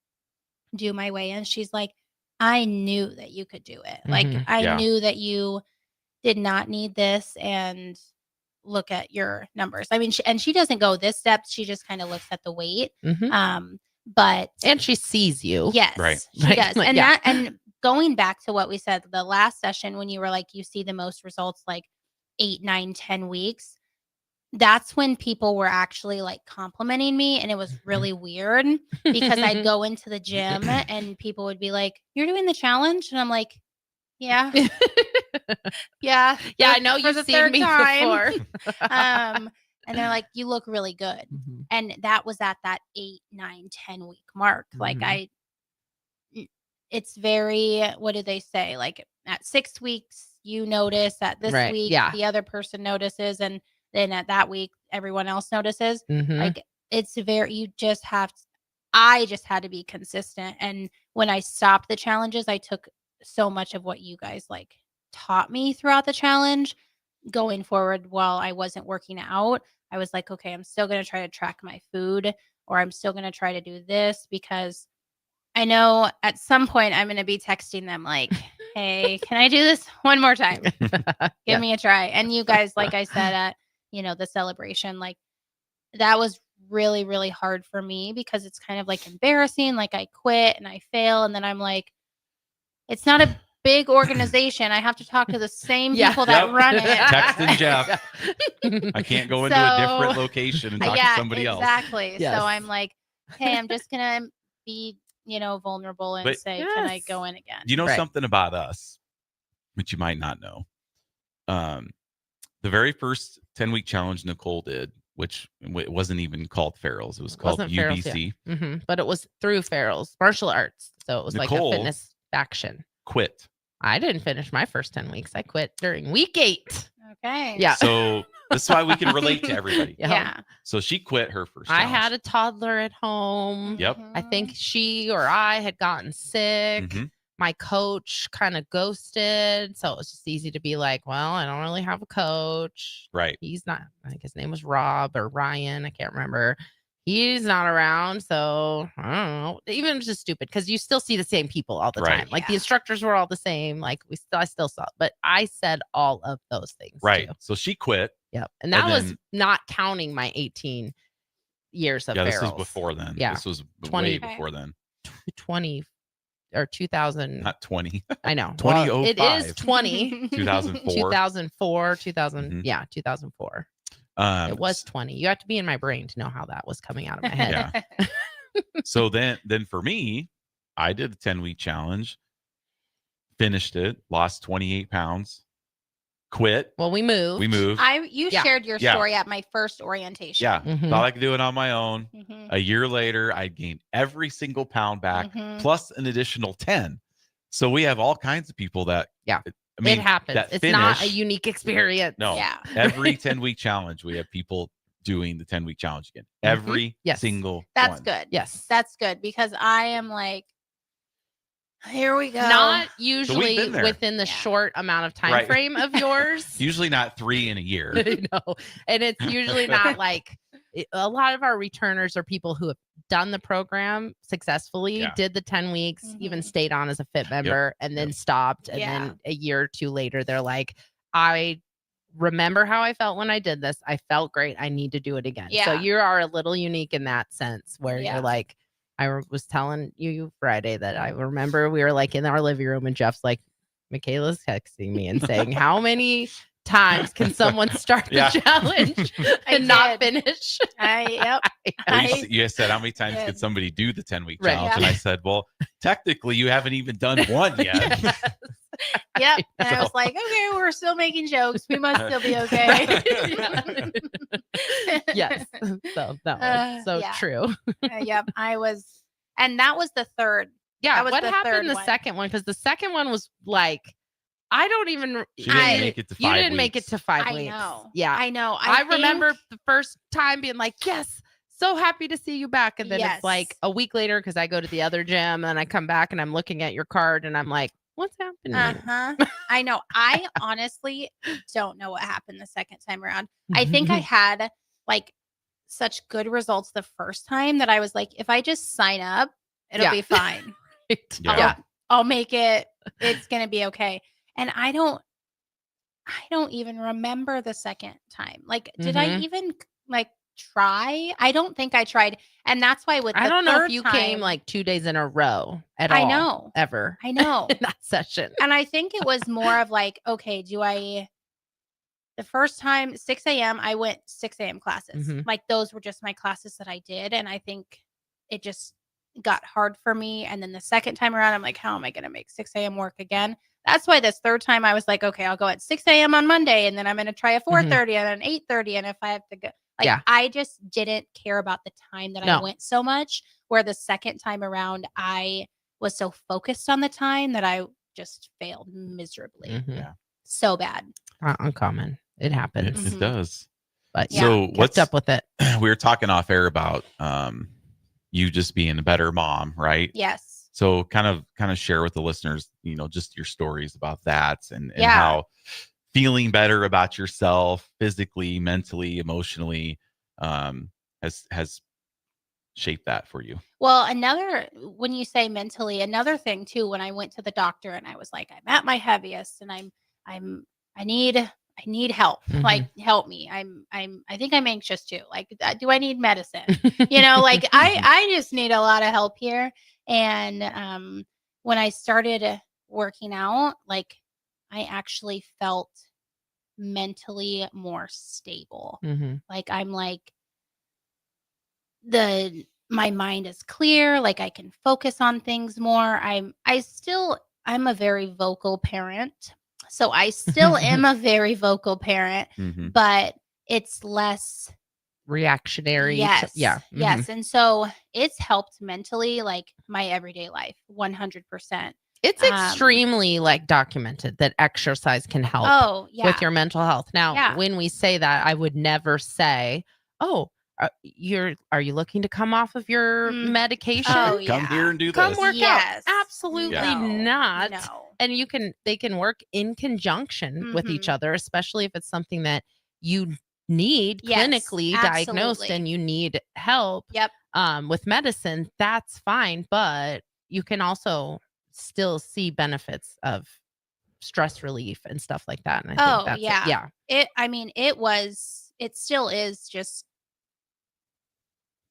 Speaker 24: do my weigh-in, she's like, I knew that you could do it. Like
Speaker 9: Mhm.
Speaker 24: I
Speaker 8: Yeah.
Speaker 24: knew that you did not need this and look at your numbers. I mean, she doesn't go this depth. She just kind of looks at the weight.
Speaker 9: Mhm.
Speaker 24: But
Speaker 9: And she sees you.
Speaker 24: yes,
Speaker 8: Right.
Speaker 24: she
Speaker 9: Right.
Speaker 24: does.
Speaker 9: Like,
Speaker 24: And
Speaker 9: yeah.
Speaker 24: and going back to what we said the last session when you were like, you see the most results like 8, 9, 10 weeks. That's when people were actually like complimenting me. And it was really weird because I'd go into the gym and people would be like, you're doing the challenge? And I'm like, yeah. Yeah.
Speaker 9: Yeah, I know
Speaker 24: for
Speaker 9: you've
Speaker 24: the
Speaker 9: seen
Speaker 24: third
Speaker 9: me
Speaker 24: time.
Speaker 9: before.
Speaker 24: And they're like, you look really good.
Speaker 9: Mhm.
Speaker 24: And that was at that 8, 9, 10 week mark. Like
Speaker 9: Mhm.
Speaker 24: it's very, what do they say? Like at 6 weeks, you notice at this
Speaker 9: Right,
Speaker 24: week,
Speaker 9: yeah.
Speaker 24: the other person notices. And then at that week, everyone else notices.
Speaker 9: Mhm.
Speaker 24: Like it's very, I just had to be consistent. And when I stopped the challenges, I took so much of what you guys like taught me throughout the challenge going forward while I wasn't working out. I was like, okay, I'm still going to try to track my food or I'm still going to try to do this because I know at some point I'm going to be texting them like, hey, can I do this one more time? Give
Speaker 9: Yeah.
Speaker 24: me a try. And you guys, like I said, at, the celebration, like that was really, really hard for me because it's kind of like embarrassing. Like I quit and I fail. And then I'm like, it's not a big organization. I have to talk to the same
Speaker 9: Yeah.
Speaker 24: people that
Speaker 8: Yep.
Speaker 24: run it.
Speaker 8: Texting Jeff. I can't go into a different location and talk to somebody else.
Speaker 24: Exactly.
Speaker 9: Yes.
Speaker 24: So I'm like, hey, I'm just going to be, vulnerable and
Speaker 8: But-
Speaker 24: say, can I
Speaker 9: Yes.
Speaker 24: go in again?
Speaker 8: You know
Speaker 9: Right.
Speaker 8: something about us, which you might not know. The very first 10-week challenge Nicole did, which it wasn't even called Farrell's, it was called
Speaker 9: Wasn't Farrell's,
Speaker 8: UBC.
Speaker 9: yeah. But it was through Farrell's martial arts. So it was
Speaker 8: Nicole-
Speaker 9: like a fitness faction.
Speaker 8: Quit.
Speaker 9: I didn't finish my first 10 weeks. I quit during week 8.
Speaker 24: Okay.
Speaker 9: Yeah.
Speaker 8: So this is why we can relate to everybody.
Speaker 24: Yeah.
Speaker 8: So she quit her first
Speaker 9: I
Speaker 8: challenge.
Speaker 9: had a toddler at home.
Speaker 8: Yep.
Speaker 9: I think she or I had gotten sick.
Speaker 8: Mhm.
Speaker 9: My coach kind of ghosted. So it was just easy to be like, well, I don't really have a coach.
Speaker 8: Right.
Speaker 9: He's not, I think his name was Rob or Ryan. I can't remember. He's not around. So I don't know. Even just stupid because you still see the same people all the
Speaker 8: Right.
Speaker 9: time. Like the instructors were all the same. Like I still saw, but I said all of those things.
Speaker 8: Right.
Speaker 9: Too.
Speaker 8: So she quit.
Speaker 9: Yep. And that
Speaker 8: And
Speaker 9: was
Speaker 8: then-
Speaker 9: not counting my 18 years of
Speaker 8: Yeah, this was
Speaker 9: Farrell's.
Speaker 8: before then.
Speaker 9: Yeah.
Speaker 8: This was
Speaker 9: 20
Speaker 8: way before then.
Speaker 9: 20 or 2000.
Speaker 8: Not 20.
Speaker 9: I know.
Speaker 8: 2005.
Speaker 9: It is 20.
Speaker 8: 2004.
Speaker 9: 2004. 2000.
Speaker 8: Mhm.
Speaker 9: Yeah, 2004. It was 20. You have to be in my brain to know how that was coming out of my head.
Speaker 8: Yeah. So then for me, I did a 10-week challenge, finished it, lost 28 pounds, quit.
Speaker 9: Well, we moved.
Speaker 24: You
Speaker 9: Yeah.
Speaker 24: shared your
Speaker 8: Yeah.
Speaker 24: story at my first orientation.
Speaker 8: Yeah.
Speaker 9: Mhm.
Speaker 8: Thought I could do it on my own.
Speaker 24: Mhm.
Speaker 8: A year later, I gained every single pound back,
Speaker 24: Mhm.
Speaker 8: plus an additional 10. So we have all kinds of people that I mean,
Speaker 9: it happens.
Speaker 8: that
Speaker 9: It's not a
Speaker 8: finish-
Speaker 9: unique experience.
Speaker 8: No,
Speaker 24: Yeah.
Speaker 8: every 10-week challenge, we have people doing the 10-week challenge again. Every
Speaker 9: Yes.
Speaker 8: single
Speaker 24: That's
Speaker 8: one.
Speaker 24: good.
Speaker 9: Yes.
Speaker 24: That's good because I am like, here we go.
Speaker 9: Not usually
Speaker 8: been there.
Speaker 9: within the short amount of time
Speaker 8: Right.
Speaker 9: frame of yours.
Speaker 8: Usually not 3 in a year.
Speaker 9: No. And it's usually not like a lot of our returners are people who have done the program successfully,
Speaker 8: Yeah.
Speaker 9: did the 10 weeks, even stayed on as a fit member, and then stopped. And
Speaker 24: Yeah.
Speaker 9: then a year or two later, they're like, I remember how I felt when I did this. I felt great. I need to do it again. So
Speaker 24: Yeah.
Speaker 9: you are a little unique in that sense where
Speaker 24: Yeah.
Speaker 9: you're like, was telling you Friday that I remember we were like in our living room and Jeff's like, Michaela's texting me and saying, how many times can someone start
Speaker 8: Yeah.
Speaker 9: the challenge and not finish?
Speaker 24: Yep.
Speaker 8: Well, you said, how many times could somebody do the 10-week
Speaker 9: Right.
Speaker 8: challenge? And I said, well, technically, you haven't even done one yet.
Speaker 24: Yep. And I was
Speaker 8: So-
Speaker 24: like, okay, we're still making jokes. We must still be okay.
Speaker 9: Yes. So that was so
Speaker 24: yeah.
Speaker 9: true.
Speaker 24: Yep. I was, and that was the third.
Speaker 9: Yeah.
Speaker 24: That was
Speaker 9: What
Speaker 24: the
Speaker 9: happened
Speaker 24: third
Speaker 9: the
Speaker 24: one.
Speaker 9: second one? Because the second one was like, I don't even.
Speaker 8: She didn't make it to
Speaker 9: You
Speaker 8: 5
Speaker 9: didn't make it
Speaker 8: weeks.
Speaker 9: to 5
Speaker 24: I
Speaker 9: weeks.
Speaker 24: know.
Speaker 9: Yeah.
Speaker 24: I know.
Speaker 9: I
Speaker 24: think-
Speaker 9: remember the first time being like, yes, so happy to see you back. And then
Speaker 24: Yes.
Speaker 9: it's like a week later because I go to the other gym and I come back and I'm looking at your card and I'm like, what's happening?
Speaker 24: I know. I honestly don't know what happened the second time around. I think I had like such good results the first time that I was like, if I just sign up, it'll
Speaker 9: Yeah.
Speaker 24: be fine.
Speaker 8: Yeah.
Speaker 24: I'll make it. It's gonna be okay. And I don't even remember the second time. Like, did I
Speaker 9: Mhm.
Speaker 24: even like try? I don't think I tried. And that's why with
Speaker 9: I
Speaker 24: the
Speaker 9: don't know if
Speaker 24: third
Speaker 9: you
Speaker 24: time,
Speaker 9: came like 2 days in a row at
Speaker 24: I
Speaker 9: all.
Speaker 24: know.
Speaker 9: Ever.
Speaker 24: I know.
Speaker 9: In that session.
Speaker 24: And I think it was more of like, okay, the first time, 6 a.m., I went 6 a.m. classes.
Speaker 9: Mhm.
Speaker 24: Like those were just my classes that I did. And I think it just got hard for me. And then the second time around, I'm like, how am I going to make 6 a.m. work again? That's why this third time I was like, okay, I'll go at 6 a.m. on Monday. And then I'm going to try a 4:30 and an 8:30. And if I have to go, like,
Speaker 9: Yeah.
Speaker 24: I just didn't care about the time that I
Speaker 9: No.
Speaker 24: went so much. Where the second time around, I was so focused on the time that I just failed miserably.
Speaker 9: Mhm.
Speaker 8: Yeah.
Speaker 24: So bad.
Speaker 9: Not uncommon. It happens.
Speaker 8: It does.
Speaker 9: But
Speaker 24: Yeah.
Speaker 8: So
Speaker 9: kept
Speaker 8: what's
Speaker 9: up with it.
Speaker 8: We were talking off air about you just being a better mom, right?
Speaker 24: Yes.
Speaker 8: So kind of share with the listeners, just your stories about that and
Speaker 24: Yeah.
Speaker 8: how feeling better about yourself physically, mentally, emotionally has shaped that for you.
Speaker 24: Well, when you say mentally, another thing too, when I went to the doctor and I was like, I'm at my heaviest and I need help.
Speaker 9: Mhm.
Speaker 24: Like, help me. I think I'm anxious too. Like, do I need medicine? Like I just need a lot of help here. And when I started working out, like I actually felt mentally more stable.
Speaker 9: Mhm.
Speaker 24: Like I'm like my mind is clear, like I can focus on things more. I'm a very vocal parent. So I still am a very vocal parent,
Speaker 8: Mhm.
Speaker 24: but it's less
Speaker 9: Reactionary.
Speaker 24: yes.
Speaker 9: Yeah.
Speaker 24: Yes. And so it's helped mentally, like my everyday life, 100%.
Speaker 9: It's extremely like documented that exercise can help
Speaker 24: Oh, yeah.
Speaker 9: with your mental health. Now,
Speaker 24: Yeah.
Speaker 9: when we say that, I would never say, "Oh, are you looking to come off of your medication?
Speaker 24: Oh,
Speaker 8: Come here and do
Speaker 9: Come
Speaker 8: this.
Speaker 9: work
Speaker 24: Yes.
Speaker 9: out." Absolutely
Speaker 8: Yeah.
Speaker 9: not.
Speaker 24: No.
Speaker 9: And they can work in conjunction with each
Speaker 24: Mhm.
Speaker 9: other, especially if it's something that you need
Speaker 24: Yes,
Speaker 9: clinically diagnosed
Speaker 24: absolutely.
Speaker 9: and you need help.
Speaker 24: Yep.
Speaker 9: With medicine, that's fine, but you can also still see benefits of stress relief and stuff like that. And I think that's
Speaker 24: yeah. It still is just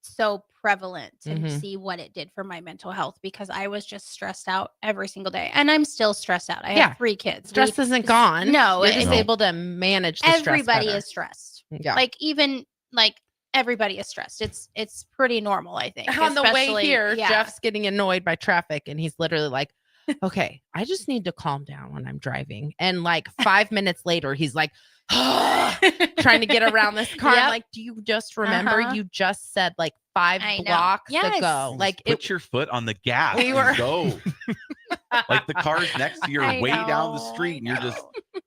Speaker 24: so prevalent to
Speaker 9: Mhm.
Speaker 24: see what it did for my mental health because I was just stressed out every single day. And I'm still stressed out. I
Speaker 9: Yeah.
Speaker 24: have 3 kids.
Speaker 9: Stress isn't gone.
Speaker 24: No,
Speaker 9: You're just
Speaker 24: it's-
Speaker 9: able to manage the stress
Speaker 24: everybody
Speaker 9: better.
Speaker 24: is stressed.
Speaker 9: Yeah.
Speaker 24: Like even like everybody is stressed. It's pretty normal, I think.
Speaker 9: On the way
Speaker 24: especially-
Speaker 9: here,
Speaker 24: yeah.
Speaker 9: Jeff's getting annoyed by traffic and he's literally like, okay, I just need to calm down when I'm driving. And like 5 minutes later, he's like, trying to get around this car. I'm
Speaker 24: Yep.
Speaker 9: like, do you just remember
Speaker 24: Uh-huh.
Speaker 9: you just said like 5
Speaker 24: I know.
Speaker 9: blocks
Speaker 24: Yes.
Speaker 9: ago? Like
Speaker 8: Put your foot on the gas
Speaker 9: We
Speaker 8: and
Speaker 9: were-
Speaker 8: go. Like the cars next to you are
Speaker 24: I
Speaker 8: way down the
Speaker 24: know,
Speaker 8: street, and you're just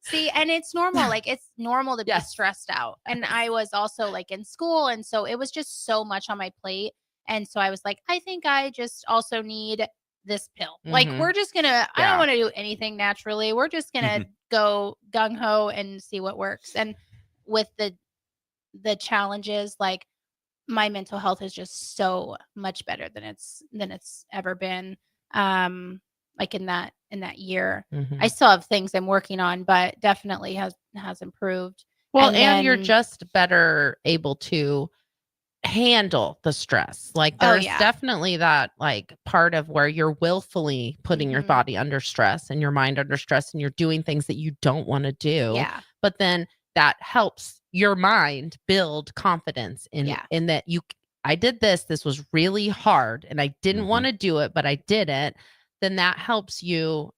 Speaker 24: See, and it's normal. Like it's normal to be stressed out. And I was also like in school. And so it was just so much on my plate. And so I was like, I think I just also need this pill. Like we're just gonna, I don't want to do anything naturally. We're just gonna go gung ho and see what works. And with the challenges, like my mental health is just so much better than it's ever been. Like in that year. I still have things I'm working on, but definitely has improved.
Speaker 9: Well, and you're just better able to handle the stress. Like there's definitely that like part of where you're willfully putting your body under stress and your mind under stress, and you're doing things that you don't want to do.
Speaker 24: Yeah.
Speaker 9: But then that helps your mind build confidence in that I did this was really hard and I didn't want to do it, but I did it. Then that helps you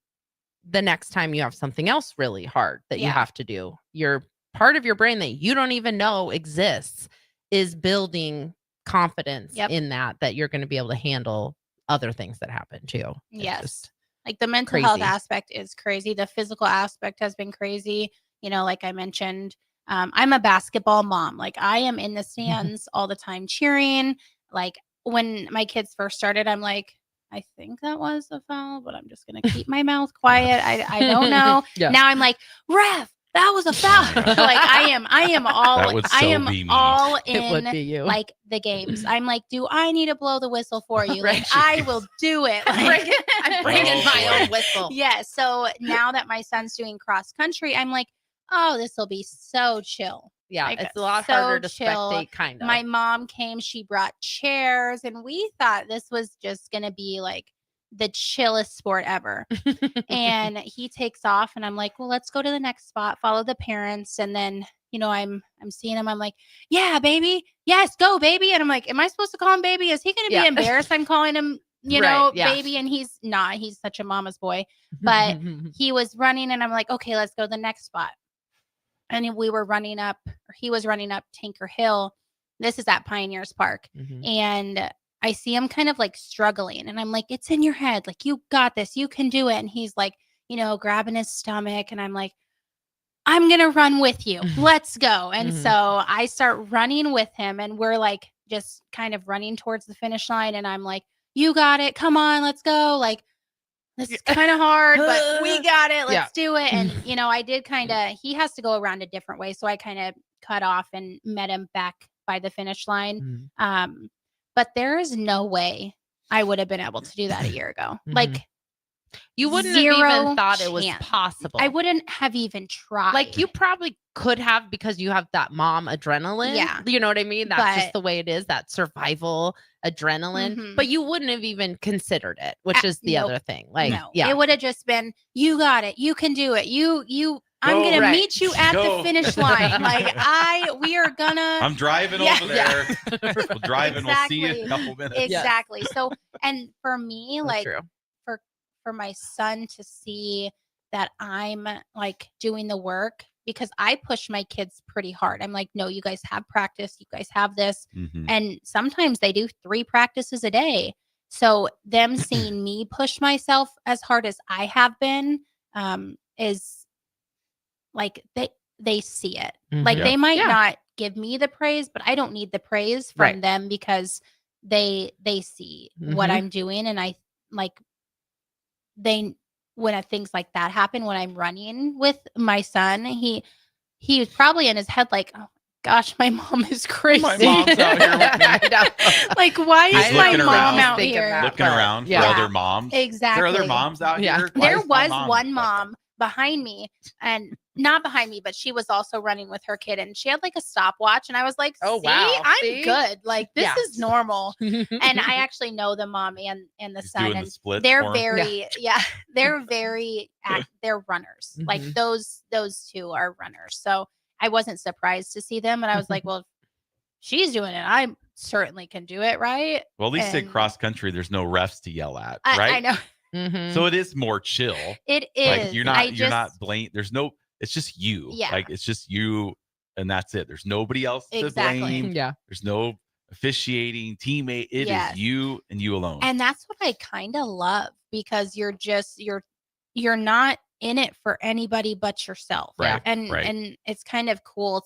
Speaker 9: the next time you have something else really hard that you have to do. Your part of your brain that you don't even know exists is building confidence in that you're going to be able to handle other things that happen too.
Speaker 24: Yes. Like the mental health aspect is crazy. The physical aspect has been crazy. You know, like I mentioned, I'm a basketball mom. Like I am in the stands all the time cheering. Like when my kids first started, I'm like, I think that was a foul, but I'm just going to keep my mouth quiet. I don't know. Now I'm like, ref, that was a foul. Like I am all in like the games. I'm like, do I need to blow the whistle for you? Like I will do it. Like,
Speaker 9: I'm bringing my own whistle.
Speaker 24: Yeah. So now that my son's doing cross country, I'm like, oh, this will be so chill.
Speaker 9: Yeah,
Speaker 24: like,
Speaker 9: it's a lot harder to spectate, kind of.
Speaker 24: My mom came, she brought chairs, and we thought this was just going to be like the chillest sport ever. And he takes off, and I'm like, well, let's go to the next spot, follow the parents. And then, you know, I'm seeing him. I'm like, yeah, baby. Yes, go, baby. And I'm like, am I supposed to call him baby? Is he going to be embarrassed? I'm calling him, you know, baby. And he's not. He's such a mama's boy. But he was running, and I'm like, okay, let's go to the next spot. And he was running up Tinker Hill. This is at Pioneers Park. And I see him kind of like struggling. And I'm like, it's in your head. Like, you got this. You can do it. And he's like, you know, grabbing his stomach. And I'm like, I'm going to run with you. Let's go. And so I start running with him. And we're like just kind of running towards the finish line. And I'm like, you got it. Come on, let's go. Like, this is kind of hard, but we got it. Let's do it. And, you know, I did he has to go around a different way. So I kind of cut off and met him back by the finish line. But there is no way I would have been able to do that a year ago. Like,
Speaker 9: you wouldn't have even thought it was possible.
Speaker 24: I wouldn't have even tried.
Speaker 9: Like you probably could have, because you have that mom adrenaline.
Speaker 24: Yeah.
Speaker 9: You know what I mean? That's just the way it is, that survival adrenaline. But you wouldn't have even considered it, which is the other thing. Like,
Speaker 24: it would have just been, you got it. You can do it. I'm going to meet you at the finish line. Like we are gonna.
Speaker 8: I'm driving over there. We'll drive and we'll see you in a couple minutes.
Speaker 24: Exactly. So, and for me, like for my son to see that I'm like doing the work, because I push my kids pretty hard. I'm like, no, you guys have practice. You guys have this. And sometimes they do 3 practices a day. So them seeing me push myself as hard as I have been is like they see it. Like they might not give me the praise, but I don't need the praise from them, because they see what I'm doing. And I like when things like that happen, when I'm running with my son, he was probably in his head like, oh gosh, my mom is crazy.
Speaker 8: My mom's out here with me.
Speaker 24: Like, why is my mom out here?
Speaker 8: Looking around for other moms.
Speaker 24: Exactly.
Speaker 8: There are other moms out here.
Speaker 24: There was one mom behind me, and not behind me, but she was also running with her kid, and she had like a stopwatch, and I was like,
Speaker 9: oh wow,
Speaker 24: I'm good. Like this is normal. And I actually know the mom and the son, and they're very they're very they're runners. Like those 2 are runners. So I wasn't surprised to see them, and I was like, well, if she's doing it, I certainly can do it, right?
Speaker 8: Well, at least in cross country, there's no refs to yell at, right?
Speaker 24: I know.
Speaker 8: So it is more chill.
Speaker 24: It is.
Speaker 8: Like you're not blamed. There's no. It's just you.
Speaker 24: Yeah.
Speaker 8: Like it's just you, and that's it. There's nobody else to blame.
Speaker 9: Yeah.
Speaker 8: There's no officiating, teammate. It
Speaker 24: Yes.
Speaker 8: is you and you alone.
Speaker 24: And that's what I kind of love, because you're not in it for anybody but yourself.
Speaker 8: Right,
Speaker 24: And
Speaker 8: right.
Speaker 24: and it's kind of cool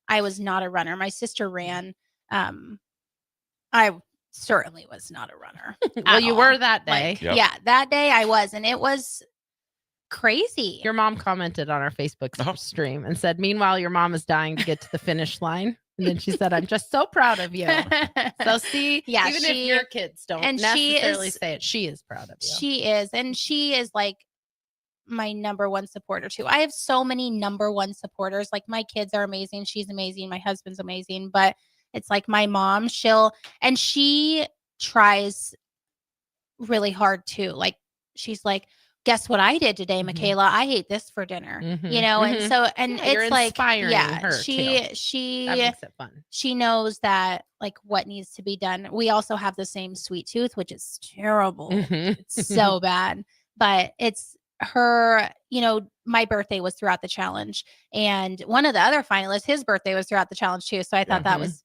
Speaker 24: I was not a runner. My sister ran. I certainly was not a runner.
Speaker 9: Well,
Speaker 24: at
Speaker 9: you
Speaker 24: all.
Speaker 9: were that day.
Speaker 24: Like, yeah, that day I was, and it was crazy.
Speaker 9: Your mom commented on our Facebook stream and said, meanwhile, your mom is dying to get to the finish line. And then she said, I'm just so proud of you. So see,
Speaker 24: Yeah,
Speaker 9: even if your kids don't necessarily say it, she is proud of you.
Speaker 24: She is. And she is like my number one supporter too. I have so many number one supporters. Like, my kids are amazing. She's amazing. My husband's amazing. But it's like my mom, she tries really hard too. Like, she's like, guess what I did today, Michaela? I ate this for dinner. And so, and
Speaker 9: Yeah, you're
Speaker 24: it's like,
Speaker 9: inspiring her,
Speaker 24: she
Speaker 9: that makes it fun.
Speaker 24: She knows that, like, what needs to be done. We also have the same sweet tooth, which is terrible. It's so bad, but it's her, my birthday was throughout the challenge, and one of the other finalists, his birthday was throughout the challenge too. So I thought that was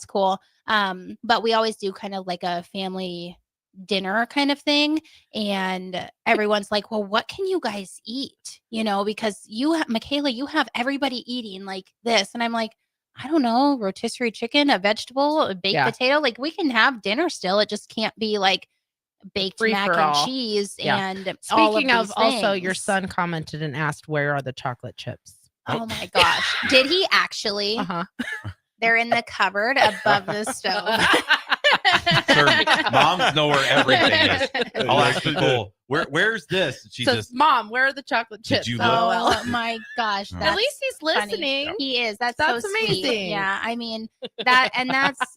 Speaker 24: cool. But we always do kind of like a family dinner kind of thing, and everyone's like, well, what can you guys eat, because Michaela, you have everybody eating like this, and I'm like, I don't know, rotisserie chicken, a vegetable, a baked potato, like, we can have dinner still. It just can't be like baked
Speaker 9: Free
Speaker 24: mac
Speaker 9: for
Speaker 24: and
Speaker 9: all.
Speaker 24: cheese.
Speaker 9: Yeah.
Speaker 24: And
Speaker 9: Speaking
Speaker 24: all
Speaker 9: of, also, your
Speaker 24: things.
Speaker 9: son commented and asked, where are the chocolate chips?
Speaker 24: Oh my gosh, did he actually? They're in the cupboard above the stove.
Speaker 8: Sir, moms know where everything is. I'll ask Nicole, where's this? And she
Speaker 9: So,
Speaker 8: just,
Speaker 9: Mom, where are the chocolate
Speaker 8: Did
Speaker 9: chips?
Speaker 8: you look?
Speaker 24: Oh my gosh.
Speaker 9: At least he's
Speaker 24: funny.
Speaker 9: listening.
Speaker 24: He is. That's
Speaker 9: That's
Speaker 24: so sweet.
Speaker 9: amazing.
Speaker 24: Yeah. I mean, that's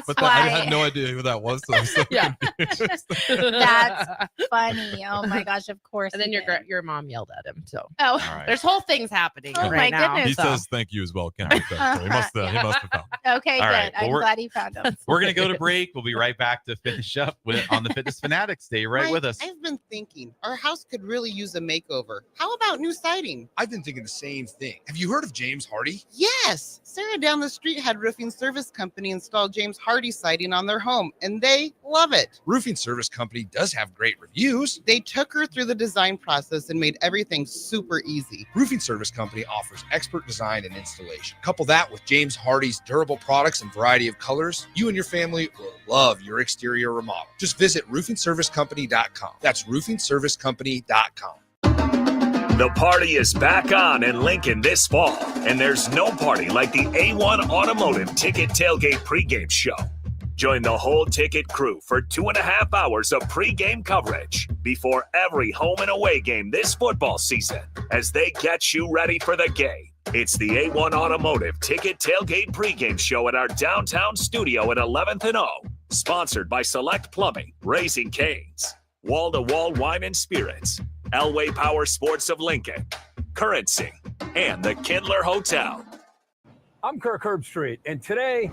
Speaker 10: But
Speaker 24: why
Speaker 10: I had no idea who that was. So I'm so confused.
Speaker 24: that's funny. Oh my gosh, of course.
Speaker 9: And then
Speaker 24: he did.
Speaker 9: your mom yelled at him. So
Speaker 24: Oh.
Speaker 8: right.
Speaker 9: there's whole things happening
Speaker 24: Oh
Speaker 9: right
Speaker 24: my
Speaker 9: now.
Speaker 24: goodness.
Speaker 10: He
Speaker 9: so.
Speaker 10: says thank you as well. Can't be that. He must have found it.
Speaker 24: Okay,
Speaker 8: All
Speaker 24: good.
Speaker 8: right, well,
Speaker 24: I'm
Speaker 8: we're-
Speaker 24: glad he found him.
Speaker 8: we're going to go to break. We'll be right back to finish up on the Fitness Fanatics. Stay right with us.
Speaker 1: I've been thinking our house could really use a makeover. How about new siding?
Speaker 18: I've been thinking the same thing. Have you heard of James Hardy?
Speaker 1: Yes. Sarah down the street had Roofing Service Company install James Hardy siding on their home, and they love it.
Speaker 18: Roofing Service Company does have great reviews.
Speaker 1: They took her through the design process and made everything super easy.
Speaker 18: Roofing Service Company offers expert design and installation. Couple that with James Hardy's durable products and variety of colors, you and your family will love your exterior remodel. Just visit roofingservicecompany.com. That's roofingservicecompany.com.
Speaker 7: The party is back on in Lincoln this fall, and there's no party like the A1 Automotive Ticket Tailgate pregame show. Join the whole ticket crew for 2.5 hours of pregame coverage before every home and away game this football season as they get you ready for the game. It's the A1 Automotive Ticket Tailgate pregame show at our downtown studio at 11th and O. Sponsored by Select Plumbing, Raising Cane's, Wall to Wall Wine and Spirits, Elway Power Sports of Lincoln, Currency, and the Kindler Hotel.
Speaker 5: I'm Kirk Herbstreit, and today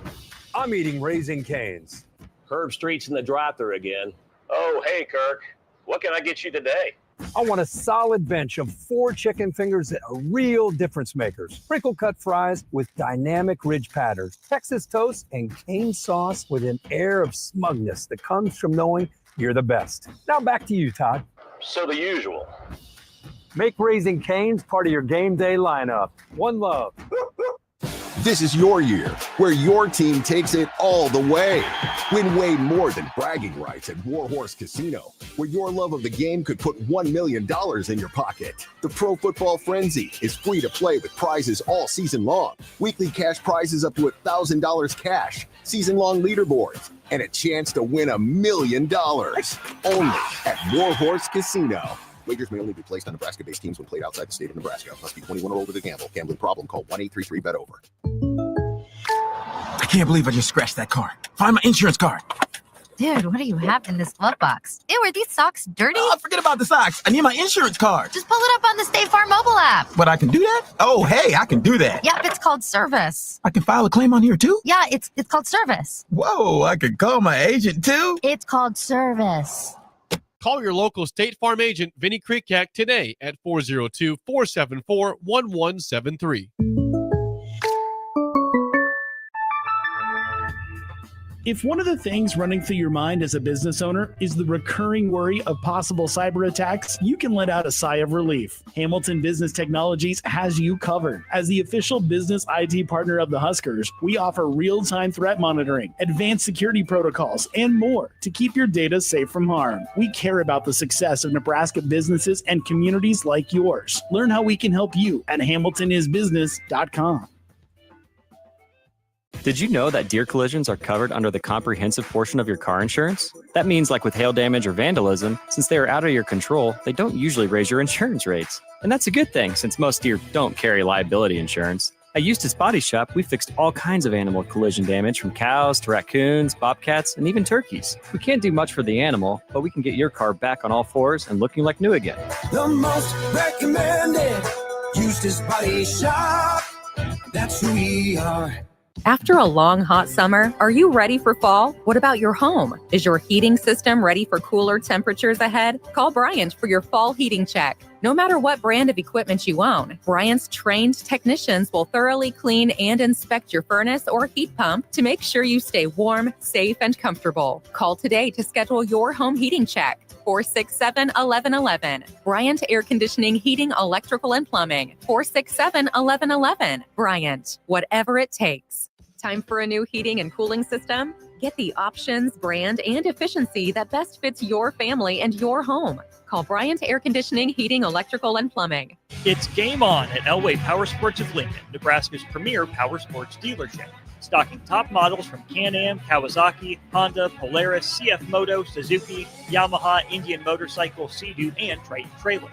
Speaker 5: I'm eating Raising Cane's.
Speaker 12: Herb Street's in the drive-thru again. Oh, hey, Kirk. What can I get you today?
Speaker 5: I want a solid bench of 4 chicken fingers that are real difference makers. Sprinkle cut fries with dynamic ridge patterns, Texas toast, and cane sauce with an air of smugness that comes from knowing you're the best. Now back to you, Todd.
Speaker 12: So the usual.
Speaker 5: Make Raising Cane's part of your game day lineup. One love.
Speaker 3: This is your year, where your team takes it all the way. Win way more than bragging rights at Warhorse Casino, where your love of the game could put $1 million in your pocket. The Pro Football Frenzy is free to play with prizes all season long. Weekly cash prizes up to $1,000 cash, season-long leaderboards, and a chance to win $1 million. Only at Warhorse Casino. Wagers may only be placed on Nebraska-based teams when played outside the state of Nebraska. Must be 21 or older to gamble. Gambling problem? Call 1-833-BET-OVER.
Speaker 19: I can't believe I just scratched that car. Find my insurance card.
Speaker 20: Dude, what do you have in this glove box? Ew, are these socks dirty?
Speaker 19: Oh, forget about the socks. I need my insurance card.
Speaker 20: Just pull it up on the State Farm mobile app.
Speaker 19: But I can do that? Oh, hey, I can do that.
Speaker 20: Yep, it's called service.
Speaker 19: I can file a claim on here too?
Speaker 20: Yeah, it's called service.
Speaker 19: Whoa, I can call my agent too?
Speaker 20: It's called service.
Speaker 4: Call your local State Farm agent, Vinny Krikak, today at 402-474-1173.
Speaker 6: If one of the things running through your mind as a business owner is the recurring worry of possible cyber attacks, you can let out a sigh of relief. Hamilton Business Technologies has you covered. As the official business IT partner of the Huskers, we offer real-time threat monitoring, advanced security protocols, and more to keep your data safe from harm. We care about the success of Nebraska businesses and communities like yours. Learn how we can help you at hamiltonisbusiness.com.
Speaker 16: Did you know that deer collisions are covered under the comprehensive portion of your car insurance? That means, like with hail damage or vandalism, since they are out of your control, they don't usually raise your insurance rates. And that's a good thing, since most deer don't carry liability insurance. At Eustace Body Shop, we fixed all kinds of animal collision damage, from cows to raccoons, bobcats, and even turkeys. We can't do much for the animal, but we can get your car back on all fours and looking like new again.
Speaker 17: The most recommended Eustace Body Shop. That's who we are.
Speaker 21: After a long, hot summer, are you ready for fall? What about your home? Is your heating system ready for cooler temperatures ahead? Call Bryant for your fall heating check. No matter what brand of equipment you own, Bryant's trained technicians will thoroughly clean and inspect your furnace or heat pump to make sure you stay warm, safe, and comfortable. Call today to schedule your home heating check. 467-1111. Bryant Air Conditioning, Heating, Electrical, and Plumbing. 467-1111. Bryant, whatever it takes. Time for a new heating and cooling system? Get the options, brand, and efficiency that best fits your family and your home. Call Bryant Air Conditioning, Heating, Electrical, and Plumbing.
Speaker 2: It's game on at Elway Power Sports of Lincoln, Nebraska's premier power sports dealership. Stocking top models from Can-Am, Kawasaki, Honda, Polaris, CF Moto, Suzuki, Yamaha, Indian Motorcycle, Sea-Doo, and Triton trailers.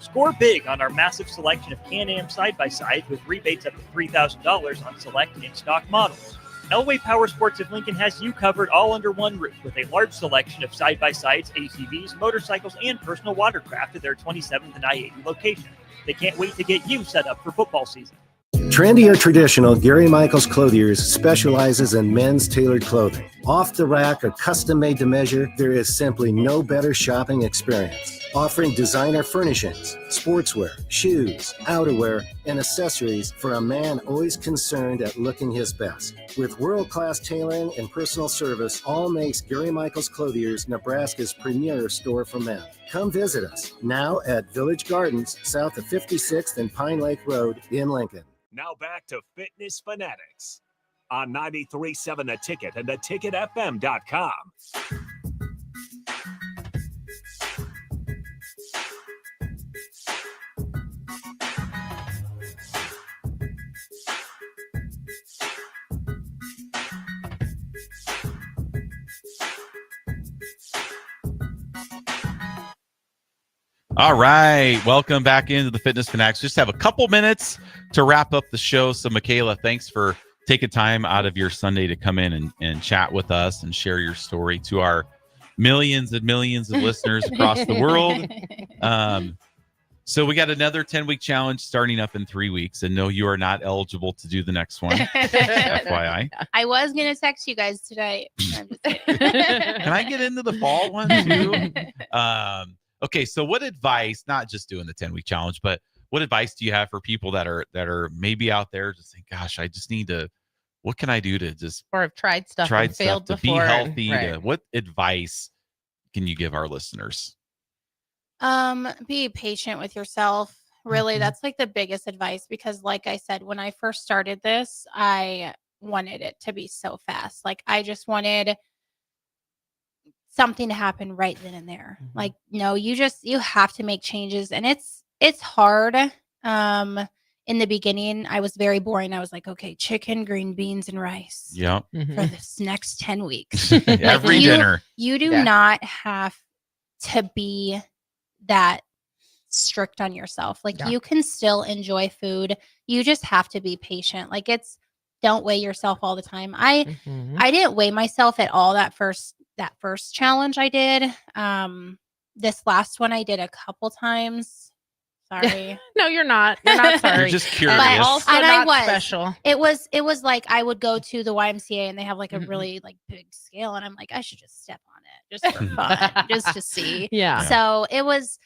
Speaker 2: Score big on our massive selection of Can-Am side-by-sides with rebates up to $3,000 on select in-stock models. Elway Power Sports of Lincoln has you covered all under one roof with a large selection of side-by-sides, ATVs, motorcycles, and personal watercraft at their 27th and I-80 location. They can't wait to get you set up for football season.
Speaker 22: Trendy or traditional, Gary Michaels Clothiers specializes in men's tailored clothing. Off the rack or custom made to measure, there is simply no better shopping experience. Offering designer furnishings, sportswear, shoes, outerwear, and accessories for a man always concerned at looking his best. With world-class tailoring and personal service, all makes Gary Michaels Clothiers Nebraska's premier store for men. Come visit us now at Village Gardens, south of 56th and Pine Lake Road in Lincoln.
Speaker 7: Now back to Fitness Fanatics on 93.7 The Ticket and theticketfm.com.
Speaker 8: All right. Welcome back into the Fitness Fanatics. Just have a couple minutes to wrap up the show. So, Michaela, thanks for taking time out of your Sunday to come in and chat with us and share your story to our millions and millions of listeners across the world. So we got another 10-week challenge starting up in 3 weeks. And no, you are not eligible to do the next one. FYI.
Speaker 24: I was going to text you guys today. I'm just kidding.
Speaker 8: Can I get into the fall one too? Okay, so what advice, not just doing the 10-week challenge, but what advice do you have for people that are maybe out there just think, gosh, I just need to, what can I do to just
Speaker 9: or have tried stuff and failed
Speaker 8: to
Speaker 9: before
Speaker 8: be healthy?
Speaker 9: right.
Speaker 8: What advice can you give our listeners?
Speaker 24: Be patient with yourself. Really, that's like the biggest advice, because like I said, when I first started this, I wanted it to be so fast. Like I just wanted something to happen right then and there. Like, no, you have to make changes, and it's hard. In the beginning, I was very boring. I was like, okay, chicken, green beans, and rice.
Speaker 8: Yeah.
Speaker 24: For this next 10 weeks.
Speaker 8: Every dinner.
Speaker 24: You do not have to be that strict on yourself. Like you can still enjoy food. You just have to be patient. Like don't weigh yourself all the time. I didn't weigh myself at all that first challenge I did. This last one I did a couple times. Sorry.
Speaker 9: No, you're not. You're not sorry.
Speaker 8: You're just curious.
Speaker 9: But also
Speaker 24: and
Speaker 9: not
Speaker 24: I was
Speaker 9: special.
Speaker 24: It was like I would go to the YMCA and they have like a really like big scale, and I'm like, I should just step on it just for fun, just to see.
Speaker 9: Yeah.
Speaker 24: So it was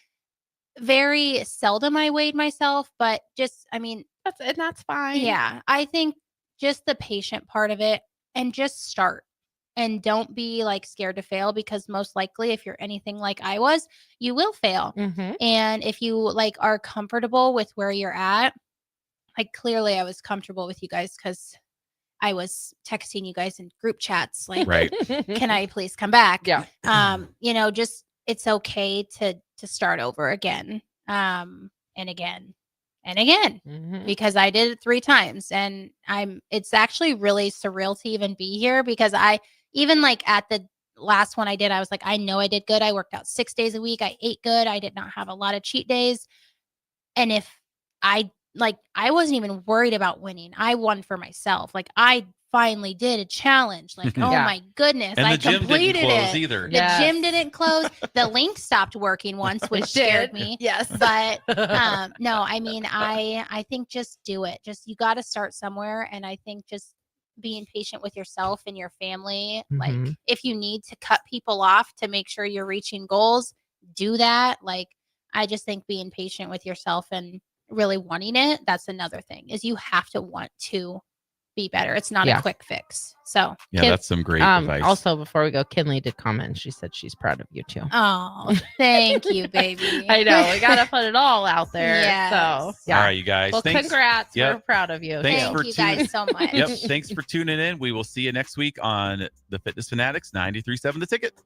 Speaker 24: very seldom I weighed myself, but just that's fine. Yeah. I think just the patient part of it, and just start. and don't be like scared to fail, because most likely if you're anything like I was, you will fail. And if you like are comfortable with where you're at, like clearly I was comfortable with you guys because I was texting you guys in group chats like,
Speaker 8: Right.
Speaker 24: can I please come back?
Speaker 9: Yeah.
Speaker 24: You know, just it's okay to start over again, and again and again, because I did it 3 times, and it's actually really surreal to even be here, because I even like at the last one I did, I was like, I know I did good. I worked out 6 days a week. I ate good. I did not have a lot of cheat days. And if I wasn't even worried about winning. I won for myself. Like I finally did a challenge. Like, oh my goodness.
Speaker 8: And
Speaker 24: I
Speaker 8: the gym
Speaker 24: completed
Speaker 8: didn't close
Speaker 24: it.
Speaker 8: either.
Speaker 24: The gym didn't close. The link stopped working once, which scared me.
Speaker 9: Yes.
Speaker 24: But no, I mean, I think just do it. Just you got to start somewhere. And I think just being patient with yourself and your family. Like if you need to cut people off to make sure you're reaching goals, do that. Like I just think being patient with yourself and really wanting it, that's another thing, is you have to want to be better. It's not a quick fix. So
Speaker 8: yeah, that's some great advice.
Speaker 9: Also, before we go, Kinley did comment. She said she's proud of you too.
Speaker 24: Oh, thank you, baby.
Speaker 9: I know we gotta put it all out there.
Speaker 24: Yes.
Speaker 9: So yeah.
Speaker 8: All right, you guys.
Speaker 9: Well,
Speaker 8: thanks.
Speaker 9: congrats.
Speaker 8: Yep.
Speaker 9: We're proud of you.
Speaker 8: Thanks
Speaker 24: Thank
Speaker 8: for
Speaker 24: you guys so much.
Speaker 8: Yep. Thanks for tuning in. We will see you next week on the Fitness Fanatics 93.7 The Ticket.